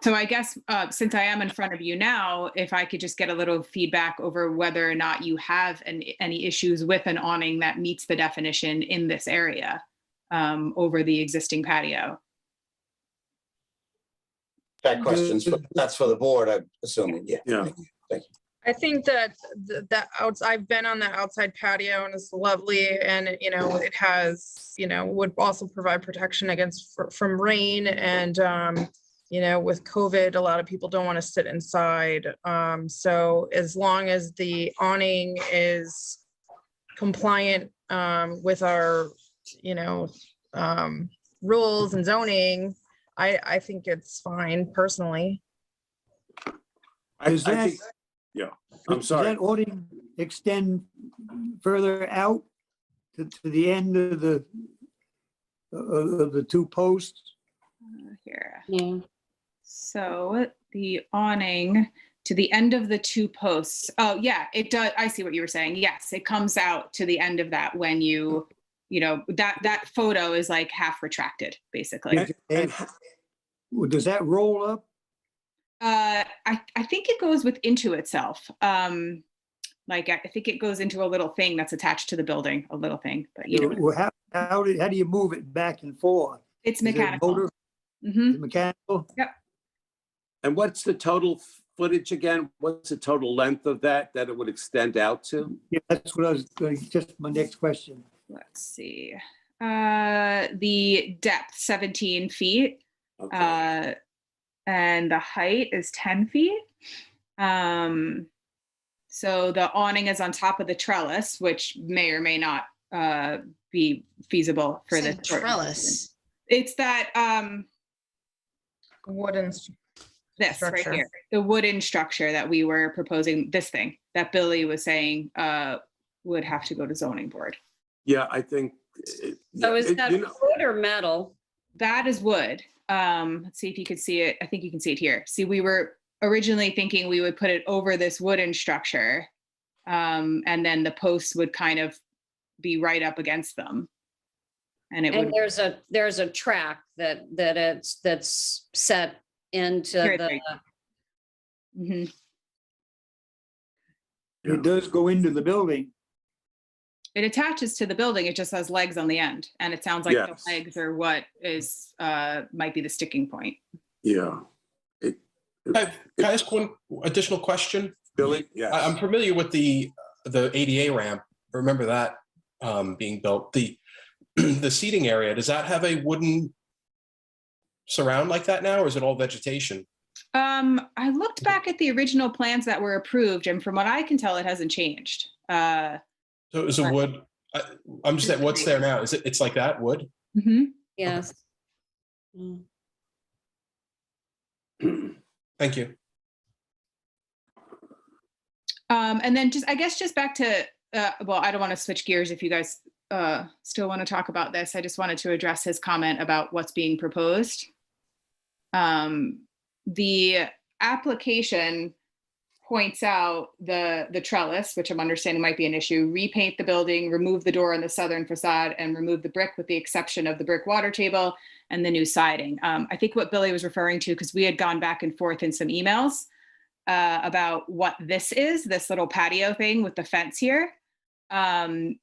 N: So I guess since I am in front of you now, if I could just get a little feedback over whether or not you have any issues with an awning that meets the definition in this area over the existing patio.
G: That that's for the board, I'm assuming. Yeah. Thank you.
F: I think that I've been on the outside patio and it's lovely, and it has would also provide protection against from rain, and with COVID, a lot of people don't want to sit inside. So as long as the awning is compliant with our rules and zoning, I think it's fine personally.
A: I think, yeah, I'm
B: Does
A: sorry.
B: that awning extend further out to the end of the two posts?
N: Here.
C: Yeah.
N: So the awning to the end of the two posts. Oh yeah, it does. I see what you were saying. Yes, it comes out to the end of that when that photo is like half retracted, basically.
B: And does that roll up?
N: I think it goes into itself. Like I think it goes into a little thing that's attached to the building, a little thing. But
B: Well, how do you move it back and forth?
N: It's
B: Is it
N: mechanical.
B: motor?
N: Mm-hmm.
B: Is it mechanical?
N: Yep.
A: And what's the total footage again? What's the total length of that it would extend out to?
B: Yeah, that's what I was going. Just my next question.
N: Let's see. The depth 17 feet.
A: Okay.
N: And the height is 10 feet. So the awning is on top of the trellis, which may or may not be feasible for the
O: trellis.
N: It's that
F: Wooden
N: this
F: structure.
N: right here, the wooden structure that we were proposing, this thing that Billy was saying would have to go to zoning board.
A: Yeah, I think.
C: So is that wood or metal?
N: That is wood. Let's see if you could see it. I think you can see it here. See, we were originally thinking we would put it over this wooden structure, and then the posts would kind of be right up against them. And
C: there's a track that's set into the.
N: Mm-hmm.
B: It does go into the building.
N: It attaches to the building. It just has legs on the end, and it sounds like the legs are what is might be the sticking point.
A: Yeah.
H: Can I ask one additional question?
A: Billy? Yes.
H: I'm familiar with the ADA ramp. I remember that being built. The seating area, does that have a wooden surround like that now, or is it all vegetation?
N: I looked back at the original plans that were approved, and from what I can tell, it hasn't changed.
H: So it was a wood. I'm just at what's there now. It's like that wood?
N: Mm-hmm.
C: Yes.
H: Thank you.
N: And then I guess back to, well, I don't want to switch gears if you guys still want to talk about this. I just wanted to address his comment about what's being proposed. The application points out the trellis, which I'm understanding might be an issue, repaint the building, remove the door on the southern facade, and remove the brick with the exception of the brick water table and the new siding. I think what Billy was referring to, because we had gone back and forth in some emails about what this is, this little patio thing with the fence here. And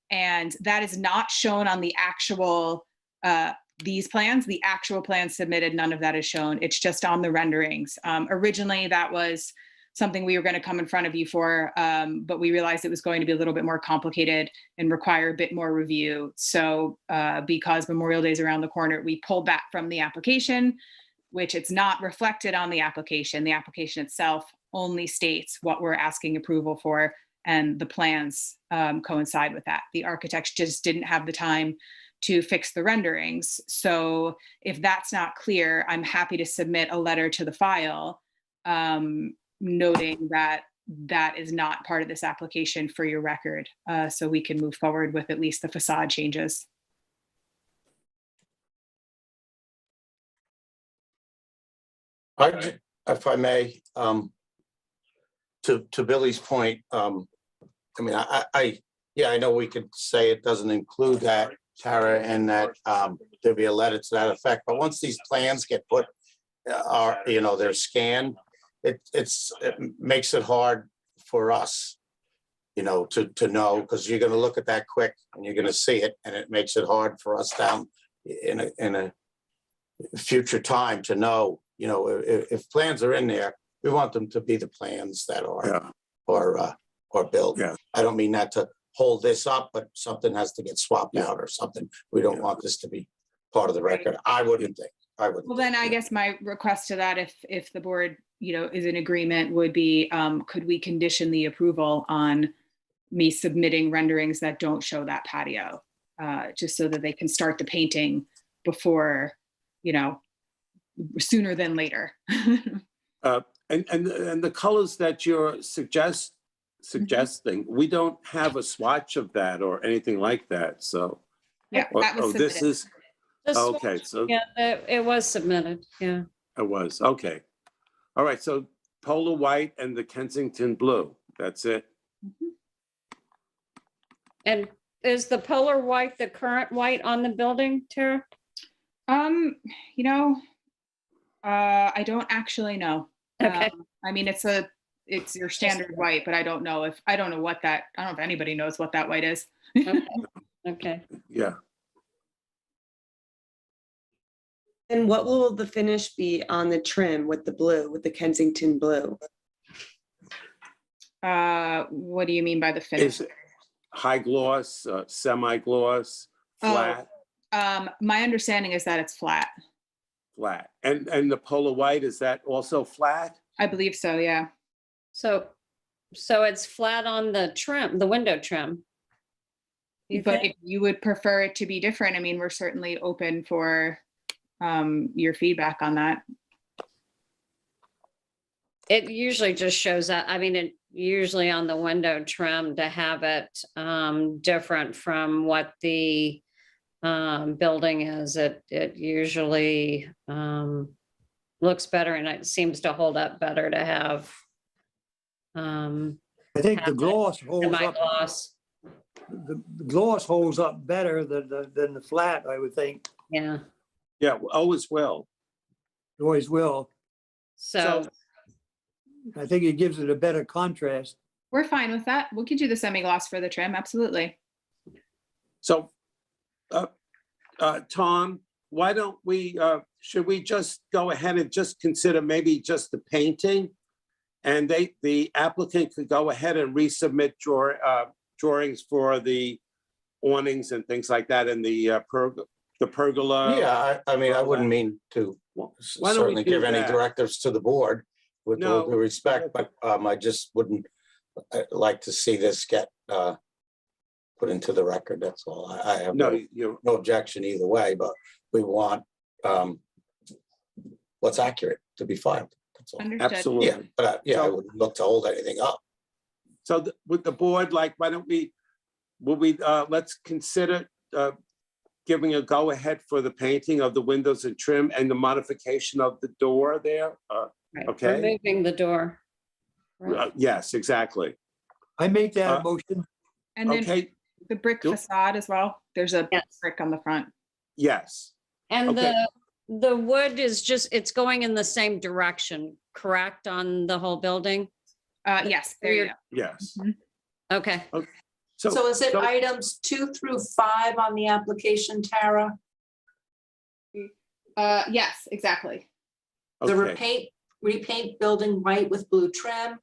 N: that is not shown on the actual, these plans, the actual plans submitted, none of that is shown. It's just on the renderings. Originally, that was something we were going to come in front of you for, but we realized it was going to be a little bit more complicated and require a bit more review. So because Memorial Day is around the corner, we pulled that from the application, which it's not reflected on the application. The application itself only states what we're asking approval for, and the plans coincide with that. The architects just didn't have the time to fix the renderings. So if that's not clear, I'm happy to submit a letter to the file noting that that is not part of this application for your record, so we can move forward with at least the facade changes.
G: If I may, to Billy's point, I mean, I know we could say it doesn't include that, Tara, and that there'd be a letter to that effect, but once these plans get put, they're scanned, it makes it hard for us, to know, because you're gonna look at that quick and you're gonna see it, and it makes it hard for us down in a future time to know, if plans are in there, we want them to be the plans that are built.
A: Yeah.
G: I don't mean that to hold this up, but something has to get swapped out or something. We don't want this to be part of the record. I wouldn't think.
N: Well, then I guess my request to that, if the board, is in agreement, would be, could we condition the approval on me submitting renderings that don't show that patio, just so that they can start the painting before, sooner than later.
A: And the colors that you're suggesting, we don't have a swatch of that or anything like that, so.
N: Yeah, that was
A: this
N: submitted.
A: is,
C: The
A: okay,
C: swatch,
A: so
C: yeah, it was submitted, yeah.
A: it was, okay. All right, so Polar White and the Kensington Blue, that's it?
C: And is the Polar White the current white on the building, Tara?
N: I don't actually know.
C: Okay.
N: I mean, it's your standard white, but I don't know if anybody knows what that white is.
C: Okay.
A: Yeah.
I: And what will the finish be on the trim with the blue, with the Kensington blue?
N: What do you mean by the finish?
A: Is it high gloss, semi-gloss, flat?
N: My understanding is that it's flat.
A: Flat. And the Polar White, is that also flat?
N: I believe so, yeah.
C: So it's flat on the trim, the window trim.
N: But if you would prefer it to be different, I mean, we're certainly open for your feedback on that.
C: It usually just shows that, I mean, it usually on the window trim to have it different from what the building is. It usually looks better, and it seems to hold up better to have.
B: I think the gloss holds up. The gloss holds up better than the flat, I would think.
C: Yeah.
A: Yeah, always will.
B: Always will.
C: So
B: I think it gives it a better contrast.
N: We're fine with that. We'll get you the semi-gloss for the trim, absolutely.
A: So, Tom, why don't we, should we just go ahead and just consider maybe just the painting? And the applicant could go ahead and resubmit drawings for the awnings and things like that, and the pergola.
G: Yeah, I mean, I wouldn't mean to
A: Why don't we
G: certainly
A: do
G: give any
A: that?
G: directives to the board with all
A: No.
G: due respect, but I just wouldn't like to see this get put into the record, that's all. I have no objection either way, but we want what's accurate to be filed. That's all.
N: Understood.
A: Absolutely.
G: Yeah, but I wouldn't look to hold anything up.
A: So with the board, like, why don't we, let's consider giving a go-ahead for the painting of the windows and trim and the modification of the door there.
C: Right,
A: Okay.
C: removing the door. Right.
A: Yes, exactly.
B: I make that a motion.
N: And then
A: Okay.
N: the brick facade as well. There's a brick on the front.
A: Yes.
C: And
A: Okay.
C: the wood is just, it's going in the same direction, correct, on the whole building?
N: Yes, there you go.
A: Yes.
C: Okay.
J: So is it items 2 through 5 on the application, Tara?
N: Yes, exactly.
J: The
A: Okay.
J: repaint building white with blue trim,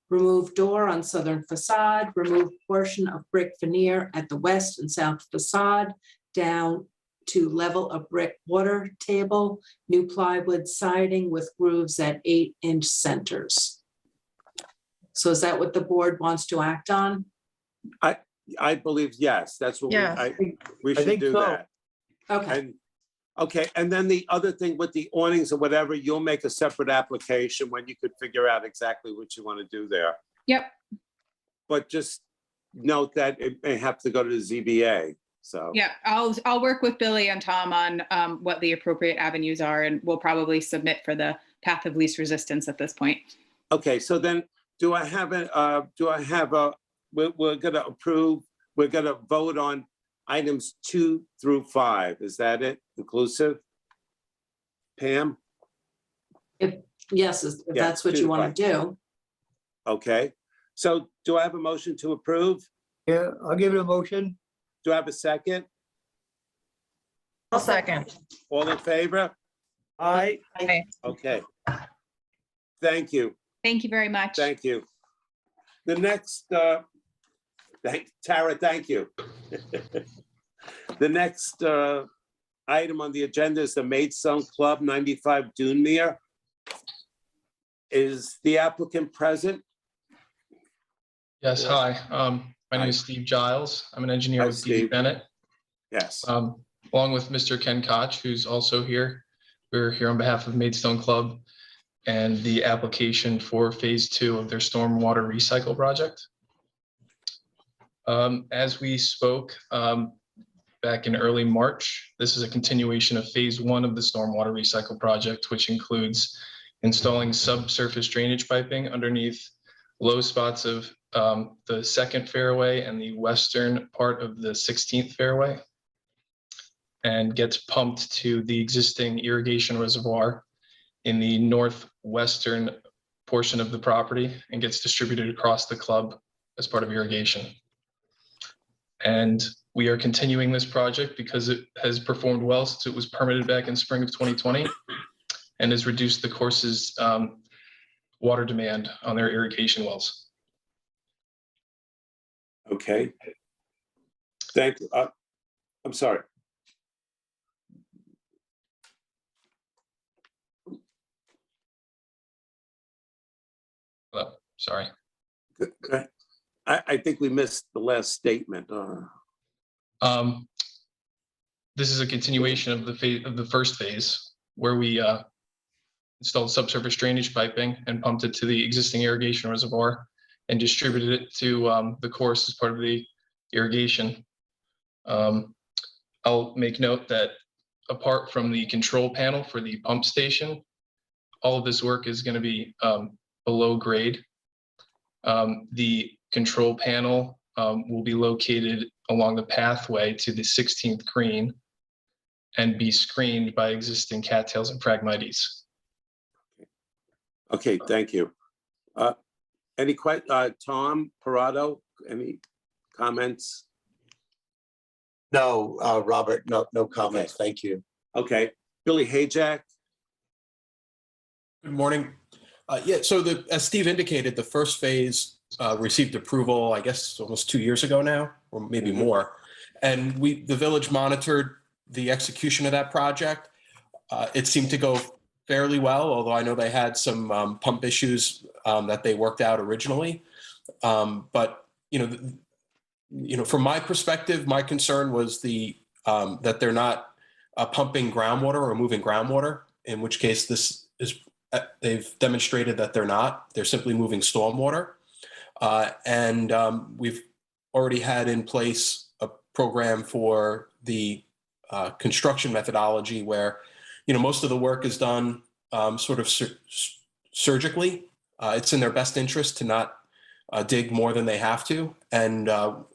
J: remove door on southern facade, remove portion of brick veneer at the west and south facade, down to level of brick water table, new plywood siding with grooves at 8-inch centers. So is that what the board wants to act on?
A: I believe, yes, that's what
F: Yeah.
A: we should
B: think
A: do
B: so.
A: that.
J: Okay,
A: And then the other thing with the awnings or whatever, you'll make a separate application when you could figure out exactly what you want to do there.
N: Yep.
A: But just note that it may have to go to the ZBA, so.
N: Yeah, I'll work with Billy and Tom on what the appropriate avenues are, and we'll probably submit for the path of least resistance at this point.
A: Okay, so then we're gonna approve, we're gonna vote on items 2 through 5. Is that it, inclusive? Pam?
J: Yes, if
A: Yeah,
J: that's what
A: 2
J: you
A: to
J: want
A: 5.
J: to do.
A: Okay, so do I have a motion to approve?
B: Yeah, I'll give it a motion.
A: Do I have a second?
F: I'll second.
A: All in favor?
B: Aye.
F: Okay.
A: Okay. Thank you.
N: Thank you very much.
A: Thank you. The next, Tara, thank you. The next item on the agenda is the Maidstone Club 95 Dunmere. Is the applicant present?
D: Yes, hi. My name is Steve Giles. I'm an engineer
A: Hi,
D: with D.
A: Steve.
D: Bennett.
A: Yes.
D: Along with Mr. Ken Koch, who's also here. We're here on behalf of Maidstone Club and the application for phase 2 of their stormwater recycle project. As we spoke back in early March, this is a continuation of phase 1 of the stormwater recycle project, which includes installing subsurface drainage piping underneath low spots of the 2nd fairway and the western part of the 16th fairway, and gets pumped to the existing irrigation reservoir in the northwestern portion of the property and gets distributed across the club as part of irrigation. And we are continuing this project because it has performed well since it was permitted back in spring of 2020 and has reduced the course's water demand on their irrigation wells.
A: Okay. Thank you. I'm sorry.
D: Oh, sorry.
A: Okay. I think we missed the last statement.
D: This is a continuation of the first phase where we installed subsurface drainage piping and pumped it to the existing irrigation reservoir and distributed it to the course as part of the irrigation. I'll make note that apart from the control panel for the pump station, all of this work is going to be below grade. The control panel will be located along the pathway to the 16th green and be screened by existing cattails and phragmites.
A: Okay, thank you. Any questions? Tom Parado, any comments?
G: No, Robert, no comments. Thank you.
A: Okay, Billy Hayjack.
H: Good morning. Yeah, so as Steve indicated, the first phase received approval, I guess, almost 2 years ago now, or maybe more. And the village monitored the execution of that project. It seemed to go fairly well, although I know they had some pump issues that they worked out originally. But from my perspective, my concern was that they're not pumping groundwater or moving groundwater, in which case they've demonstrated that they're not. They're simply moving stormwater. And we've already had in place a program for the construction methodology where, most of the work is done sort of surgically. It's in their best interest to not dig more than they have to. And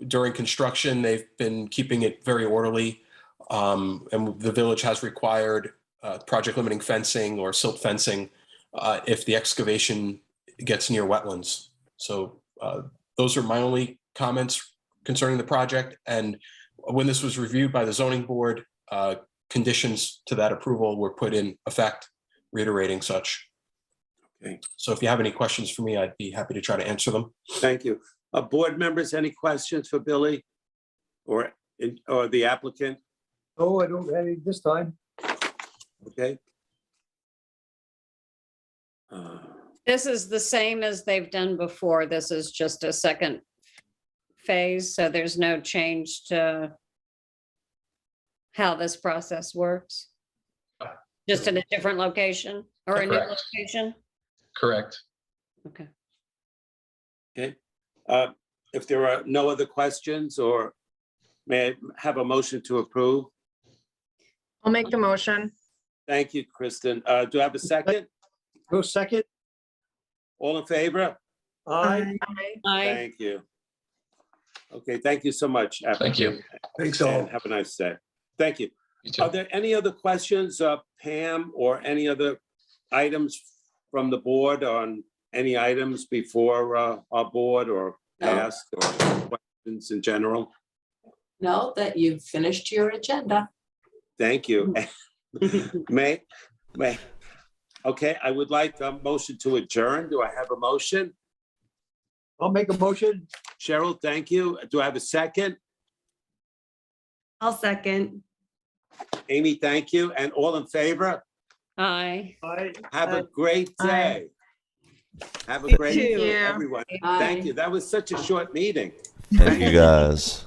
H: during construction, they've been keeping it very orderly. And the village has required project limiting fencing or silt fencing if the excavation gets near wetlands. So those are my only comments concerning the project. And when this was reviewed by the zoning board, conditions to that approval were put in effect, reiterating such.
A: Okay.
H: So if you have any questions for me, I'd be happy to try to answer them.
A: Thank you. Board members, any questions for Billy or the applicant?
B: Oh, I don't have any this time.
A: Okay.
C: This is the same as they've done before. This is just a second phase, so there's no change to how this process works. Just in a different location or a new
D: Correct.
C: location?
D: Correct.
C: Okay.
A: Okay. If there are no other questions, or may I have a motion to approve?
F: I'll make the motion.
A: Thank you, Kristen. Do I have a second?
B: Go second.
A: All in favor?
B: Aye.
A: Thank you. Okay, thank you so much.
D: Thank you.
A: Thanks all. Have a nice day. Thank you.
D: You too.
A: Are there any other questions, Pam, or any other items from the board on any items before our board, or asked, or questions in general?
J: Know that you've finished your agenda.
A: Thank you. May, okay, I would like a motion to adjourn. Do I have a motion?
B: I'll make a motion.
A: Cheryl, thank you. Do I have a second?
E: I'll second.
A: Amy, thank you. And all in favor?
C: Aye.
B: Aye.
A: Have a great
E: Aye.
A: day. Have a
E: You
A: great
E: too.
A: day,
F: Yeah.
A: everyone.
J: Aye.
A: Thank you. That was such a short meeting.
R: Thank you, guys.